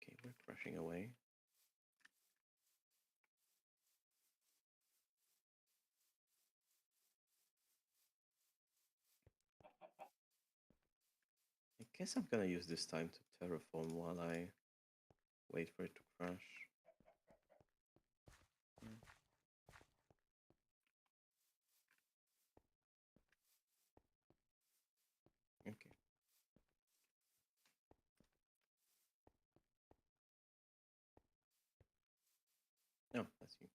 Okay, we're crashing away. I guess I'm gonna use this time to terraform while I wait for it to crash. Yeah. Okay. No, that's you.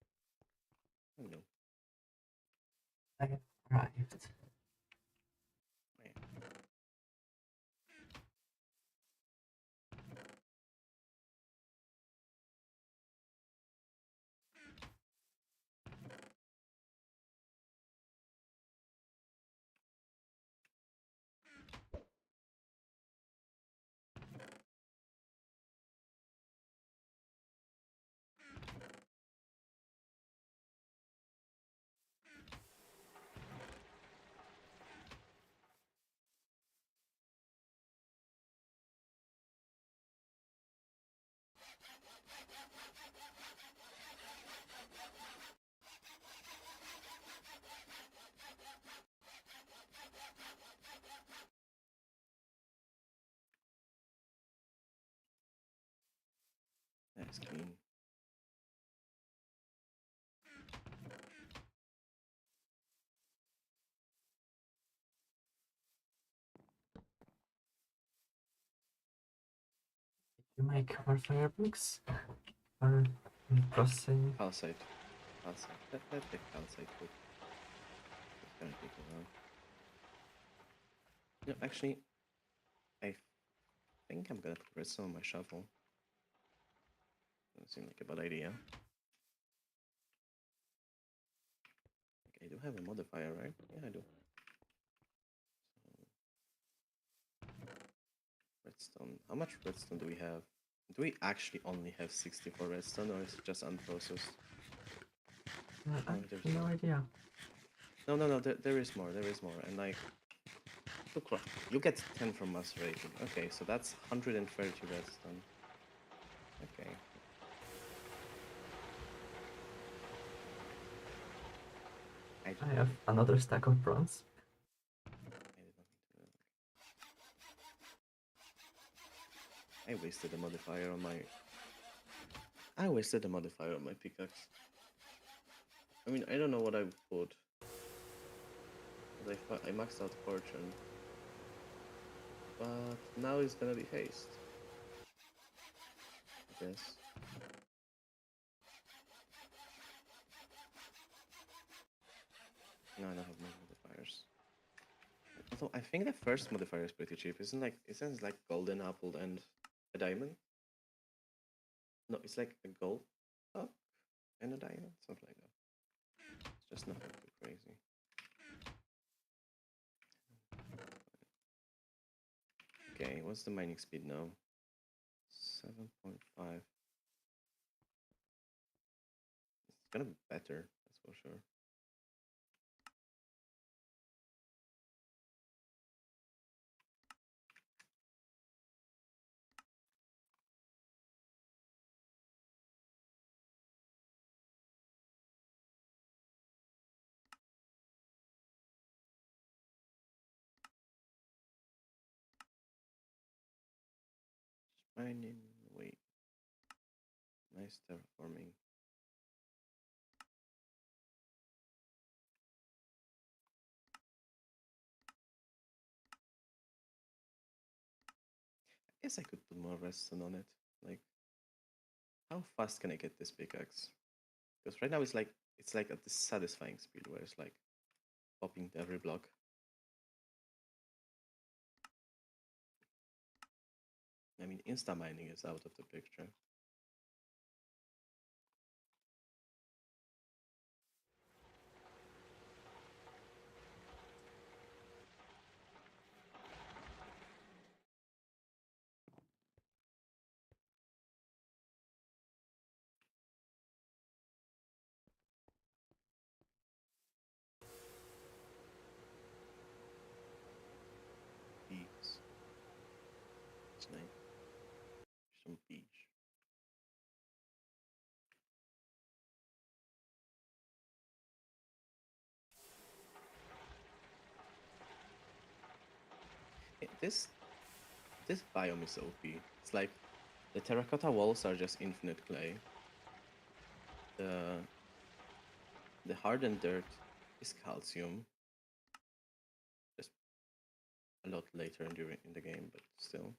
Oh no. I have arrived. Yeah. That's clean. You make more fire bricks? Or processing? Calcite. Calcite. Let the calcite cook. It's gonna take a while. No, actually, I think I'm gonna put redstone on my shovel. Doesn't seem like a bad idea. Okay, I do have a modifier, right? Yeah, I do. So, redstone. How much redstone do we have? Do we actually only have 64 redstone, or is it just unprocessed? I No, have there's no more. idea. No. There is more. There is more. And like, look, you get 10 from macerating. Okay, so that's 130 redstone. Okay. I I have another stack of bronze. I did not mean to do that. I wasted a modifier on my. I wasted a modifier on my pickaxe. I mean, I don't know what I would put. I maxed out fortune, but now it's gonna be haste. I guess. No, I don't have more modifiers. Although I think the first modifier is pretty cheap. Isn't like golden apple and a diamond? No, it's like a gold block and a diamond, something like that. It's just nothing too crazy. Okay, what's the mining speed now? 7.5. It's gonna be better, that's for sure. Mining, wait. Nice terraforming. I guess I could put more redstone on it. Like, how fast can I get this pickaxe? Because right now it's like at the satisfying speed where it's like popping to every block. I mean, insta mining is out of the picture. Bees. It's nice. Some beach. This biome is OP. It's like the terracotta walls are just infinite clay. The hardened dirt is calcium. Just a lot later in the game, but still.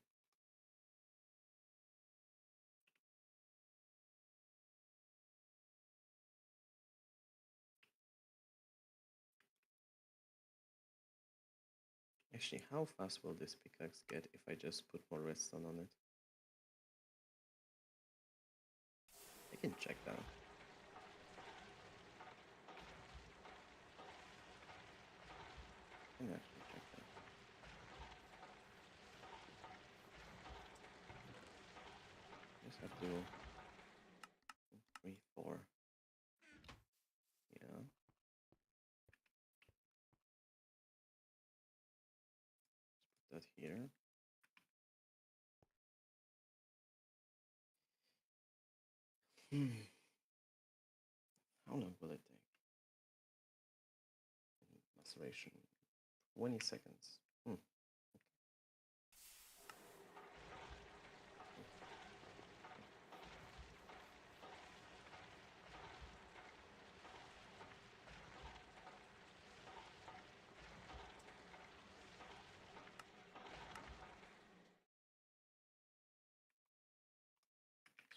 Actually, how fast will this pickaxe get if I just put more redstone on it? I can check that. I can actually check that. Just have to 3, 4. Yeah. Let's put that here. How long will it take? Maceration. 20 seconds.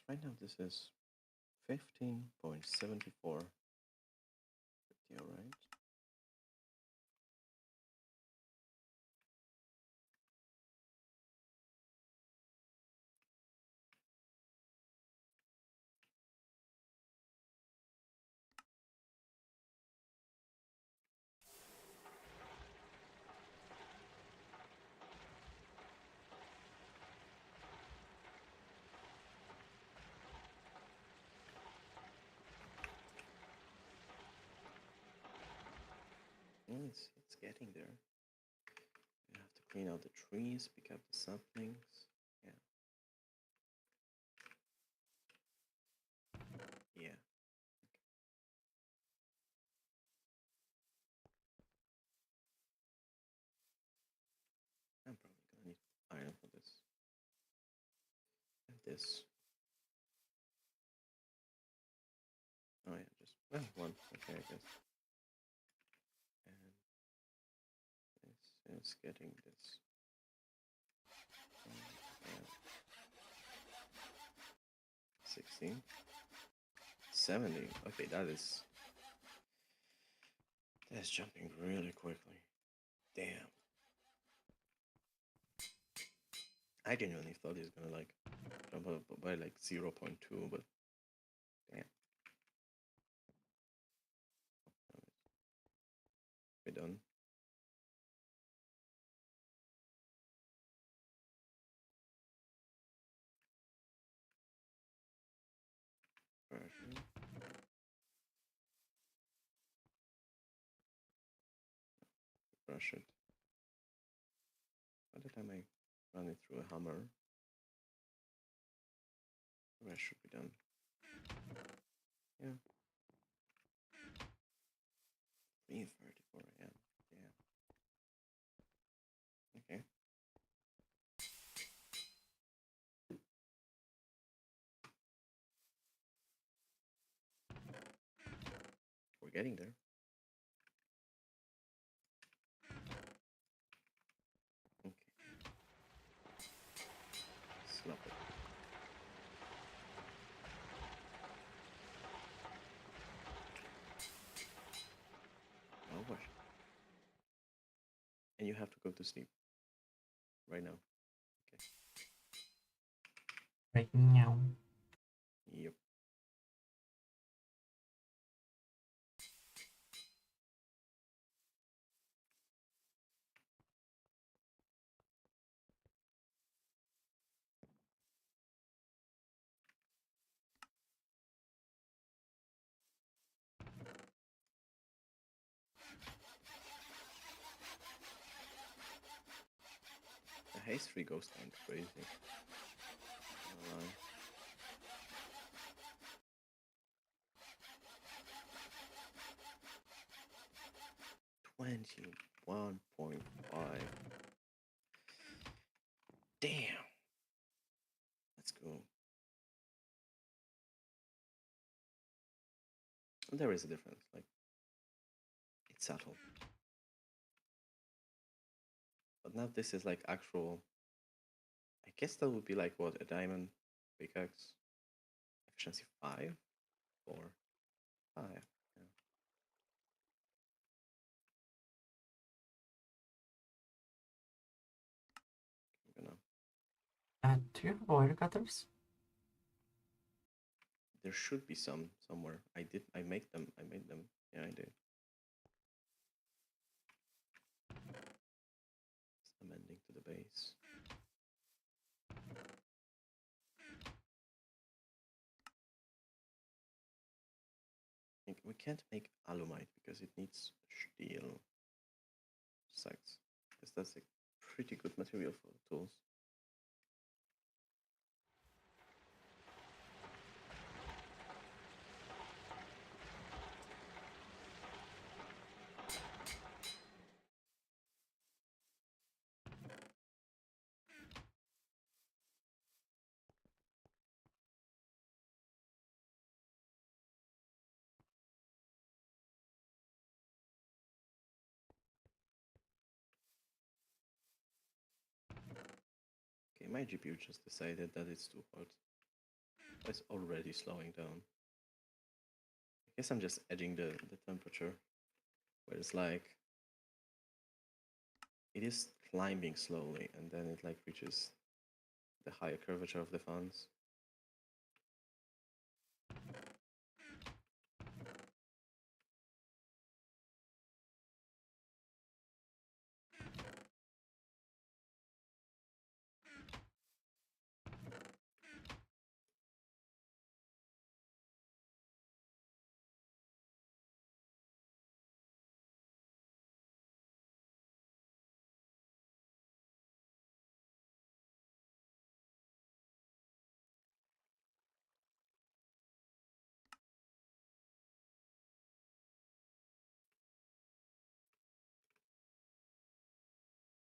Right now this is 15.74. Pretty alright. It's getting there. You have to clean out the trees, pick up the saplings. Yeah. Yeah. I'm probably gonna need iron for this. And this. Oh yeah, just one. Okay, I guess. And this is getting this. And 16. 70. Okay, that's jumping really quickly. Damn. I genuinely thought he was gonna like jump up by like 0.2, but damn. We're done. Perfect. Brush it. By the time I run it through a hammer, the rest should be done. Yeah. 3:34 a.m. Yeah. Okay. We're getting there. Okay. Slap it. Oh gosh. And you have to go to sleep right now. Okay. Right now. Yep. The haste free goes kind of crazy. Not gonna lie. 21.5. Damn. Let's go. There is a difference. Like, it's subtle. But now this is like actual. I guess that would be like what? A diamond pickaxe? Efficiency 5? 4? 5. Yeah. I'm gonna. Do you have wire cutters? There should be some somewhere. I did. I make them. I made them. Yeah, I did. It's amending to the base. We can't make alumite because it needs steel. Sucks. Because that's a pretty good material for the tools. Okay, my GPU just decided that it's too hot. It's already slowing down. I guess I'm just edging the temperature. Where it's like it is climbing slowly and then it like reaches the higher curvature of the fans.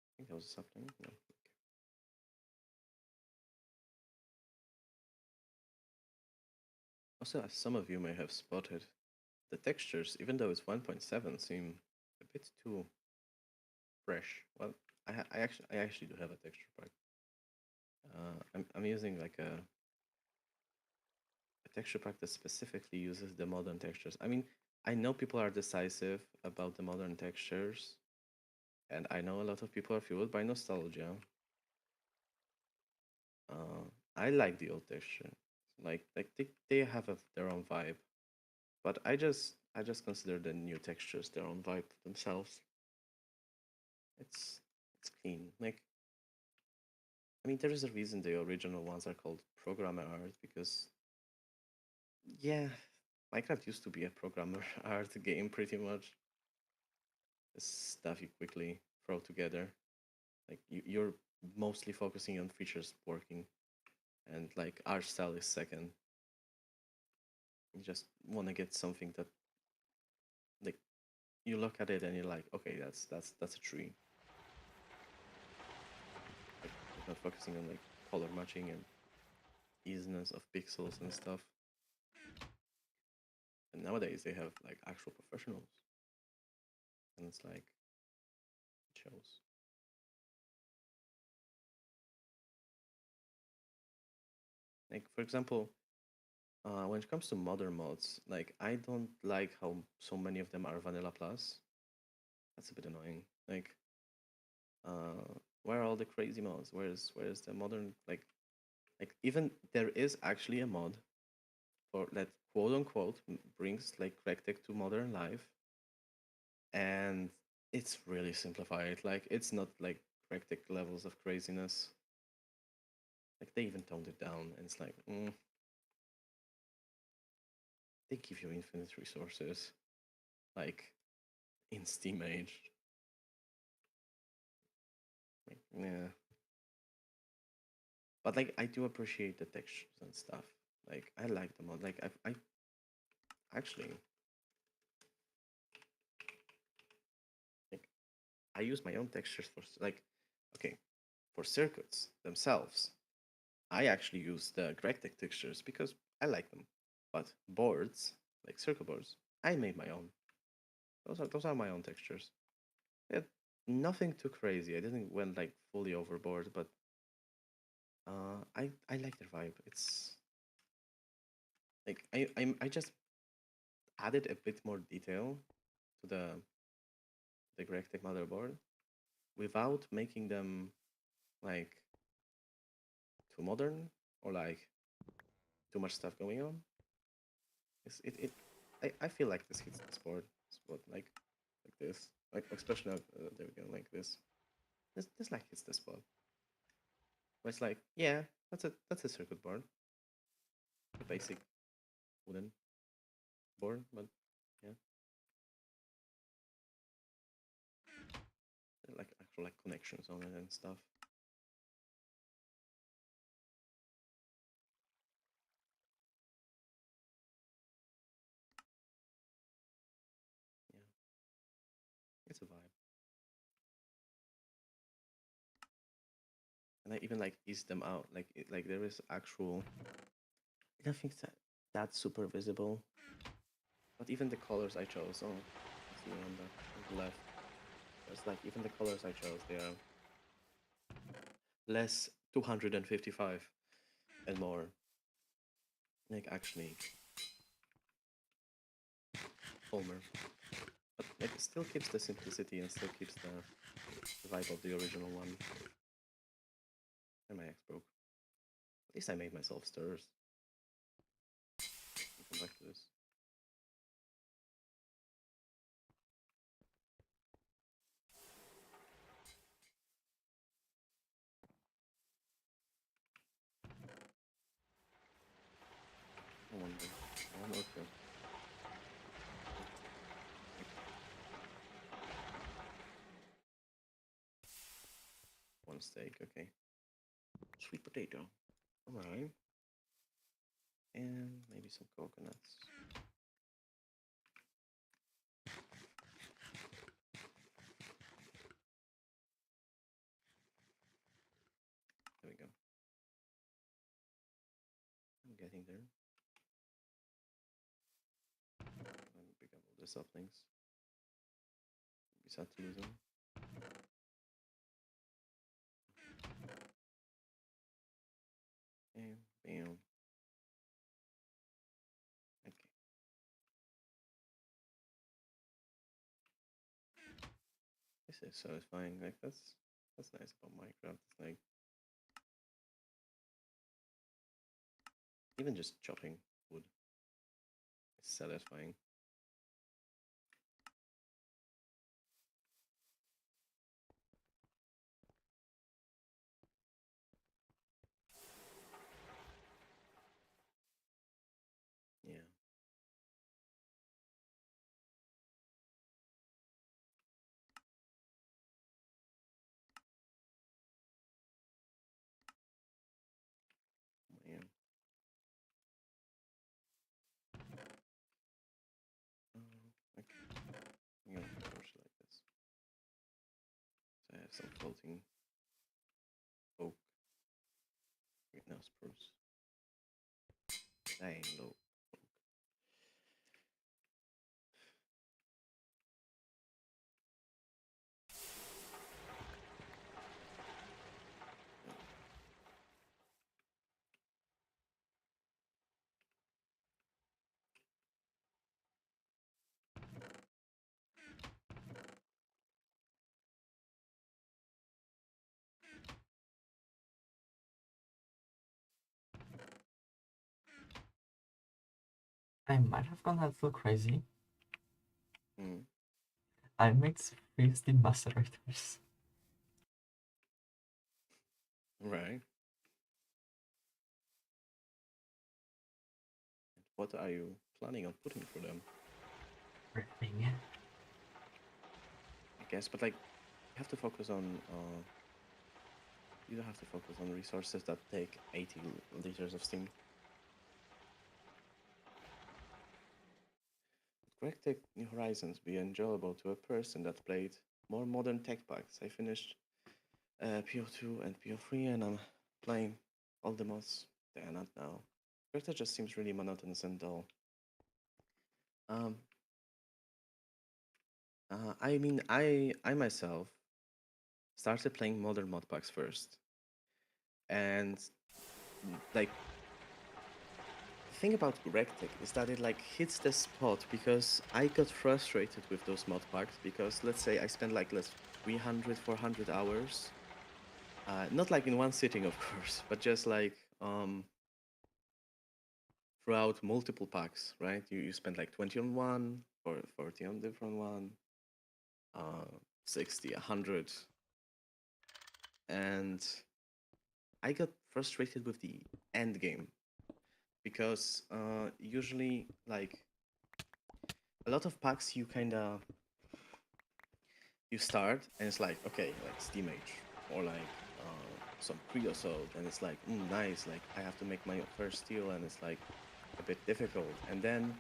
I think that was something. No. Also, as some of you may have spotted, the textures, even though it's 1.7, seem a bit too fresh. Well, I actually do have a texture pack. I'm using like a texture pack that specifically uses the modern textures. I mean, I know people are decisive about the modern textures, and I know a lot of people are fueled by nostalgia. I like the old texture, like they have their own vibe, but I just consider the new textures their own vibe themselves. It's it's clean. Like, I mean, there is a reason the original ones are called programmer art because yeah, Minecraft used to be a programmer art game pretty much. It's stuff you quickly throw together. Like you're mostly focusing on features working, and like art style is second. You just want to get something that like you look at it and you're like, okay, that's a tree. Like you're not focusing on like color matching and easiness of pixels and stuff. And nowadays they have like actual professionals, and it's like it shows. Like for example, when it comes to modern mods, like I don't like how so many of them are vanilla plus. That's a bit annoying. Like, where are all the crazy mods? Where's the modern like even there is actually a mod for that quote unquote brings like Gregtech to modern life, and it's really simplified. Like it's not like Gregtech levels of craziness. Like they even toned it down, and it's like they give you infinite resources, like in Steam Age. Like, yeah, but like I do appreciate the textures and stuff. Like I like the mod. Like I actually like I use my own textures for like okay for circuits themselves. I actually use the Gregtech textures because I like them. But boards, like circuit boards, I made my own. Those are my own textures. Yeah, nothing too crazy. I didn't went like fully overboard, but I like their vibe. It's like I just added a bit more detail to the Gregtech motherboard without making them like too modern or like too much stuff going on. I feel like this hits the spot like this, like especially there we go, like this. This like hits the spot. Where it's like, yeah, that's a circuit board, a basic wooden board, but yeah, like actual like connections on it and stuff. Yeah, it's a vibe, and I even like ease them out. Like like there is actual. I don't think that's super visible, but even the colors I chose. Oh, I see on the left. It's like even the colors I chose, they are less 255 and more like actually calmer. But like it still keeps the simplicity and still keeps the vibe of the original one. And my ex broke. At least I made myself stirs. I'll come back to this. I wonder. One or two. One steak, okay. Sweet potato. Alright. And maybe some coconuts. There we go. I'm getting there. And pick up all the saplings. Be sad to lose them. And bam. Okay. This is satisfying. Like that's nice about Minecraft. It's like even just chopping wood is satisfying. Yeah. Man. Okay. I'm gonna approach it like this. So I have some floating oak. Wait, no, spruce. Dang, low. I might have gone a little crazy. Mm, I made 50 macerators. right. What are you planning on putting for them? Everything. I guess, but like, you have to focus on. You don't have to focus on resources that take 80 liters of steam. Gregtech New Horizons be enjoyable to a person that played more modern tech packs. I finished PO2 and PO3, and I'm playing all the mods they are not now. Gregtech just seems really monotonous and dull. Um, I mean, I myself started playing modern mod packs first, and like the thing about Gregtech is that it like hits the spot because I got frustrated with those mod packs because let's say I spent like let's 300 400 hours, not like in one sitting of course, but just like throughout multiple packs, right? You spend like 20 on one, or 40 on different one, 60, 100, and I got frustrated with the end game because usually like a lot of packs you start and it's like okay like steam age or like some creosote and it's like nice like I have to make my first steel and it's like a bit difficult and then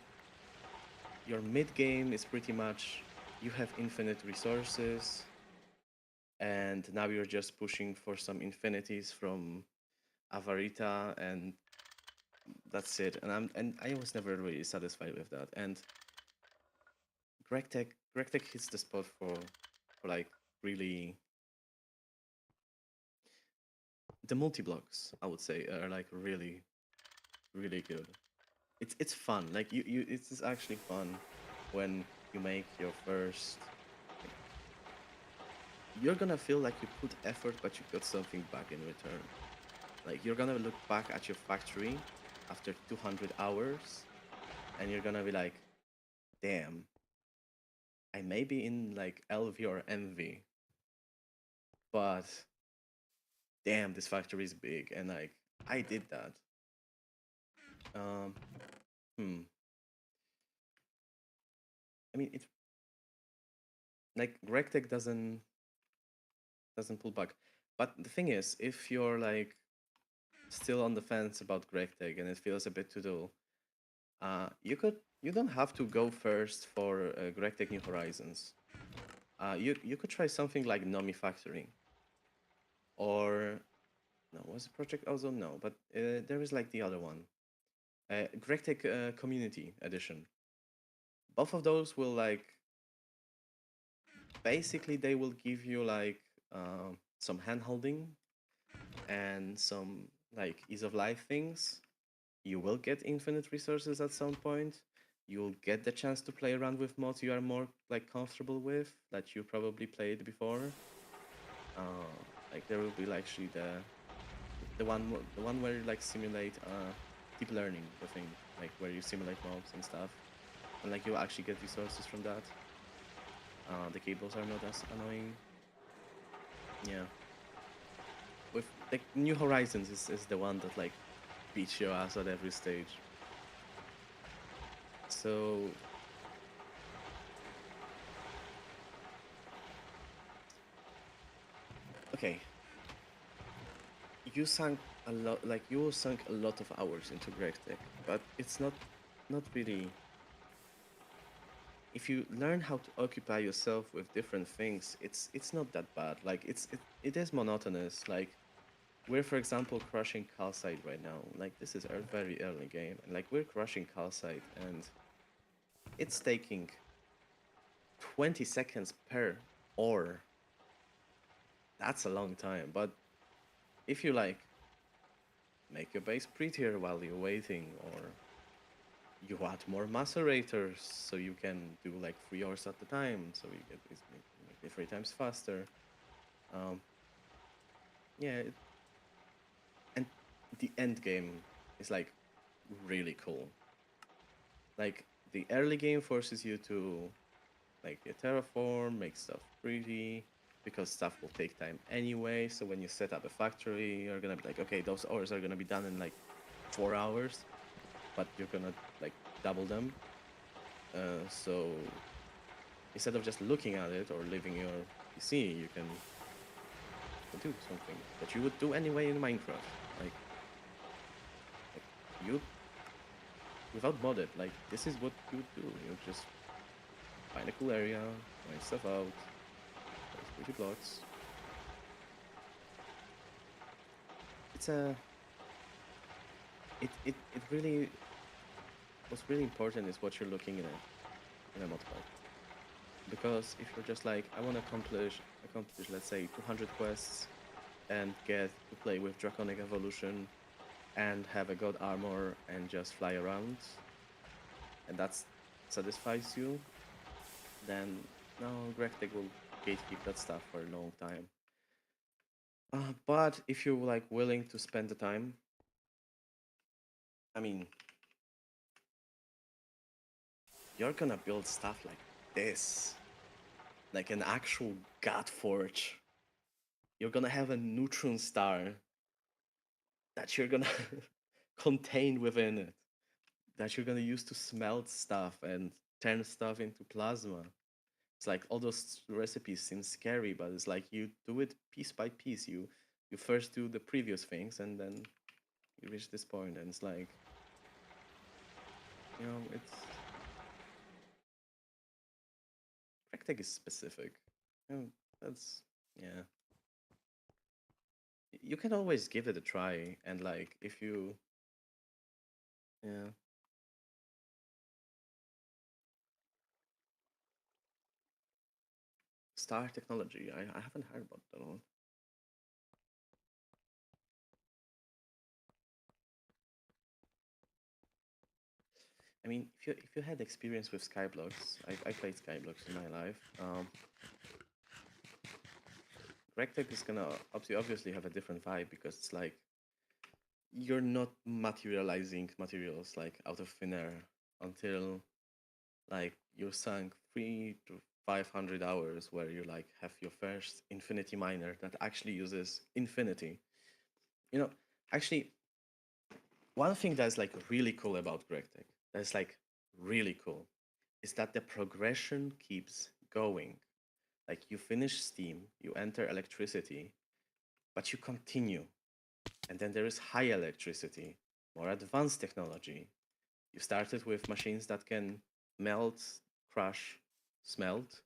your mid game is pretty much you have infinite resources and now you're just pushing for some infinities from Avarita and that's it and I was never really satisfied with that and Gregtech hits the spot for like really the multi-blocks I would say are like really good. It's fun. Like you it's actually fun when you make your first like, you're gonna feel like you put effort but you got something back in return. Like you're gonna look back at your factory after 200 hours and you're gonna be like, damn, I may be in like LV or MV, but damn, this factory is big and like I did that. Um, hmm. I mean, it's like Gregtech doesn't pull back. But the thing is, if you're like still on the fence about Gregtech and it feels a bit too dull, you don't have to go first for Gregtech New Horizons. You could try something like Nomi Factory or no, was it Project Ozone? No, but there is like the other one, Gregtech Community Edition. Both of those will like basically they will give you like some hand holding and some like ease of life things. You will get infinite resources at some point. You'll get the chance to play around with mods you are more like comfortable with that you probably played before. Like there will be like actually the one where you like simulate deep learning, the thing like where you simulate mobs and stuff, and like you actually get resources from that. The cables are not as annoying. Yeah, with like New Horizons is the one that like beats your ass at every stage. So okay, you sank a lot, like you sunk a lot of hours into Gregtech, but it's not really. If you learn how to occupy yourself with different things, it's not that bad. Like it is monotonous. Like we're for example crushing calcite right now. Like this is a very early game, and like we're crushing calcite, and it's taking 20 seconds per ore. That's a long time, but if you like make your base prettier while you're waiting, or you add more macerators so you can do like 3 hours at a time, so you get basically 3 times faster. Um, yeah, and the end game is like really cool. Like the early game forces you to like a terraform, make stuff pretty, because stuff will take time anyway. So when you set up a factory, you're gonna be like, okay, those ores are gonna be done in like 4 hours, but you're gonna like double them. So instead of just looking at it or leaving your PC, you can do something that you would do anyway in Minecraft. Like, like you without modded, like this is what you would do. You just find a cool area, mine stuff out, place pretty blocks. It's a it really what's really important is what you're looking in a mod pack. Because if you're just like I want to accomplish let's say 200 quests and get to play with Draconic Evolution and have a god armor and just fly around and that satisfies you, then no, Gregtech will gatekeep that stuff for a long time. But if you're like willing to spend the time, I mean, you're gonna build stuff like this, like an actual God Forge. You're gonna have a neutron star that you're gonna contain within it, that you're gonna use to smelt stuff and turn stuff into plasma. It's like all those recipes seem scary, but it's like you do it piece by piece. You first do the previous things and then you reach this point and it's like it's Rectech is specific. You know, that's yeah. You can always give it a try and like if you yeah. Star technology. I haven't heard about that one. I mean, if you had experience with Skyblocks, I played Skyblocks in my life. Rectech is gonna obviously have a different vibe because it's like you're not materializing materials like out of thin air until like you sunk 3 to 500 hours where you like have your first infinity miner that actually uses infinity. You know, actually, one thing that's like really cool about Gregtech, that's like really cool, is that the progression keeps going. Like you finish Steam, you enter electricity, but you continue. And then there is high electricity, more advanced technology. You started with machines that can melt, crush, smelt,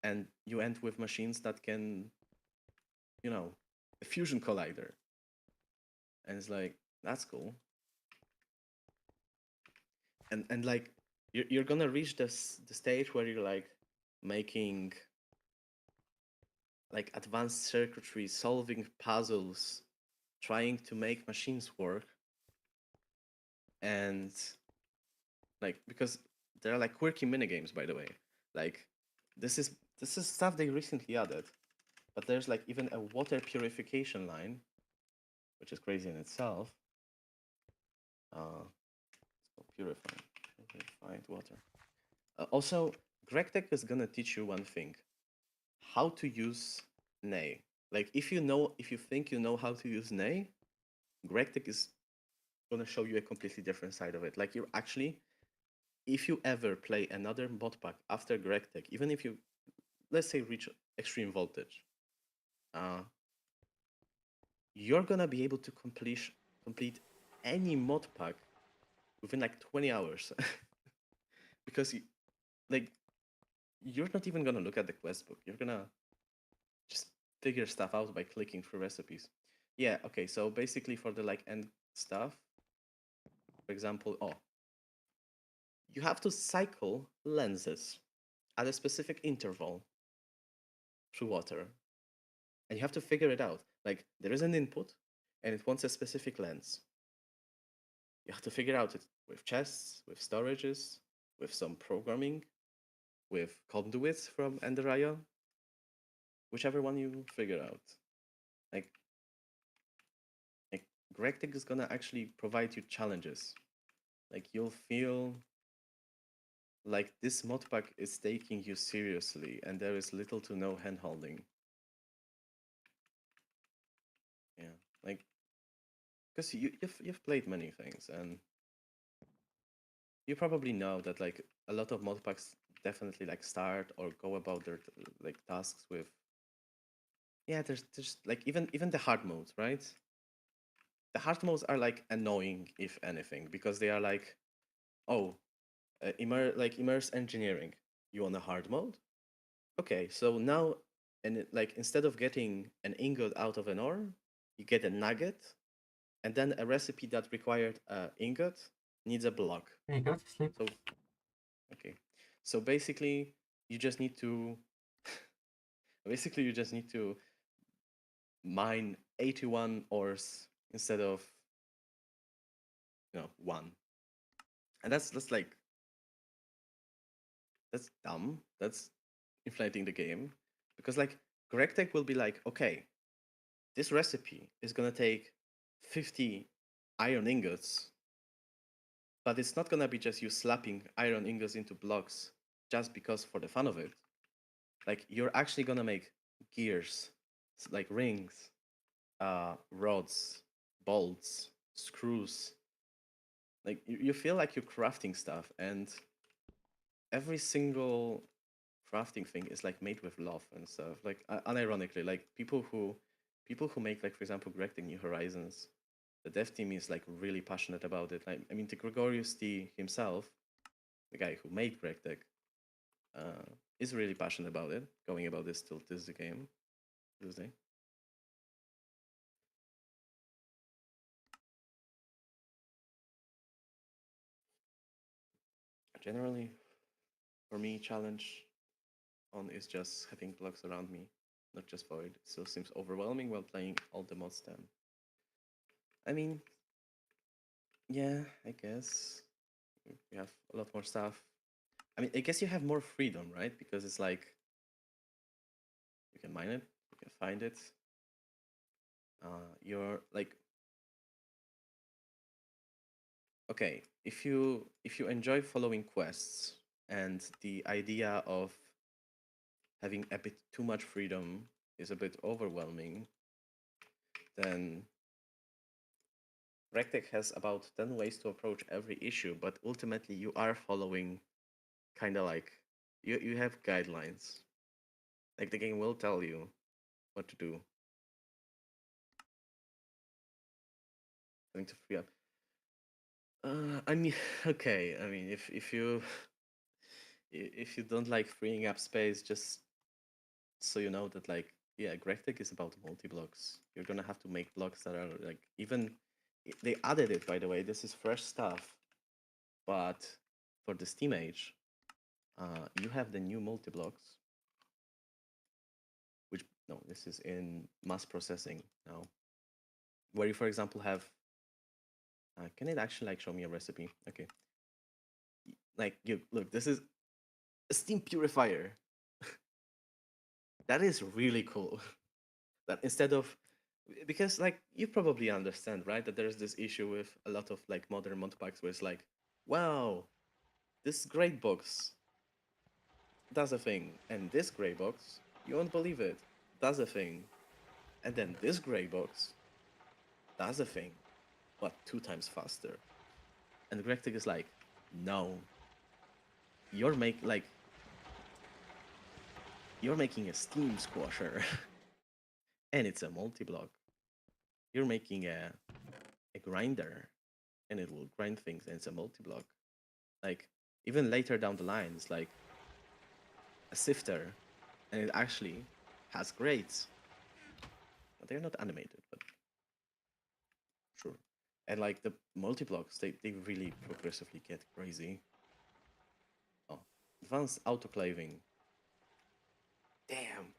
and you end with machines that can, a fusion collider. And it's like, that's cool. And like you're gonna reach the stage where you're like making like advanced circuitry, solving puzzles, trying to make machines work, and like because there are like quirky minigames, by the way. Like this is this is stuff they recently added, but there's like even a water purification line, which is crazy in itself. It's called purified water. Also, Gregtech is gonna teach you one thing: how to use Nay. Like if you think you know how to use Nay, Gregtech is gonna show you a completely different side of it. Like you actually, if you ever play another mod pack after Gregtech, even if you let's say reach extreme voltage, uh, you're gonna be able to complete any mod pack within like 20 hours because like you're not even gonna look at the quest book. You're gonna just figure stuff out by clicking through recipes. Yeah, okay, so basically for the like end stuff, for example, you have to cycle lenses at a specific interval through water. And you have to figure it out. Like there is an input and it wants a specific lens. You have to figure out it with chests, with storages, with some programming, with conduits from Enderaya, whichever one you figure out. Like, like Gregtech is gonna actually provide you challenges. Like you'll feel like this mod pack is taking you seriously, and there is little to no handholding. Yeah, like because you've played many things, and you probably know that like a lot of mod packs definitely like start or go about their like tasks with, yeah, there's like even the hard modes, right? The hard modes are like annoying if anything, because they are like, oh, immerse engineering, you want a hard mode, okay, so now, and like instead of getting an ingot out of an ore, you get a nugget, and then a recipe that required a ingot needs a block. Okay, go to sleep. So okay, so basically you just need to basically you just need to mine 81 ores instead of, one. And that's like, that's dumb. That's inflating the game, because like Gregtech will be like, okay, this recipe is gonna take 50 iron ingots, but it's not gonna be just you slapping iron ingots into blocks just because for the fun of it. Like you're actually gonna make gears, like rings, rods, bolts, screws. Like you feel like you're crafting stuff, and every single crafting thing is like made with love and stuff. Like unironically, like people who make, like, for example, Gregtech New Horizons, the dev team is like really passionate about it. Like, I mean, the Gregorius T himself, the guy who made Gregtech, uh, is really passionate about it. Going about this till this the game, Tuesday. Generally, for me, challenge on is just having blocks around me, not just void. It still seems overwhelming while playing all the mods then. I mean, yeah, I guess you have a lot more stuff. I mean, I guess you have more freedom, right? Because it's like you can mine it, you can find it. You're like, okay, if you enjoy following quests and the idea of having a bit too much freedom is a bit overwhelming, then Rectech has about 10 ways to approach every issue, but ultimately you are following kind of like, you have guidelines. Like the game will tell you what to do. Going to free up. I mean, okay. I mean, if you don't like freeing up space, just so you know that, like, yeah, Gregtech is about multi-blocks. You're gonna have to make blocks that are like, even they added it, by the way. This is fresh stuff, but for the Steam Age, you have the new multi-blocks, which, no, this is in mass processing now, where you, for example, have. Can it actually like show me a recipe? Okay, like, you look. This is a steam purifier. That is really cool. That instead of, because like you probably understand, right, that there's this issue with a lot of like modern mod packs where it's like, wow, this great box does a thing, and this gray box, you won't believe it, does a thing, and then this gray box does a thing, but 2 times faster. And Gregtech is like, no, like you're making a steam squasher, and it's a multi-block. You're making a grinder, and it will grind things, and it's a multi-block. Like, even later down the line, it's like a sifter, and it actually has grades. But they're not animated, but sure. And like the multi-blocks, they really progressively get crazy. Oh, advanced autoclaving. Damn,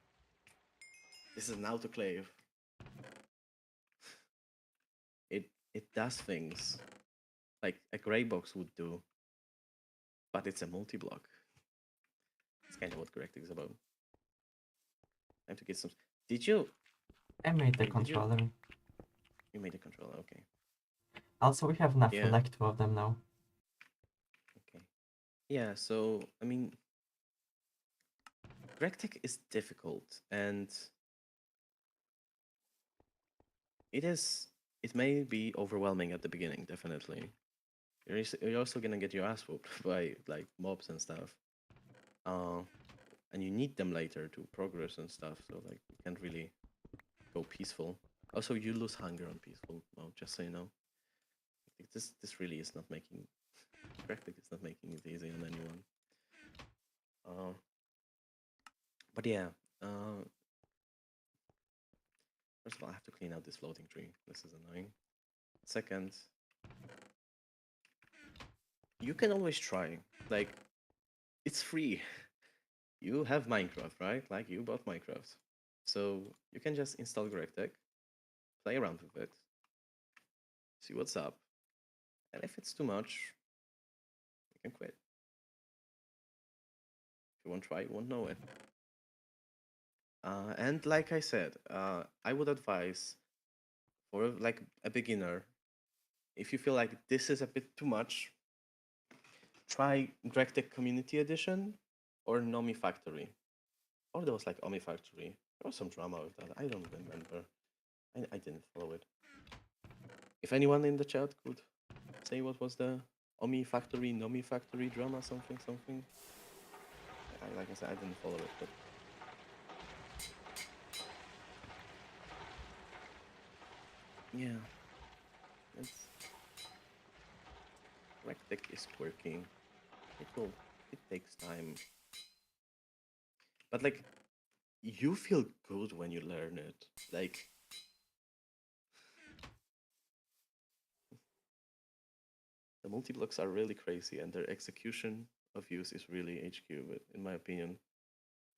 this is an autoclave. It does things like a gray box would do, but it's a multi-block. It's kind of what Correcting is about. Time to get some. Did you? I made the Wait, did you? controller. You made a controller, okay. Also, we have enough for Yeah, like 2 of them now. okay. yeah, so I mean, Gregtech is difficult, and it is. It may be overwhelming at the beginning, definitely. You're also gonna get your ass whooped by like mobs and stuff. Uh, and you need them later to progress and stuff. So like you can't really go peaceful. Also, you lose hunger on peaceful mode, just so you know. Like, this really is not making Gregtech is not making it easy on anyone. Uh, but yeah. Uh, First of all, I have to clean out this floating tree. This is annoying. Second, you can always try. Like, it's free. You have Minecraft, right? Like, you bought Minecraft. So, you can just install Gregtech, play around with it, see what's up. And if it's too much, you can quit. If you won't try, you won't know it. And like I said, I would advise for like a beginner, if you feel like this is a bit too much, try Gregtech Community Edition or Nomi Factory. Or there was like Omi Factory. There was some drama with that. I don't remember. I didn't follow it. If anyone in the chat could say what was the Omi Factory, Nomi Factory drama, something, something. Like I said, I didn't follow it, but yeah, it's Rectic is quirky. It will. It takes time, but like you feel good when you learn it. Like the multi blocks are really crazy, and their execution of use is really HQ. But in my opinion,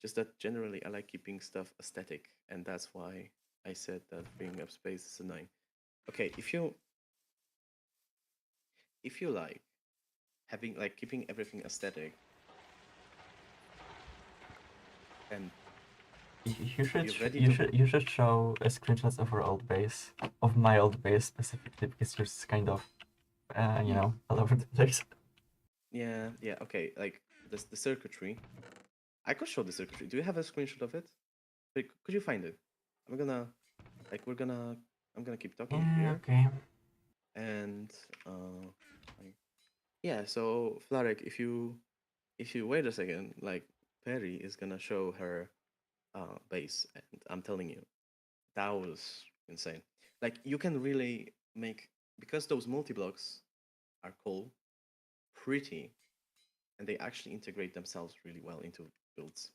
just that generally I like keeping stuff aesthetic, and that's why I said that freeing up space is annoying. Okay, if you like having like keeping everything aesthetic and you're ready to you should show a screenshots of our old base, of my old base specifically, because yours is kind of you know, all over the place. yeah, okay, like the circuitry. I could show the circuitry. Do you have a screenshot of it? Like, could you find it? I'm gonna like we're gonna I'm gonna keep talking Yeah, here okay. and like, yeah, so Flarek, if you wait a second, like Perry is gonna show her base, and I'm telling you, that was insane. Like you can really make, because those multi blocks are cool, pretty, and they actually integrate themselves really well into builds.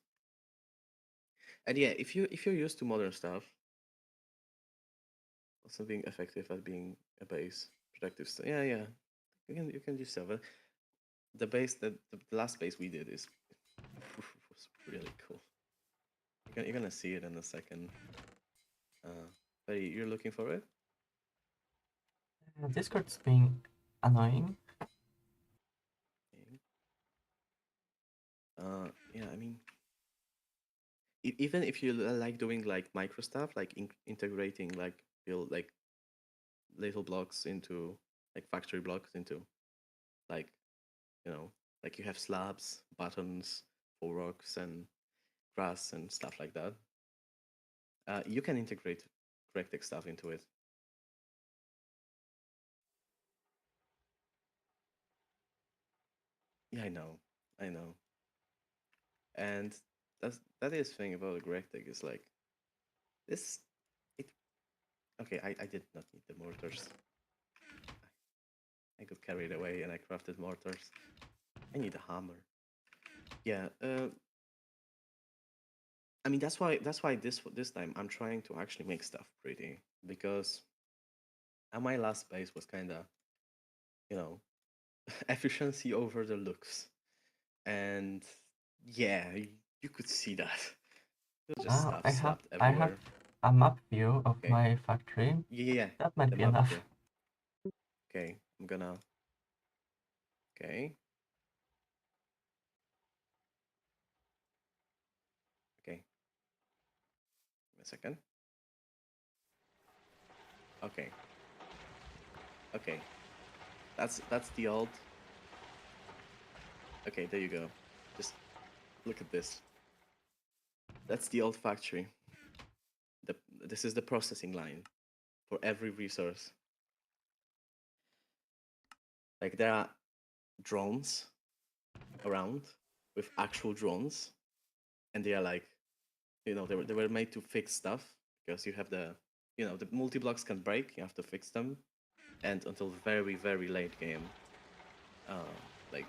And yeah, if you're used to modern stuff, also being effective at being a base productive stuff, yeah, you can do stuff. The base that the last base we did is was really cool. You're gonna see it in a second. But you're looking for it? Discord's being annoying. Okay. Yeah, I mean, even if you like doing like micro stuff, like integrating like build like little blocks into like factory blocks into like, you know, like you have slabs, buttons, full rocks, and grass and stuff like that. You can integrate Gregtech stuff into it. Yeah, I know, and that is thing about the Gregtech is like this. It okay. I did not need the mortars. I got carried away and I crafted mortars. I need a hammer. Yeah. I mean that's why this time I'm trying to actually make stuff pretty, because my last base was kind of, you know, efficiency over the looks, and yeah, you could see that. It was just stuff slapped I have everywhere. a map view of Okay. my factory. Yeah, That might the be map enough. view. Okay, I'm gonna. Okay. Okay. Give me a second. Okay. Okay. That's the old. Okay, there you go. Just look at this. That's the old factory. This is the processing line for every resource. Like there are drones around with actual drones, and they are like, they were made to fix stuff because you have the multi blocks can break. You have to fix them, and until very very late game, like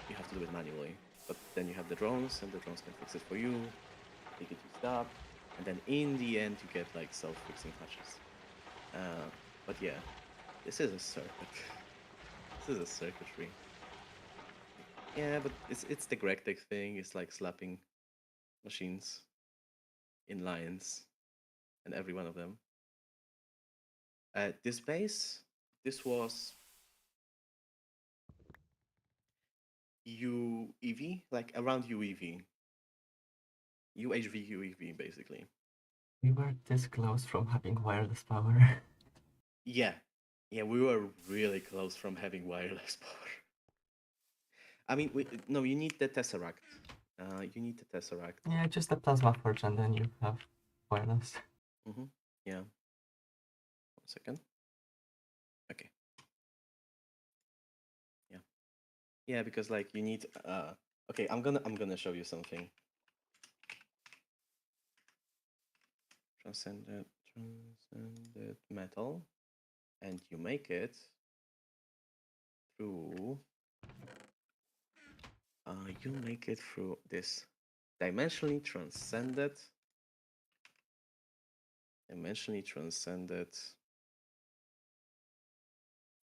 you have to do it manually. But then you have the drones, and the drones can fix it for you. They get used up, and then in the end you get like self-fixing patches. But yeah, this is a circuit. This is a circuitry. Yeah, but it's the Gregtech thing. It's like slapping machines in lines, and every one of them. This base, this was UEV, like around UEV, UHV UEV basically. We were this close from having wireless power. Yeah, yeah, we were really close from having wireless power. I mean, no, you need the Tesseract. You need the Tesseract. Yeah, just the plasma forge and then you have wireless. Yeah. 1 second. Okay. Yeah. Yeah, because like you need. Okay, I'm gonna show you something. Transcended metal, and you make it through. You make it through this dimensionally transcended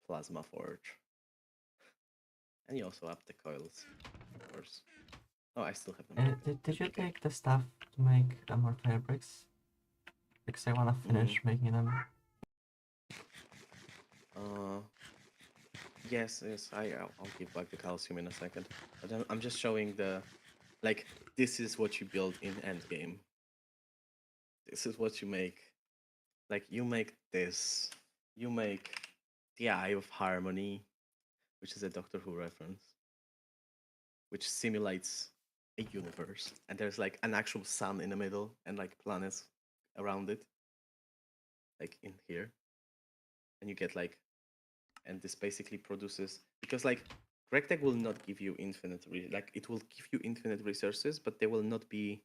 plasma forge. And you also up the coils, of course. Oh, I still have them. Did you Okay. take the stuff to make the more fire bricks? Because I wanna finish making them. Yes, I'll give back the calcium in a second. But I'm just showing like, this is what you build in endgame. This is what you make. Like, you make this. You make the Eye of Harmony, which is a Doctor Who reference, which simulates a universe. And there's like an actual sun in the middle and like planets around it, like in here. And you get like, and this basically produces, because like Gregtech will not give you like it will give you infinite resources, but there will not be,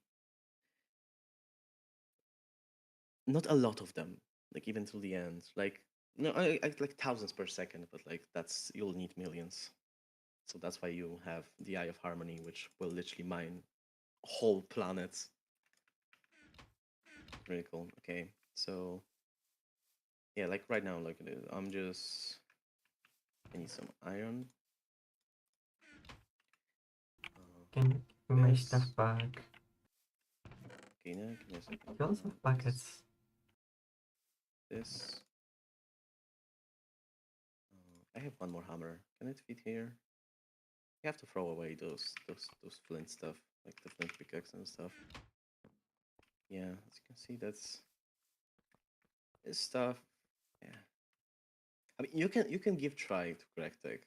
not a lot of them, like even till the end. Like, no, like thousands per second, but like you'll need millions. So that's why you have the Eye of Harmony, which will literally mine whole planets. Really cool. Okay, so yeah, like right now, look at it. I need some iron. Can you give my stuff back? Okay, now give me a second. You also have buckets. This. I have one more hammer. Can it fit here? You have to throw away those flint stuff, like the flint pickaxe and stuff. Yeah, as you can see, that's this stuff. Yeah, I mean, you can give try to Gregtech.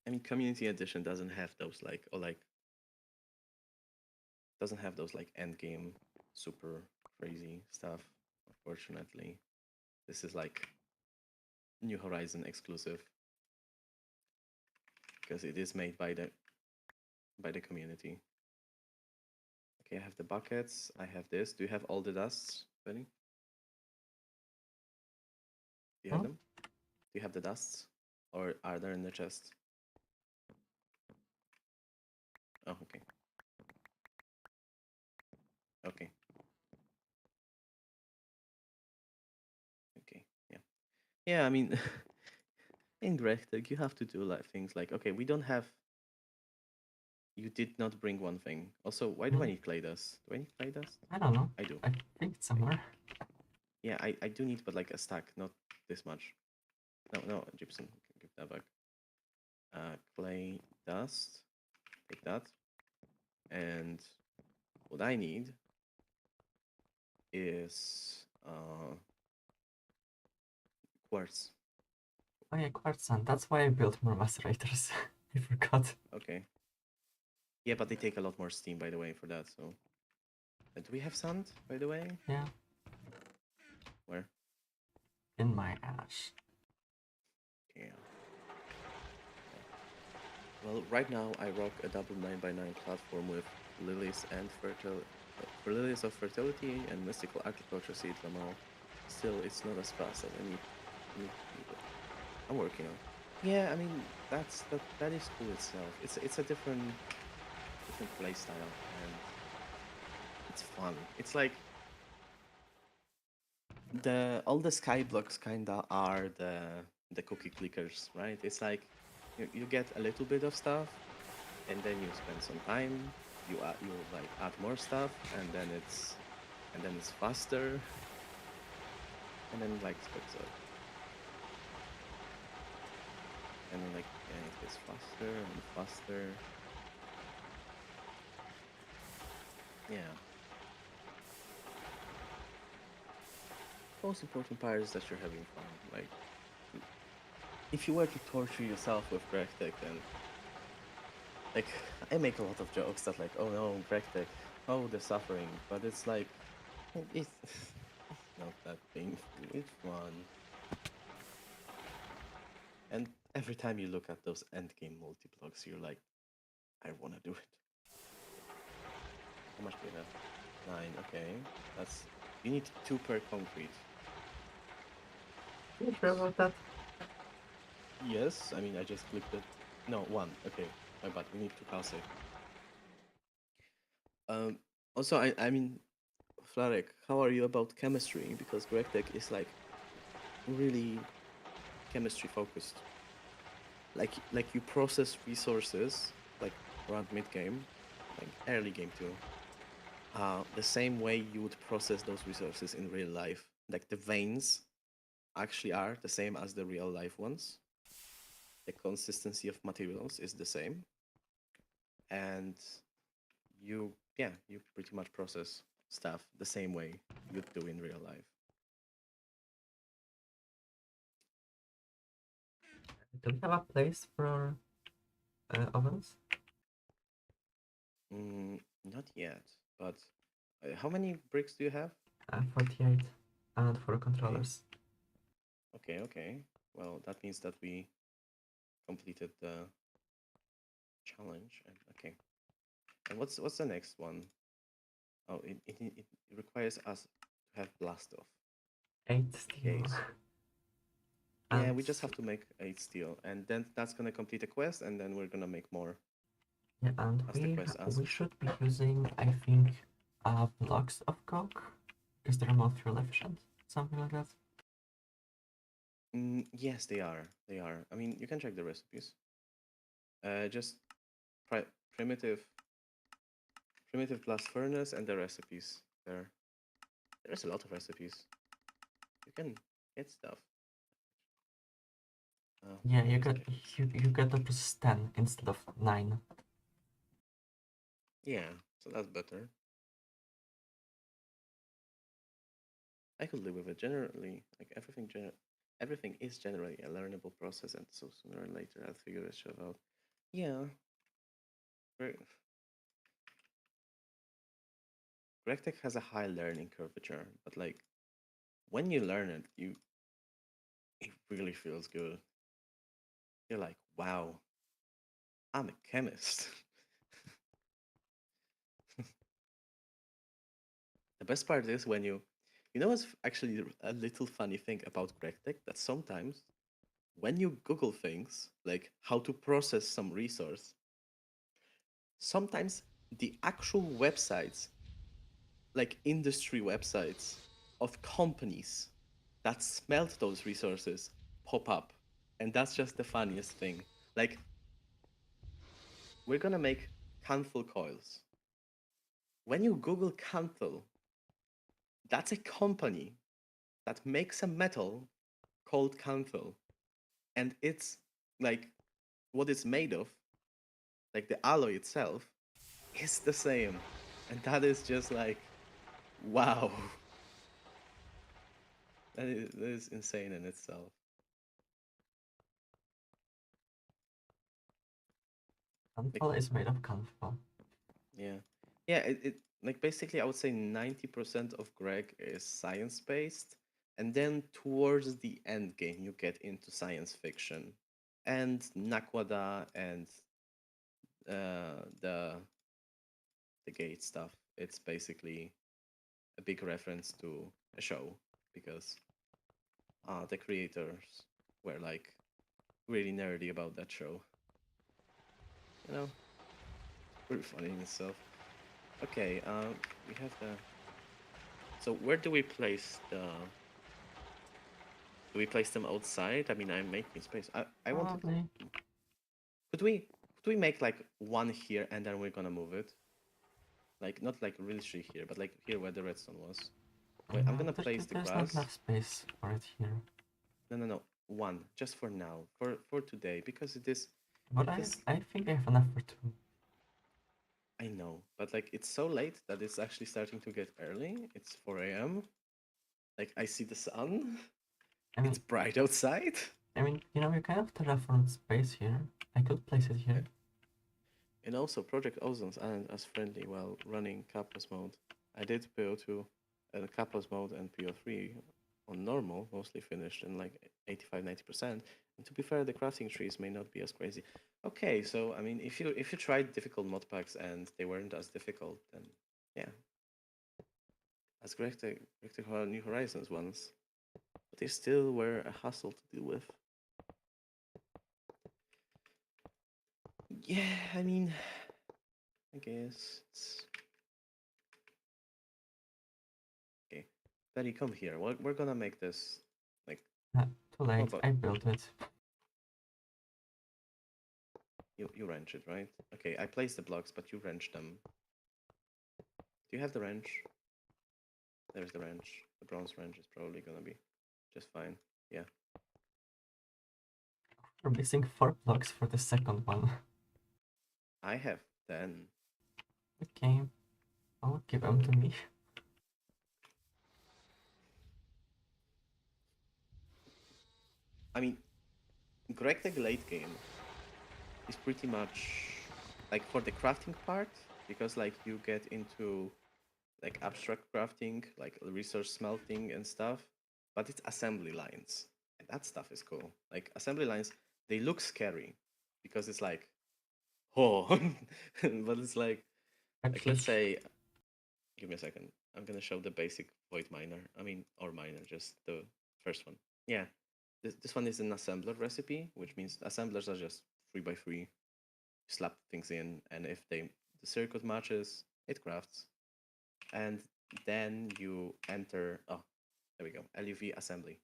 I mean, Community Edition doesn't have those like, or like doesn't have those like end game super crazy stuff. Unfortunately, this is like New Horizon exclusive because it is made by the community. Okay, I have the buckets. I have this. Do you have all the dusts, Benny? Do you have them? Do you have the dusts? Or are they in the chest? Oh, okay. Okay. Okay. Yeah. Yeah, I mean, in Gregtech, you have to do like things like, okay, we don't have. You did not bring one thing. Also, why do I need clay dust? Do I need clay dust? I don't know. I do. I think it's somewhere. Yeah, I do need, but like a stack, not this much. No, gypsum. Give that back. Clay dust. Take that. And what I need is quartz. Oh yeah, quartz sand. That's why I built more macerators. I forgot. Okay. Yeah, but they take a lot more steam, by the way, for that. So, do we have sand, by the way? Yeah, Where? in my ash. Yeah. Well, right now I rock a double 9x9 platform with lilies and for lilies of fertility and mystical agriculture seed Lamal. Still, it's not as fast as I need but I'm working on. Yeah, I mean that is cool itself. It's a different play style and it's fun. It's like the all the sky blocks kinda are the cookie clickers, right? It's like you get a little bit of stuff and then you spend some time, you like add more stuff and then it's faster and then like speeds up. And then like yeah, it gets faster and faster. Yeah. Most important part is that you're having fun. Like if you were to torture yourself with Gregtech, then like I make a lot of jokes that like, oh no, Gregtech, oh the suffering, but it's like it's not that painful. It's fun. And every time you look at those endgame multi-blocks, you're like, I wanna do it. How much do you have? 9, okay. That's you need 2 per concrete. Are you sure about that? Yes, I mean I just clicked it. No, 1, okay. My bad, we need 2 calcite. Also I mean Flarek, how are you about chemistry? Because Gregtech is like really chemistry focused. Like you process resources like around mid game, like early game too. The same way you would process those resources in real life. Like the veins actually are the same as the real life ones. The consistency of materials is the same, and you pretty much process stuff the same way you'd do in real life. Do we have a place for our ovens? Not yet, but how many bricks do you have? 48. And for Okay, controllers. okay. Well, that means that we completed the challenge. And okay, and what's the next one? Oh, it requires us to have blast off. 8 Okay, steel. so yeah, And we just have to make 8 steel, and then that's gonna complete a quest, and then we're gonna make more yeah, and as the quest we asks. should be using, I think, blocks of coke because they're more fuel efficient, something like that. Yes, they are. They are. I mean, you can check the recipes. Just pri primitive primitive blast furnace and the recipes. There's a lot of recipes. You can get stuff. Yeah, Where is it? you get the plus 10 instead of 9. Yeah, so that's better. I could live with it. Generally, like everything is generally a learnable process, and so sooner or later I'll figure this shit out. Yeah, Gre- Gregtech has a high learning curvature, but like when you learn it, it really feels good. You're like, wow, I'm a chemist. The best part is when you know what's actually a little funny thing about Gregtech that sometimes when you Google things like how to process some resource, sometimes the actual websites, like industry websites of companies that smelt those resources pop up. And that's just the funniest thing. Like, we're gonna make Canthal coils. When you Google Canthal, that's a company that makes a metal called Canthal. And it's like what it's made of, like the alloy itself, is the same. And that is just like, wow. That is insane in itself. Gunpowder is made of gunpowder. Yeah. Yeah, it like basically I would say 90% of Greg is science based, and then towards the end game you get into science fiction. And Nakwada and the gate stuff, it's basically a big reference to a show because the creators were like really nerdy about that show. You know, pretty funny in itself. Okay, we have the. So where do we place the? Do we place them outside? I mean, I'm making space. I wanted. Probably. Could we make like one here and then we're gonna move it? Like not like literally here, but like here where the redstone was. Wait, I'm gonna place the There's not grass. enough space for it here. No. One just for now, for today, because But it is. I think I have enough for two. I know, but like it's so late that it's actually starting to get early. It's 4 a.m. Like I see the sun. I It's mean, bright outside. you know, you kind of terraform space here. I could place it here. And also, Project Ozons aren't as friendly while running Kappa's mode. I did PO2 Kappa's mode and PO3 on normal, mostly finished in like 85-90%. And to be fair, the crafting trees may not be as crazy. Okay, so I mean, if you tried difficult mod packs and they weren't as difficult, then yeah, as Gregtech New Horizons ones, but they still were a hassle to deal with. Yeah, I mean, I guess it's okay. Daddy, come here. We're gonna make this like. Too How late. about I built it. you wrench it, right? Okay, I place the blocks, but you wrench them. Do you have the wrench? There's the wrench. The bronze wrench is probably gonna be just fine. Yeah. We're missing 4 blocks for the second one. I have 10. Okay, I'll give them to me. I mean, Gregtech late game is pretty much like for the crafting part, because like you get into like abstract crafting, like resource smelting and stuff, but it's assembly lines. And that stuff is cool. Like assembly lines, they look scary because it's like, oh, but it's like Actually, let's say, give me a second. I'm gonna show the basic void miner. I mean, or miner, just the first one. Yeah, this one is an assembler recipe, which means assemblers are just 3x3. Slap things in, and if the circuit matches, it crafts. And then you enter. Oh, there we go. LUV assembly.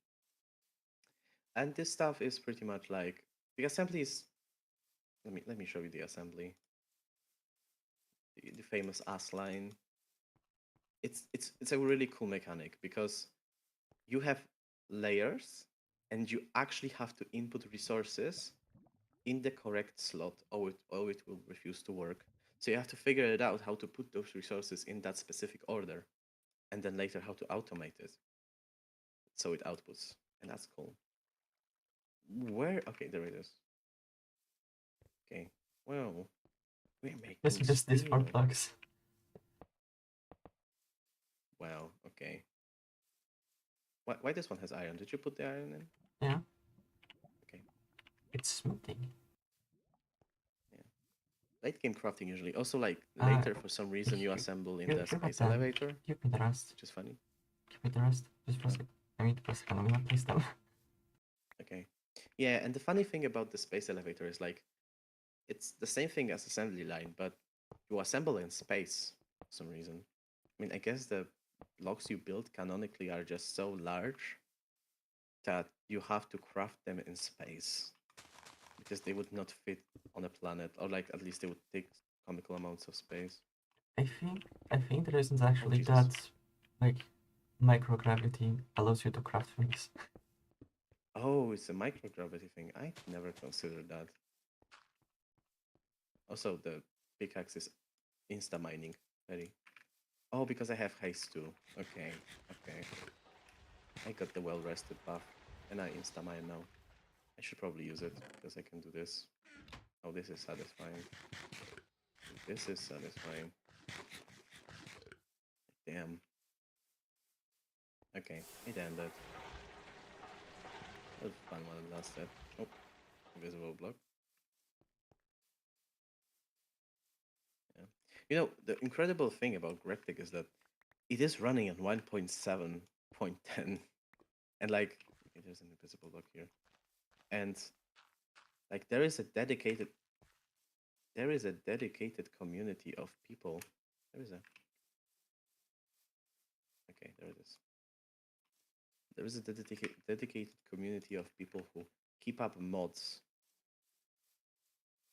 And this stuff is pretty much like the assembly is. Let me show you the assembly. The famous ass line. It's a really cool mechanic because you have layers and you actually have to input resources in the correct slot or it will refuse to work. So you have to figure it out how to put those resources in that specific order and then later how to automate it so it outputs. And that's cool. Where? Okay, there it is. Okay. Well, we're this making is just these 4 steel. blocks. Wow, okay. Why this one has iron? Did you put the iron in? Yeah. Okay. It's smoothing. Yeah. Late game crafting usually. Also, like Uh, later, for some reason, you assemble in you the got space them. elevator, Give me the rest. which is funny. Give me the rest. Just press Huh? it. I mean, press it. I'm gonna place them. Okay. Yeah, and the funny thing about the space elevator is like it's the same thing as assembly line, but you assemble in space for some reason. I mean, I guess the blocks you build canonically are just so large that you have to craft them in space because they would not fit on a planet, or like at least they would take comical amounts of space. I think the reason is Oh actually Jesus! that, like, microgravity allows you to craft things. Oh, it's a microgravity thing. I never considered that. Also, the pickaxe is insta mining. Very. Oh, because I have haste too. Okay, okay. I got the well rested buff, and I insta mine now. I should probably use it because I can do this. Oh, this is satisfying. This is satisfying. Damn. Okay, it ended. That was fun while it lasted. Oh, invisible block. Yeah. You know, the incredible thing about Gregtech is that it is running at 1.7.10. And like, okay, there's an invisible block here. And like, there is a dedicated community of people. There is a, okay, there it is. There is a dedicated community of people who keep up mods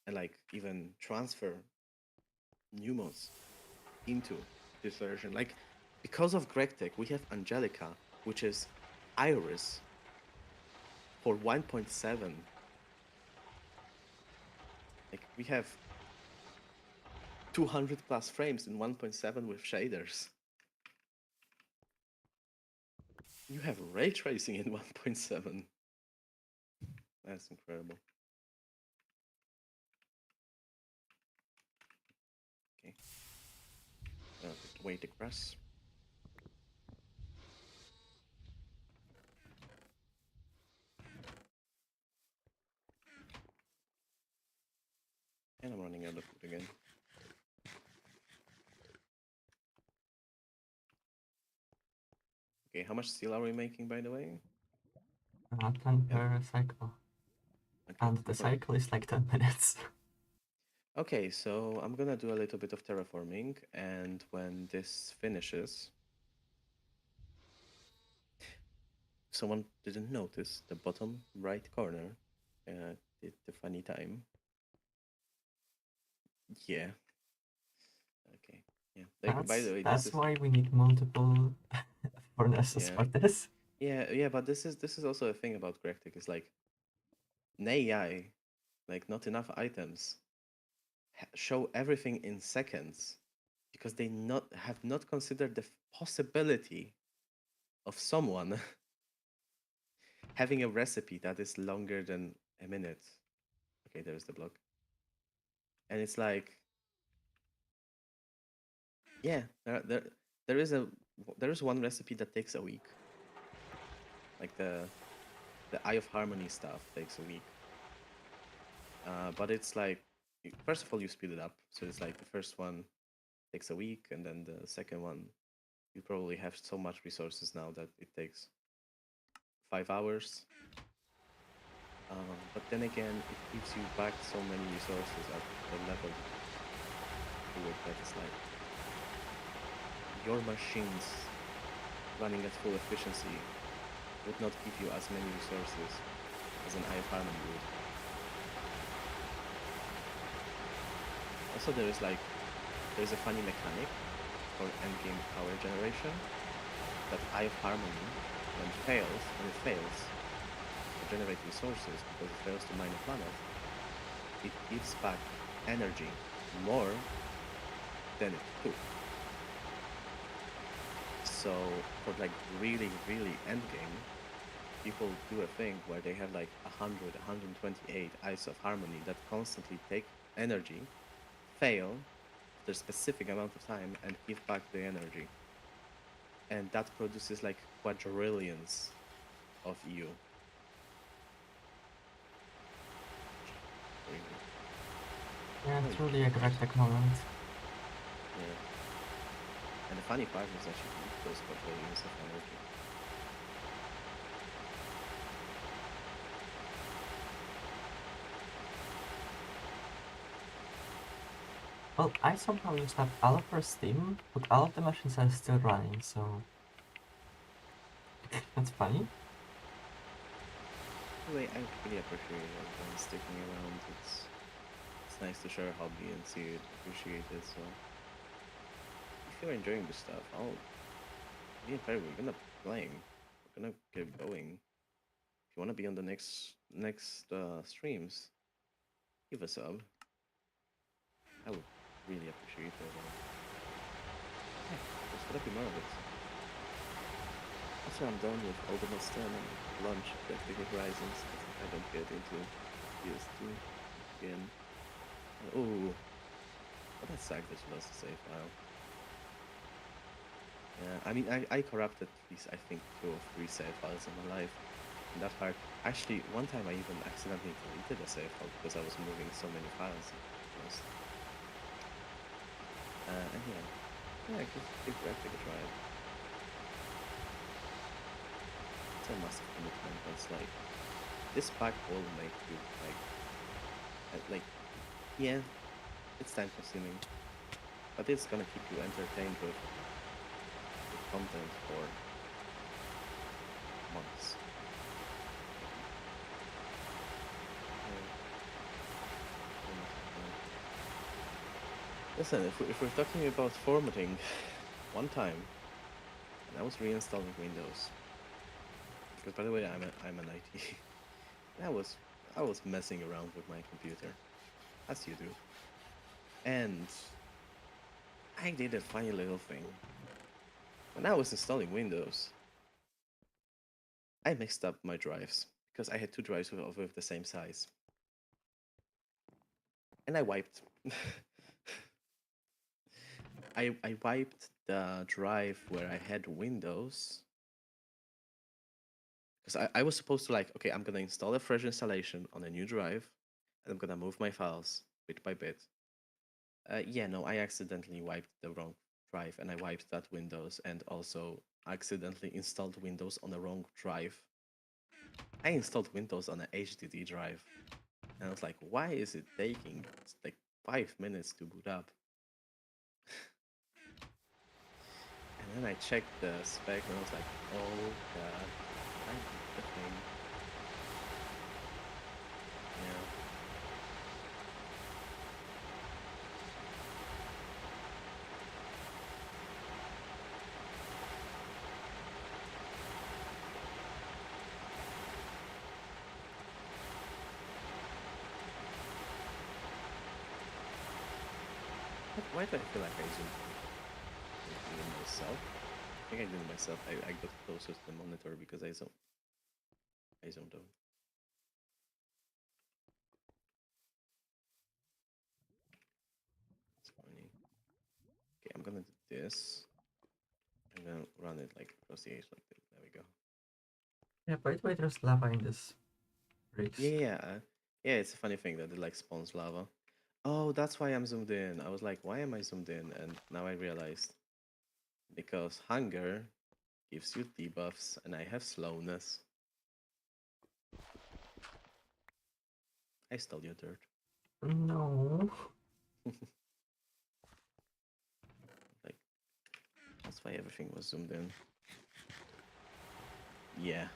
and like even transfer new mods into this version. Like because of Gregtech, we have Angelica, which is Iris for 1.7. Like we have 200 plus frames in 1.7 with shaders. You have ray tracing in 1.7. That's incredible. Okay. Wait the grass. And I'm running out of food again. Okay, how much steel are we making, by the way? 10 Yeah. per cycle. Okay, And the cycle is like 10 minutes. Okay, so I'm gonna do a little bit of terraforming, and when this finishes, someone didn't notice the bottom right corner did the funny time. Yeah. Okay. Yeah. Like, by the way, this That's is why we need multiple furnaces yeah, for this. yeah. But this is also a thing about Gregtech. Is like an AI, like not enough items show everything in seconds because they not have not considered the possibility of someone having a recipe that is longer than a minute. Okay, there's the block. And it's like, yeah, there is a there is one recipe that takes a week. Like the Eye of Harmony stuff takes a week. But it's like first of all you speed it up, so it's like the first one takes a week, and then the second one you probably have so much resources now that it takes 5 hours. But then again, it gives you back so many resources at the level to it that it's like your machines running at full efficiency would not give you as many resources as an Eye of Harmony would. Also, there's a funny mechanic for endgame power generation that Eye of Harmony, when it fails to generate resources because it fails to mine a planet, it gives back energy more than it took. So for like really, really endgame, people do a thing where they have like 100, 128 Eyes of Harmony that constantly take energy, fail after a specific amount of time, and give back the energy. And that produces like quadrillions of EU. Yeah, it's really a Gregtech moment. Yeah. And the funny part is that you can eat those quadrillions of energy. Well, I somehow used up all of our Steam, but all of the machines are still running, so that's funny. Anyway, I really appreciate everyone sticking around. It's nice to share a hobby and see it appreciated. So if you're enjoying this stuff, me and Perry, we're gonna playing. We're gonna get going. If you wanna be on the next streams, give a sub. I would really appreciate it. Yeah, there's gonna be more of it. After I'm done with all the Master and launch Gregtech New Horizons, I think I don't get into PS2 again. Ooh, what a sack that you lost the save file. Yeah, I mean, I corrupted I think 2 or 3 save files in my life. And that hard. Actually, one time I even accidentally deleted a save file because I was moving so many files. Lost. And yeah, give Gregtech a try. It's a massive commitment, but it's like this pack will make you like yeah, it's time consuming, but it's gonna keep you entertained with content for months. Listen, if we're talking about formatting, one time, and I was reinstalling Windows, because by the way, I'm an IT. and I was messing around with my computer, as you do, and I did a funny little thing. When I was installing Windows, I mixed up my drives because I had 2 drives with the same size, and I wiped. I wiped the drive where I had Windows because I was supposed to like, okay, I'm gonna install a fresh installation on a new drive, and I'm gonna move my files bit by bit. Yeah, no, I accidentally wiped the wrong drive, and I wiped that Windows, and also accidentally installed Windows on the wrong drive. I installed Windows on an HDD drive, and I was like, why is it taking like 5 minutes to boot up? And then I checked the spec, and I was like, oh god, I did the thing. Yeah. Why do I feel like I zoomed in myself? I think I did it myself. I got closer to the monitor because I zoomed out. It's funny. Okay, I'm gonna do this. I'm gonna run it like across the edge like this. There we go. Yeah, by the way, there's lava in this bricks. Yeah, yeah. It's a funny thing that it like spawns lava. Oh, that's why I'm zoomed in. I was like, why am I zoomed in? And now I realized because hunger gives you debuffs, and I have slowness. I stole your dirt. No. Like that's why everything was zoomed in. Yeah,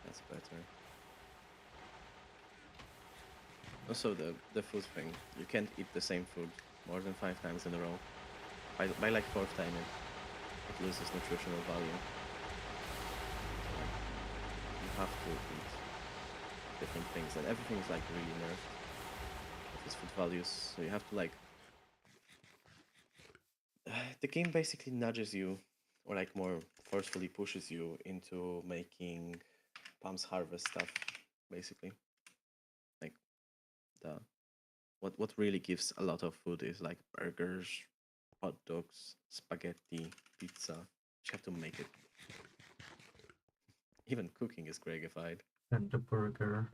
that's better. Also, the food thing. You can't eat the same food more than 5 times in a row. By like fourth time, it loses nutritional value. So like, you have to eat different things, and everything is like really nerfed with its food values. So you have to like. The game basically nudges you, or like more forcefully pushes you into making Palm's Harvest stuff, basically. Like the what really gives a lot of food is like burgers, hot dogs, spaghetti, pizza. You have to make it. Even cooking is Gregified. And the burger.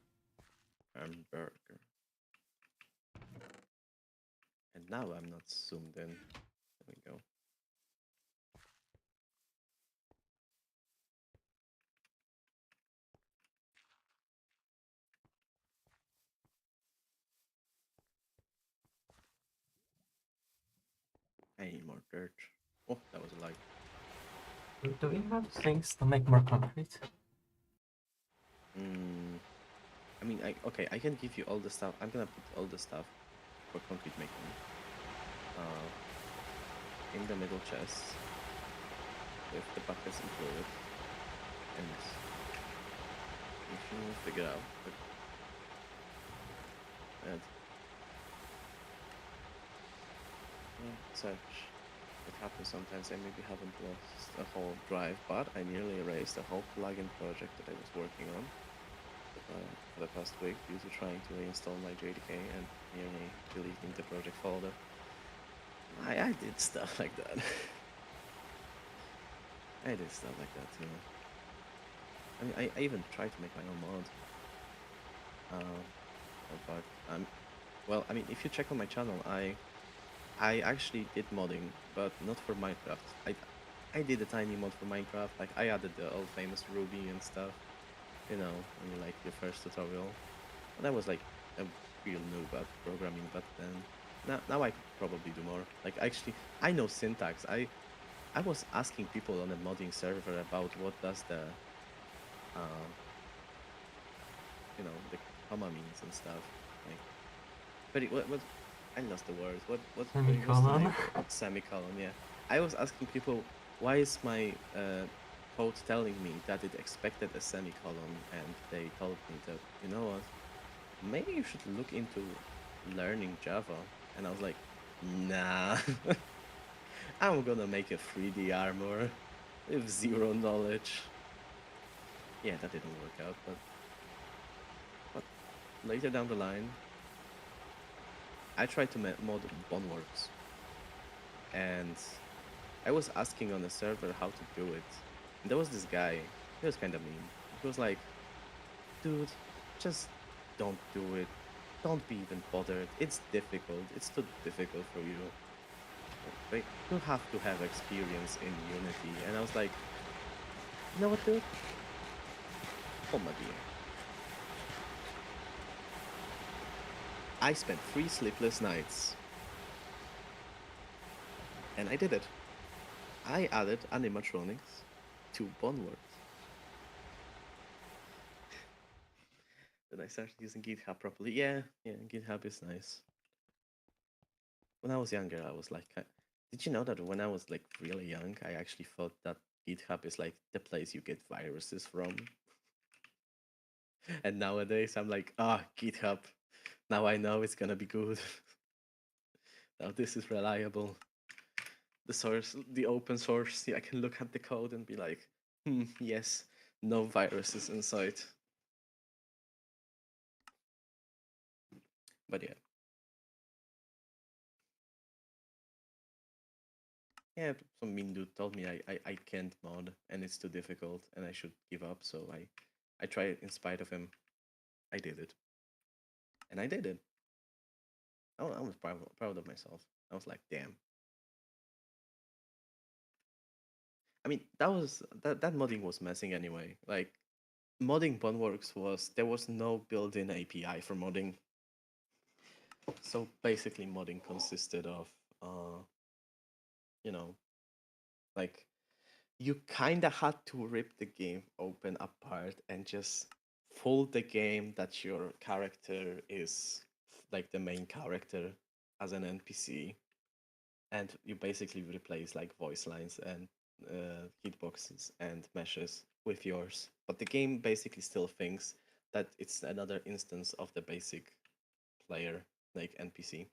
Hamburger. And now I'm not zoomed in. There we go. I need more dirt. Oh, that was a lie. Do we have things to make more concrete? Mm, I mean, okay, I can give you all the stuff. I'm gonna put all the stuff for concrete making uh, in the middle chest with the buckets included. And if you figure out that yeah, such it happens sometimes. I maybe haven't lost a whole drive, but I nearly erased a whole plugin project that I was working on with for the past week due to trying to reinstall my JDK and nearly deleting the project folder. I did stuff like that. I did stuff like that too. I mean, I even tried to make my own mod. Uh, but well, I mean, if you check on my channel, I actually did modding, but not for Minecraft. I did a tiny mod for Minecraft. Like I added the old famous Ruby and stuff. You know, when you like your first tutorial. And I was like a real noob at programming back then. Now I could probably do more. Like actually, I know syntax. I was asking people on a modding server about what does the uh, the comma means and stuff. Like, but what I lost the words. What's the name Semicolon. for it? Semicolon? Yeah. I was asking people why is my code telling me that it expected a semicolon, and they told me that you know what, maybe you should look into learning Java. And I was like, nah, I'm gonna make a 3D armor with zero knowledge. Yeah, that didn't work out, but later down the line, I tried to mod Boneworks, and I was asking on the server how to do it. And there was this guy, he was kind of mean. He was like, dude, just don't do it. Don't be even bothered. It's difficult. It's too difficult for you. Like, you have to have experience in Unity. And I was like, you know what, dude? Hold my beer. I spent 3 sleepless nights. And I did it. I added animatronics to Boneworks. Then I started using GitHub properly. Yeah, GitHub is nice. When I was younger, I was like, did you know that when I was like really young, I actually thought that GitHub is like the place you get viruses from? And nowadays, I'm like, GitHub. Now I know it's gonna be good. Now this is reliable. The source, the open source, yeah, I can look at the code and be like, yes, no viruses inside. But yeah, some mean dude told me I can't mod and it's too difficult and I should give up. So I tried in spite of him. I did it. And I did it. I was proud of myself. I was like, damn. I mean, that modding was messing anyway. Like, modding Boneworks was, there was no built-in API for modding. So basically, modding consisted of, you know, like you kind of had to rip the game open apart and just fold the game that your character is like the main character as an NPC, and you basically replace like voice lines and hitboxes and meshes with yours. But the game basically still thinks that it's another instance of the basic player, like NPC,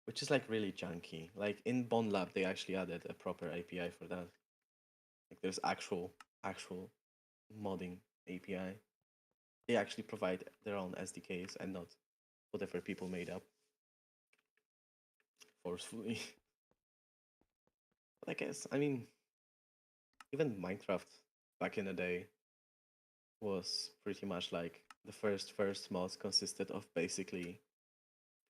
which is like really junky. Like in Bond Lab, they actually added a proper API for that. Like there's actual modding API. They actually provide their own SDKs and not whatever people made up forcefully. But I guess, I mean, even Minecraft back in the day was pretty much like the first mods consisted of basically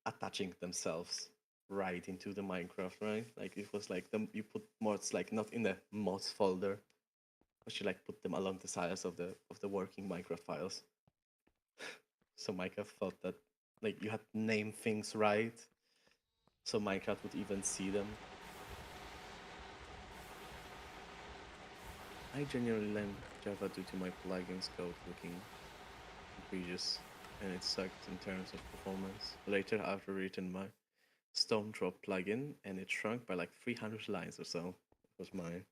attaching themselves right into the Minecraft, right? Like it was like you put mods like not in the mods folder, but you like put them along the sides of the working Minecraft files. So Minecraft thought that like you had to name things right, so Minecraft would even see them. I genuinely learned Java due to my plugins code looking egregious, and it sucked in terms of performance. Later, I've rewritten my Stone Drop plugin, and it shrunk by like 300 lines or so. It was my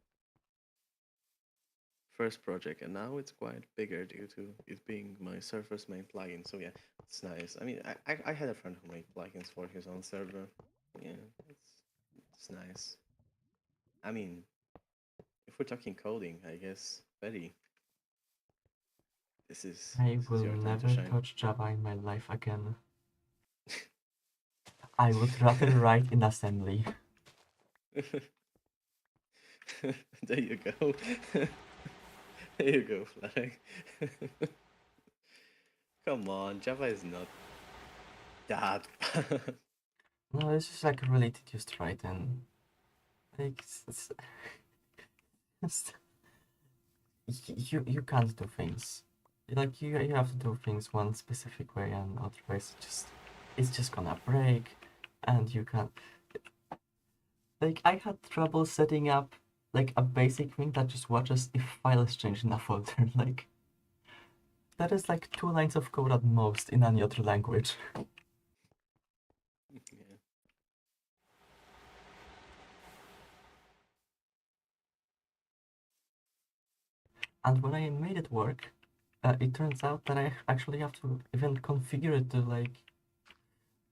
first project, and now it's quite bigger due to it being my server's main plugin. So yeah, it's nice. I mean, I had a friend who made plugins for his own server. Yeah, it's nice. I mean, if we're talking coding, I guess I this is will your time to never shine. touch Java in my life again. I would rather write in assembly. There you go. There you go, Flag. Come on, Java is not that bad. No, it's just like really tedious to write in. Like, it's you can't do things. Like you have to do things one specific way, and otherwise it's just gonna break, and you can't. Like I had trouble setting up like a basic thing that just watches if file is changed in a folder. Like that is like 2 lines of code at most in any other language. Yeah. And when I made it work, it turns out that I actually have to even configure it to like.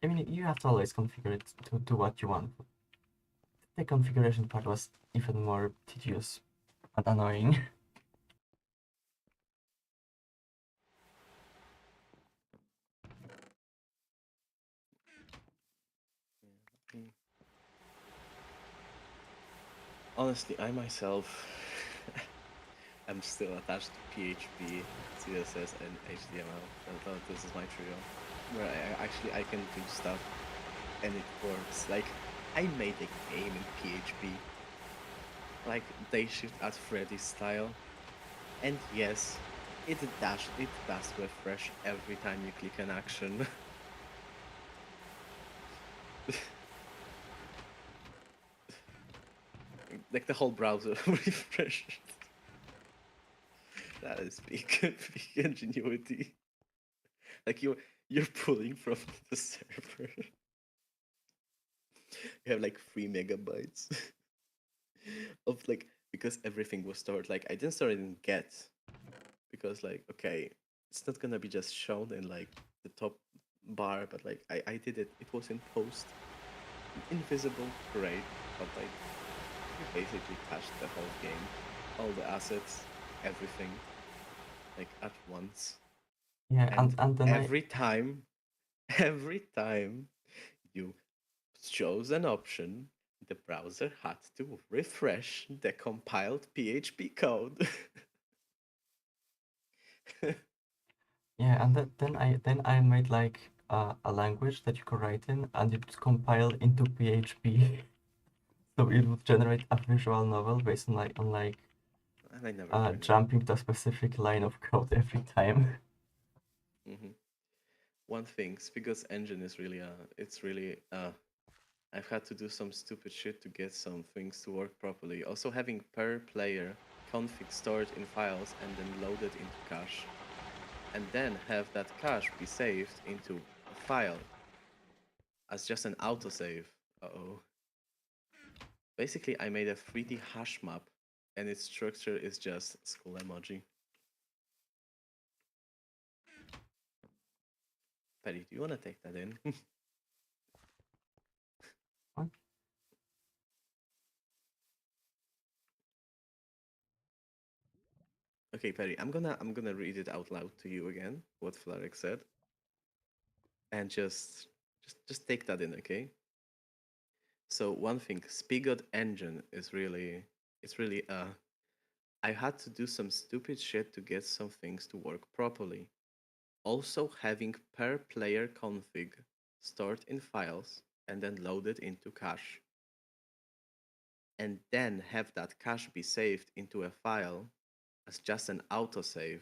I mean, you have to always configure it to do what you want. The configuration part was even more tedious and annoying. Yeah. Honestly, I myself am still attached to PHP, CSS, and HTML. This is my trio, where I can do stuff and it works. Like I made a game in PHP, like Day Shift at Freddy style, and yes, it does refresh every time you click an action. Like the whole browser refreshes. That is big, big ingenuity. Like you're pulling from the server. You have like 3 MB of like because everything was stored. Like I didn't store it in get because like okay, it's not gonna be just shown in like the top bar, but like I did it. It was in post, invisible, great, but like you basically cached the whole game, all the assets, everything, like at once. Yeah, And and then every time, every time you chose an option, the browser had to refresh the compiled PHP code. yeah, and then I made like a language that you could write in, and it compiled into PHP, so it would generate a visual novel based on And I never joined it. jumping to a specific line of code every time. Hmm. One thing, Spigo's engine is really it's really I've had to do some stupid shit to get some things to work properly. Also having per player config stored in files and then loaded into cache, and then have that cache be saved into a file as just an autosave. Uh-oh. Basically, I made a 3D hash map, and its structure is just skull emoji. Patty, do you want to take that in? What? Okay, Patty, I'm gonna read it out loud to you again, what Flarek said, and just take that in, okay? So one thing, Spigot engine is really it's really I had to do some stupid shit to get some things to work properly. Also having per player config stored in files and then loaded into cache. And then have that cache be saved into a file as just an autosave.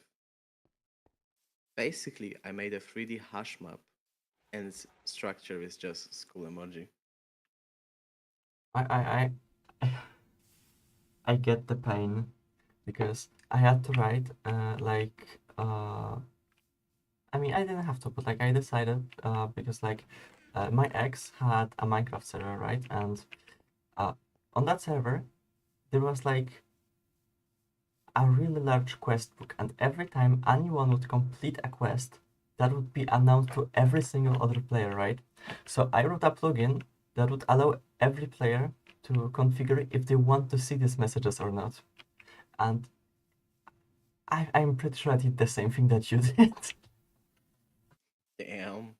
Basically, I made a 3D hash map and its structure is just school emoji. I I get the pain because I had to write I mean I didn't have to, but like I decided because like my ex had a Minecraft server, right? And uh, on that server there was like a really large quest book, and every time anyone would complete a quest, that would be announced to every single other player, right? So I wrote a plugin that would allow every player to configure if they want to see these messages or not. And I'm pretty sure I did the same thing that you did. Damn.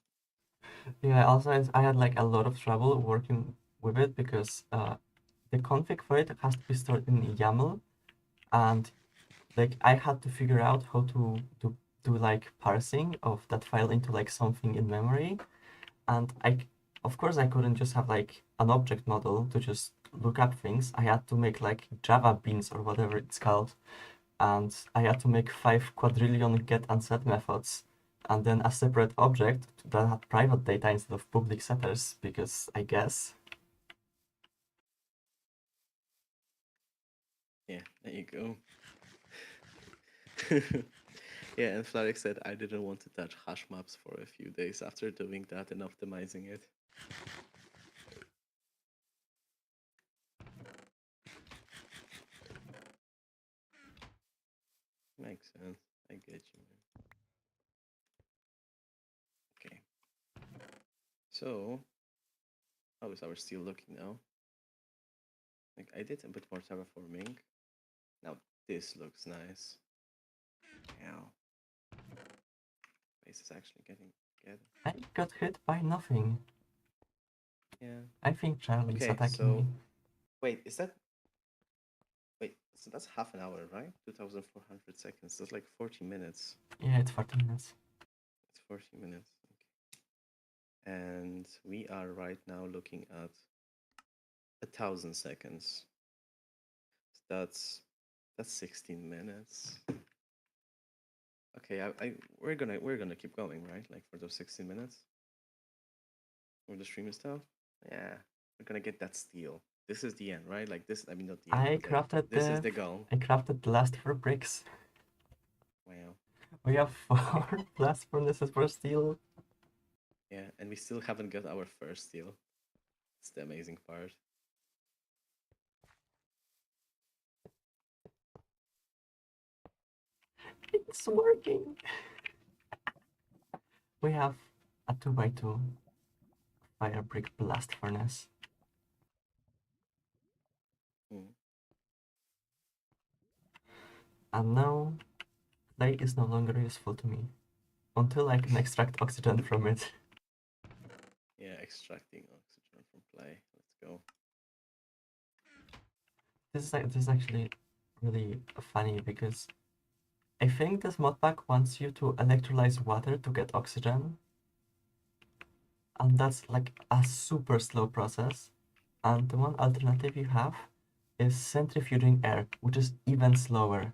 Yeah, also I had like a lot of trouble working with it because the config for it has to be stored in YAML, and like I had to figure out how to do like parsing of that file into like something in memory, and of course I couldn't just have like an object model to just look up things. I had to make like Java beans or whatever it's called, and I had to make 5 quadrillion get and set methods, and then a separate object that had private data instead of public setters, because I guess. Yeah, there you go. Yeah, and Flarek said I didn't want to touch hash maps for a few days after doing that and optimizing it. Makes sense. I get you, man. Okay. So, how is our steel looking now? Like, I did a bit more terraforming. Now this looks nice. Wow. Base is actually getting together. I got hit by nothing. Yeah. I think Charlie is Okay, attacking so me. wait, is that wait, so that's half an hour, right? 2,400 seconds. That's like 40 minutes. Yeah, it's 40 minutes. It's 40 minutes. Okay. And we are right now looking at 1,000 seconds. So that's 16 minutes. Okay, we're gonna keep going, right? Like for those 16 minutes with the stream and stuff. Yeah, we're gonna get that steel. This is the end, right? Like this. I mean, not the end, I but like crafted this is the goal. I crafted the last 4 bricks. Wow. We have Okay. 4 blast furnaces for steel. Yeah, and we still haven't got our first steel. It's the amazing part. It's working. We have a 2x2 fire brick blast furnace. Hmm. And now clay is no longer useful to me until I can extract oxygen from it. Yeah, extracting oxygen from clay. Let's go. This is actually really funny because I think this mod pack wants you to electrolyze water to get oxygen, and that's like a super slow process. And the one alternative you have is centrifuging air, which is even slower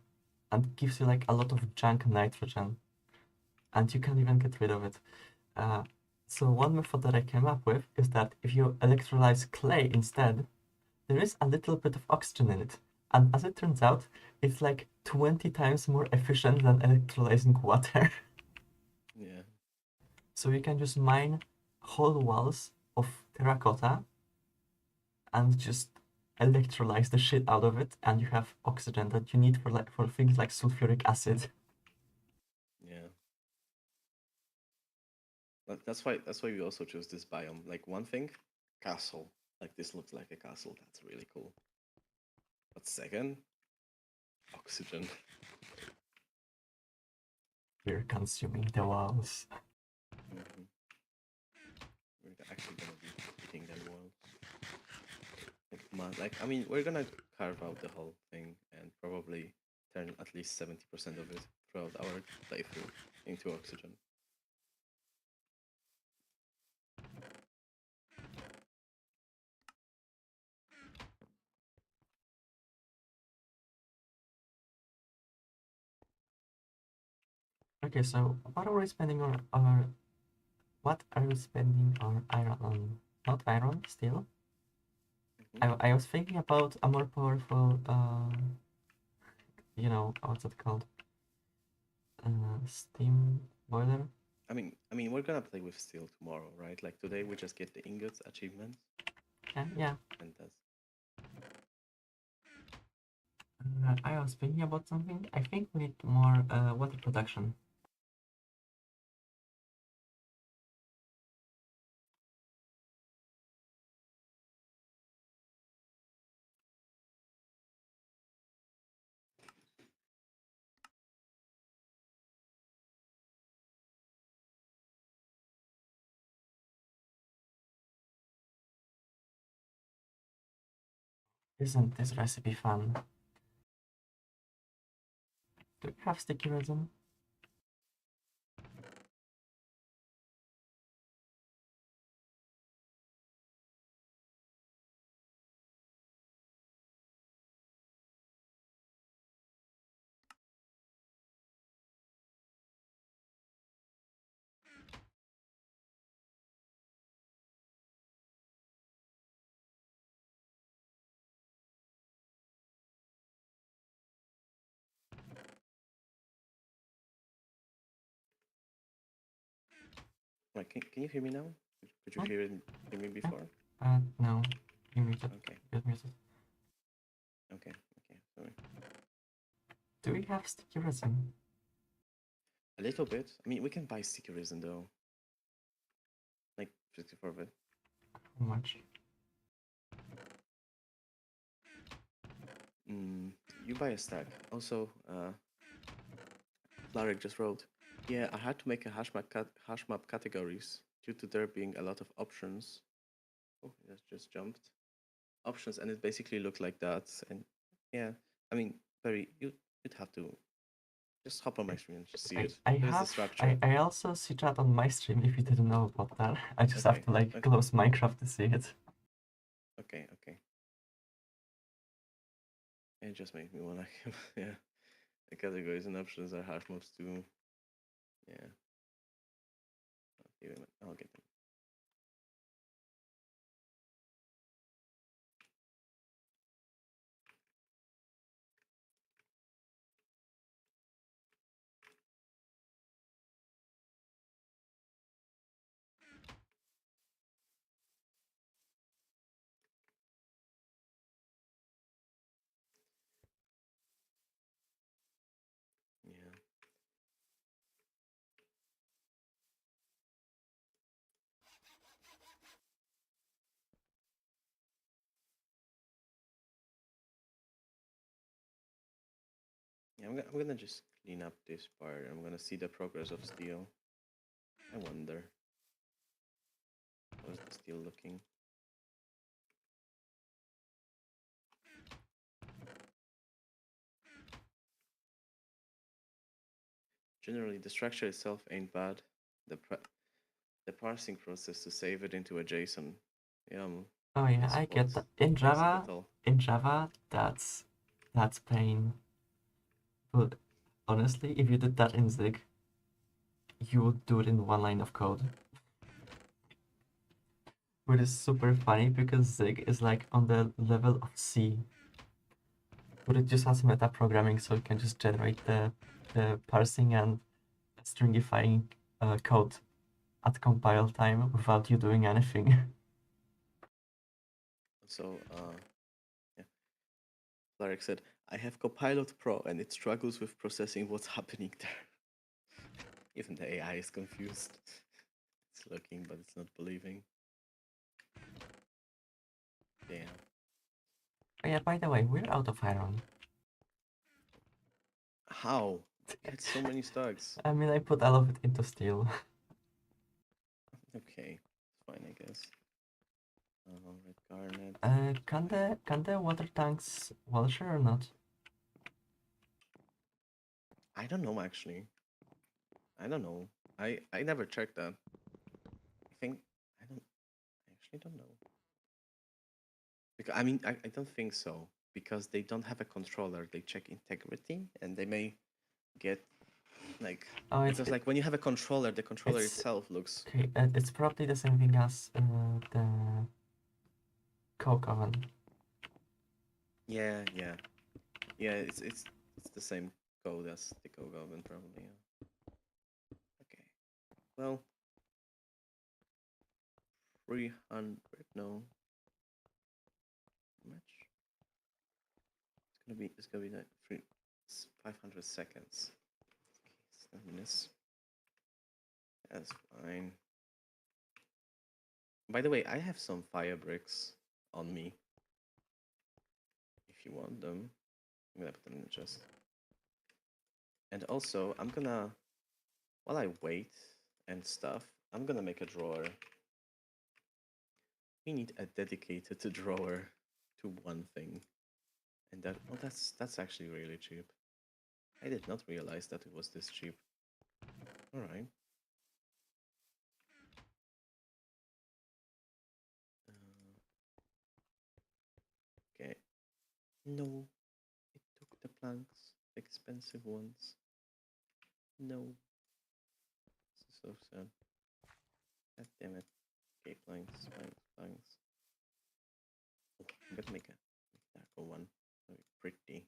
and gives you like a lot of junk nitrogen, and you can't even get rid of it. Uh, so one method that I came up with is that if you electrolyze clay instead, there is a little bit of oxygen in it. And as it turns out, it's like 20 times more efficient than electrolyzing water. Yeah. So you can just mine whole walls of terracotta and just electrolyze the shit out of it, and you have oxygen that you need for things like sulfuric acid. Yeah. That's why we also chose this biome. Like one thing, castle. Like this looks like a castle. That's really cool. But second, oxygen. We're consuming the walls. Mhm. We're actually gonna be eating them walls. Like I mean, we're gonna carve out the whole thing and probably turn at least 70% of it throughout our playthrough into oxygen. Okay, so what are we spending what are we spending our iron on? Not iron, steel. Hmm. I was thinking about a more powerful, what's it called? Steam boiler. I mean, we're gonna play with steel tomorrow, right? Like today, we just get the ingots achievements, Yeah. and that's I was thinking about something. I think we need more water production. Isn't this recipe fun? Do we have sticky resin? Like, can you hear me now? Could you Hmm? hear me Yeah. before? No. You muted. Okay, Get muted. okay, sorry. Do we have sticky resin? A little bit. I mean, we can buy sticky resin though, like 54 of it. How much? You buy a stack. Also, Larek just wrote, yeah, I had to make a hash map categories due to there being a lot of options. Oh, it just jumped. Options, and it basically looked like that. And yeah, I mean, Barry, you'd have to just hop on my screen and just see it. I There's the have structure. I also see chat on my stream if you didn't know about that. I just have Okay, to like okay, close Minecraft to see it. okay. It just made me wanna, yeah. The categories and options are hash maps too. Yeah, I'll get them. Yeah. Yeah, I'm gonna just clean up this part. I'm gonna see the progress of steel. I wonder, how's the steel looking? Generally, the structure itself ain't bad. The the parsing process to save it into a JSON, yeah, Oh yeah, is I get what's that. In makes it Java, at all. that's pain. But honestly, if you did that in Zig, you would do it in one line of code. Which is super funny because Zig is like on the level of C. But it just has meta programming, so it can just generate the parsing and stringifying code at compile time without you doing anything. So, yeah, Larek said, I have Copilot Pro and it struggles with processing what's happening there. Even the AI is confused. It's looking, but it's not believing. Damn. Oh yeah, by the way, we're out of iron. How? We had so many stocks. I mean, I put all of it into steel. Okay, fine, I guess. Red garnet. Can the water tanks Walsher or not? I don't know actually. I don't know. I never checked that. I think I don't. I actually don't know. Because I mean, I don't think so because they don't have a controller. They check integrity and they may get like Oh, because like when you have a controller, the controller it's itself looks. okay. It's probably the same thing as the coke oven. Yeah. It's the same code as the Coke oven probably. Yeah. Okay. Well, 300. No. How much? It's gonna be like 500 seconds. Okay, 7 minutes. That's fine. By the way, I have some fire bricks on me. If you want them, I'm gonna put them in the chest. And also, while I wait and stuff, I'm gonna make a drawer. We need a dedicated drawer to one thing, and that that's actually really cheap. I did not realize that it was this cheap. All right. Uh, okay. No, it took the planks, the expensive ones. No, this is so sad. God damn it. Okay, planks, planks, planks. Oh, I'm gonna make that go one. That'd be pretty.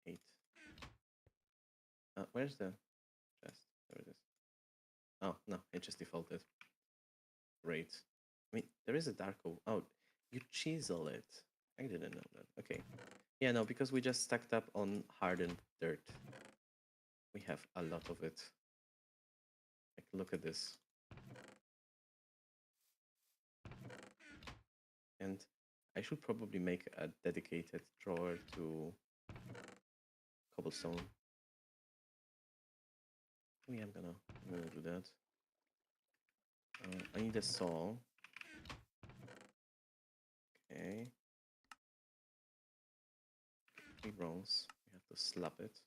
8. Where's the chest? There it is. Oh, no, it just defaulted. Great. I mean, there is a dark oak. Oh, you chisel it. I didn't know that. Okay. Yeah, no, because we just stacked up on hardened dirt. We have a lot of it. Like, look at this. And I should probably make a dedicated drawer to cobblestone. Oh, yeah, I'm gonna do that. I need a saw. Okay. 3 bronze. We have to slap it.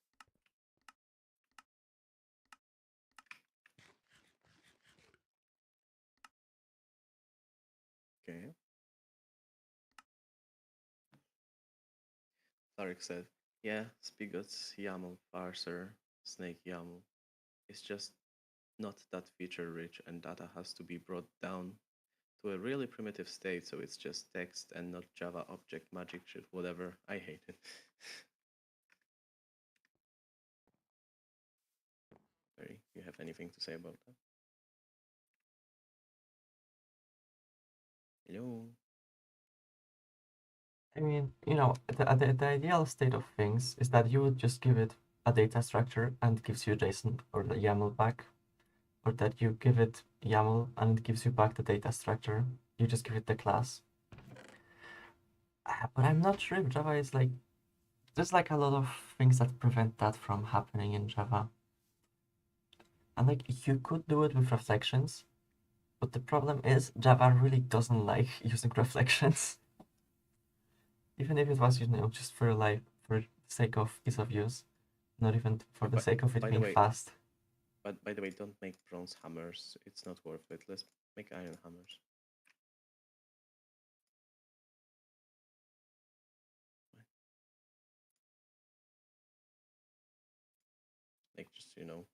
Okay. Tarek said, yeah, Spigot's YAML parser, Snake YAML, is just not that feature rich, and data has to be brought down to a really primitive state, so it's just text and not Java object magic shit, whatever. I hate it. Barry, you have anything to say about that? Hello? I mean, you know, the ideal state of things is that you would just give it a data structure and it gives you JSON or the YAML back, or that you give it YAML and it gives you back the data structure. You just give it the class. But I'm not sure if Java is like, there's like a lot of things that prevent that from happening in Java. And like, you could do it with reflections, but the problem is Java really doesn't like using reflections. Even if it was, you know, just for for the sake of ease of use, not even for the But sake of it by the being way, fast. don't make bronze hammers. It's not worth it. Let's make iron hammers. Like, just, you know.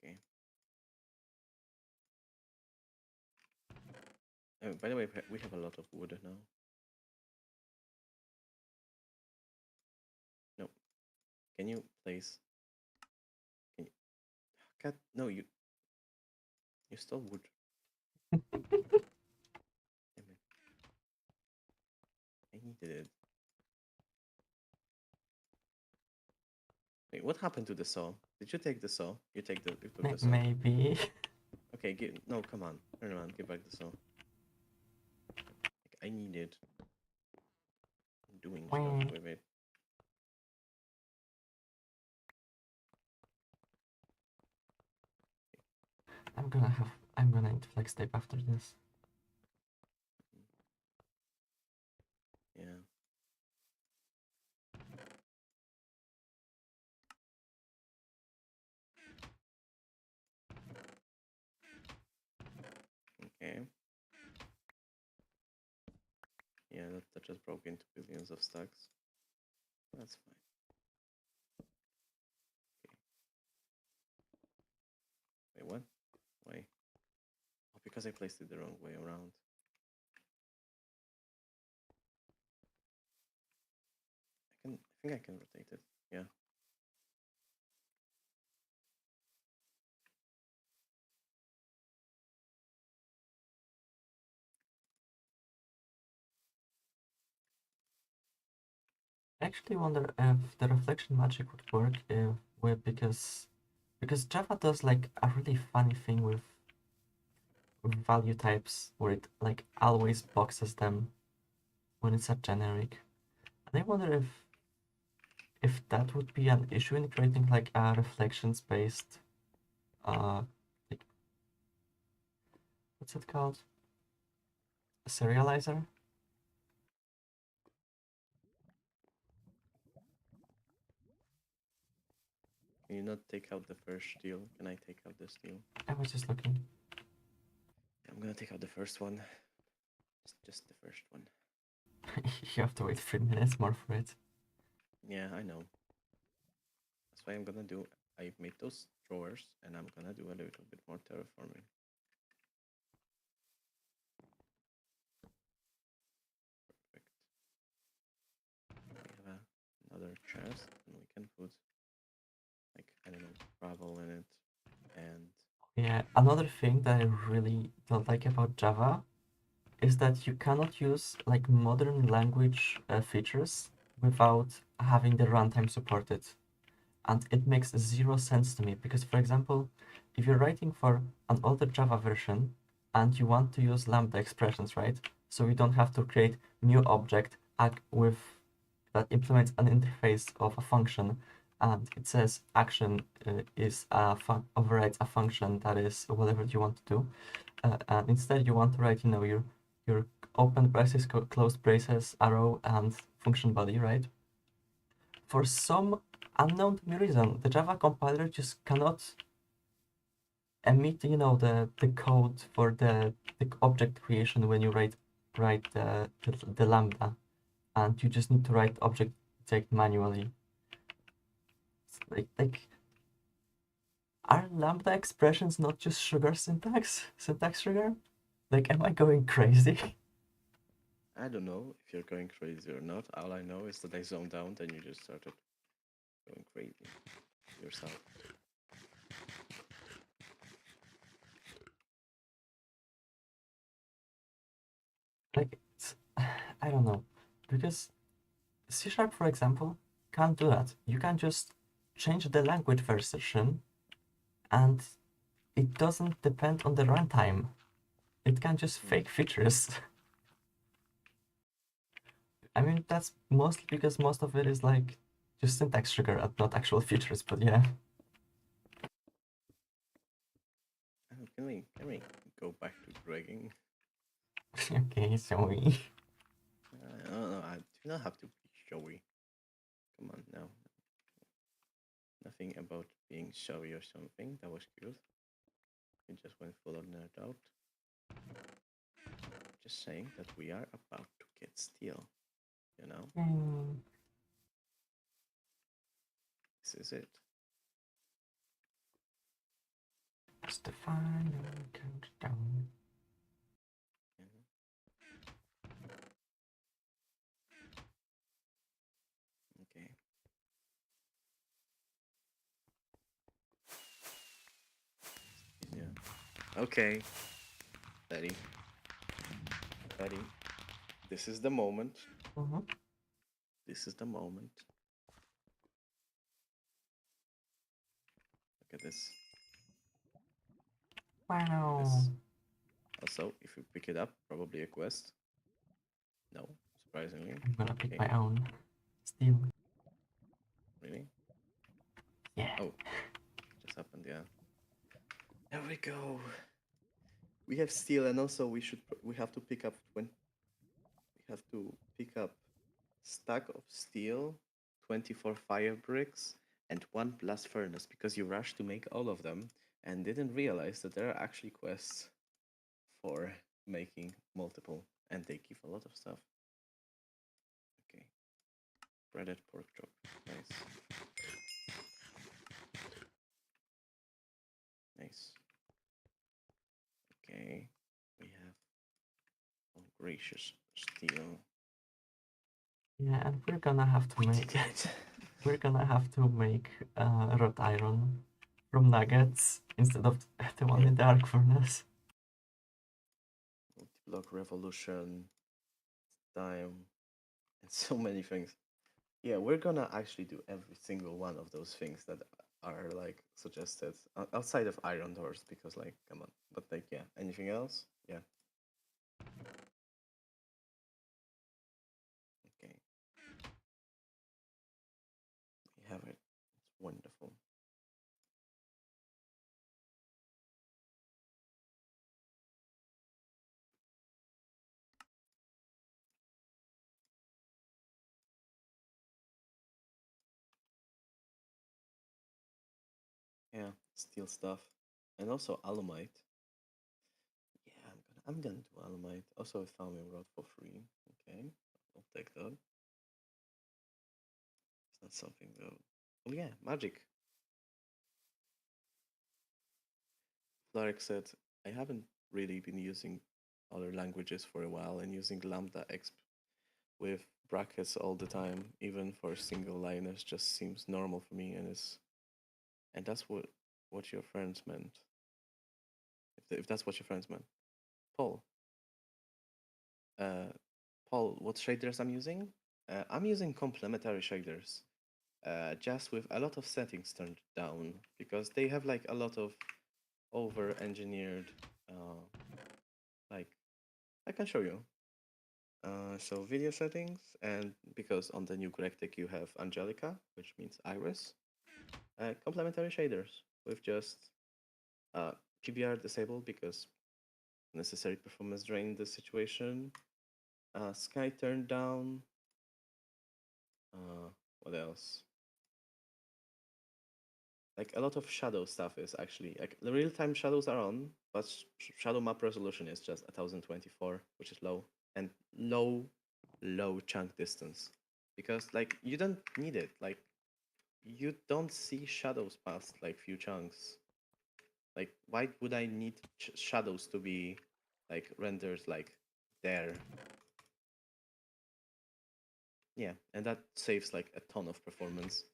Okay. Oh, by the way, we have a lot of wood now. No. Can you place? Can you? Cat? No, you stole wood. Damn it. I needed it. Wait, what happened to the saw? Did you take the saw? You took the saw. Maybe. Okay, no, come on. Turn around, give back the saw. Like, I need it. I'm doing stuff with it. I'm gonna need flex tape after this. Yeah. Okay. Yeah, that just broke into billions of stacks. That's fine. Okay. Wait, what? Why? Oh, because I placed it the wrong way around. I think I can rotate it. Yeah. I actually wonder if the reflection magic would work if because Java does like a really funny thing with value types where it like always boxes them when it's a generic. And I wonder if if that would be an issue in creating like a reflections-based, like, what's it called? A serializer? Can you not take out the first steel? Can I take out the steel? I was just looking. I'm gonna take out the first one. Just the first one. You have to wait 3 minutes more for it. Yeah, I know. That's why I'm gonna do. I made those drawers, and I'm gonna do a little bit more terraforming. Perfect. We have another chest, and we can put, like, I don't know, gravel in it, and Yeah, another thing that I really don't like about Java is that you cannot use like modern language features without having the runtime supported. And it makes zero sense to me because, for example, if you're writing for an older Java version and you want to use Lambda expressions, right? So you don't have to create new object with that implements an interface of a function, and it says action is overrides a function that is whatever you want to do. And instead, you want to write, your open braces, closed braces, arrow, and function body, right? For some unknown to me reason, the Java compiler just cannot emit, the code for the object creation when you write the lambda, and you just need to write object detect manually. It's like are lambda expressions not just sugar syntax sugar? Like, am I going crazy? I don't know if you're going crazy or not. All I know is that I zoned out, and you just started going crazy yourself. Like, I don't know, because C Sharp, for example, can't do that. You can just change the language version, and it doesn't depend on the runtime. It can just fake features. I mean, that's mostly because most of it is like just syntax sugar and not actual features, but yeah. Can we go back to dragging? Okay, sorry. No, I do not have to be showy. Come on now. Nothing about being showy or something. That was cute. You just went full on nerd out. Just saying that we are about to get steel. You know? This is it. It's the final countdown. Okay. Yeah. Okay. Buddy. Buddy. This is the moment. Mm-hmm. This is the moment. Look at this. Wow. This. Also, if you pick it up, probably a quest. No, surprisingly. I'm gonna pick Okay. my own steel. Really? Yeah. Oh, just happened, yeah. There we go. We have steel, and also we have to pick up stack of steel, 24 fire bricks, and 1 blast furnace because you rushed to make all of them and didn't realize that there are actually quests for making multiple, and they give a lot of stuff. Okay. Breaded pork chop. Nice. Nice. Okay. We have, oh gracious, steel. Yeah, and we're gonna have to make it. we're gonna have to make wrought iron from nuggets instead of the one in the arc furnace. Multi-block revolution, time, and so many things. Yeah, we're gonna actually do every single one of those things that are like suggested outside of iron doors because, like, come on. But like, yeah, anything else? Yeah. Okay. Yeah, steel stuff. And also alumite. Yeah, I'm gonna do alumite. Also a Thaumium rod for free. Okay. I'll take that. It's not something though. Well, yeah, magic. Like said, I haven't really been using other languages for a while and using lambda exp with brackets all the time, even for single liners, just seems normal for me, and that's what your friends meant. If that's what your friends meant, Paul. Uh, Paul, what shaders I'm using? I'm using complementary shaders, just with a lot of settings turned down because they have like a lot of over-engineered, like I can show you. So video settings, and because on the new Gregtech you have Angelica, which means iris, complementary shaders with just uh, PBR disabled because necessary performance drain in this situation. Sky turned down. What else? Like a lot of shadow stuff is actually like the real-time shadows are on, but shadow map resolution is just 1024, which is low, and low chunk distance because like you don't need it. Like you don't see shadows past like few chunks. Like why would I need shadows to be like rendered like there? Yeah, and that saves like a ton of performance.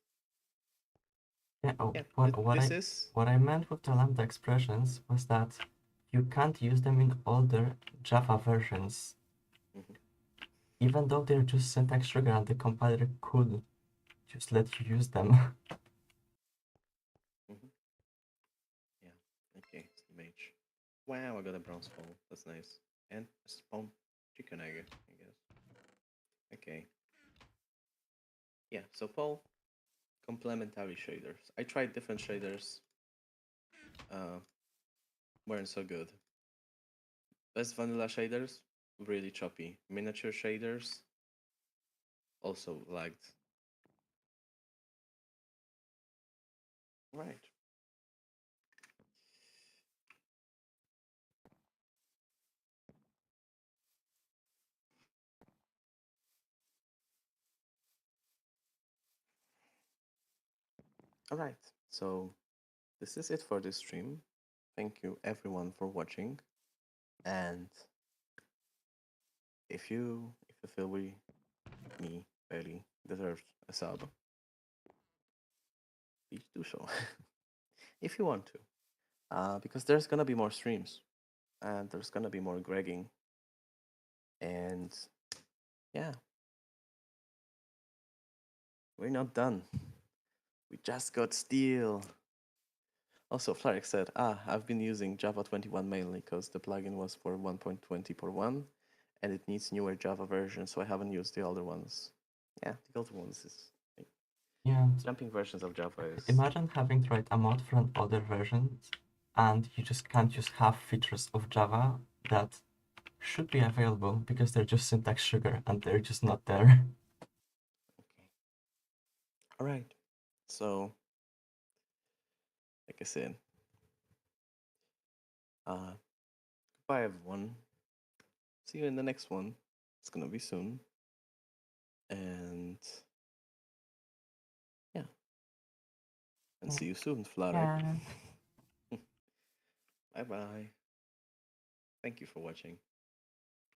Yeah, oh, Yeah, what this is. I meant with the lambda expressions was that you can't use them in older Java versions, Mhm. even though they're just syntax sugar and the compiler could just let you use them. Mhm. Yeah. Okay, it's the mage. Wow, I got a bronze fall. That's nice. And a spawn chicken egg, I guess. Okay. Yeah, so Paul, complementary shaders. I tried different shaders. Uh, weren't so good. Best vanilla shaders, really choppy. Miniature shaders, also lagged. Right. Alright, so this is it for this stream. Thank you everyone for watching. And if you feel me barely deserves a sub, please do so. If you want to. Because there's gonna be more streams and there's gonna be more Gregging. And yeah, we're not done. We just got steel. Also, Flarek said, I've been using Java 21 mainly because the plugin was for 1.20.1 and it needs newer Java versions, so I haven't used the older ones. Yeah, the older ones is like, Yeah, jumping versions of Java is. imagine having to write a mod for an older version and you just can't use half features of Java that should be available because they're just syntax sugar and they're just not there. Okay. All right. So, like I said, goodbye everyone. See you in the next one. It's gonna be soon. And yeah, and see you soon, Flarek. Yeah. Bye bye. Thank you for watching.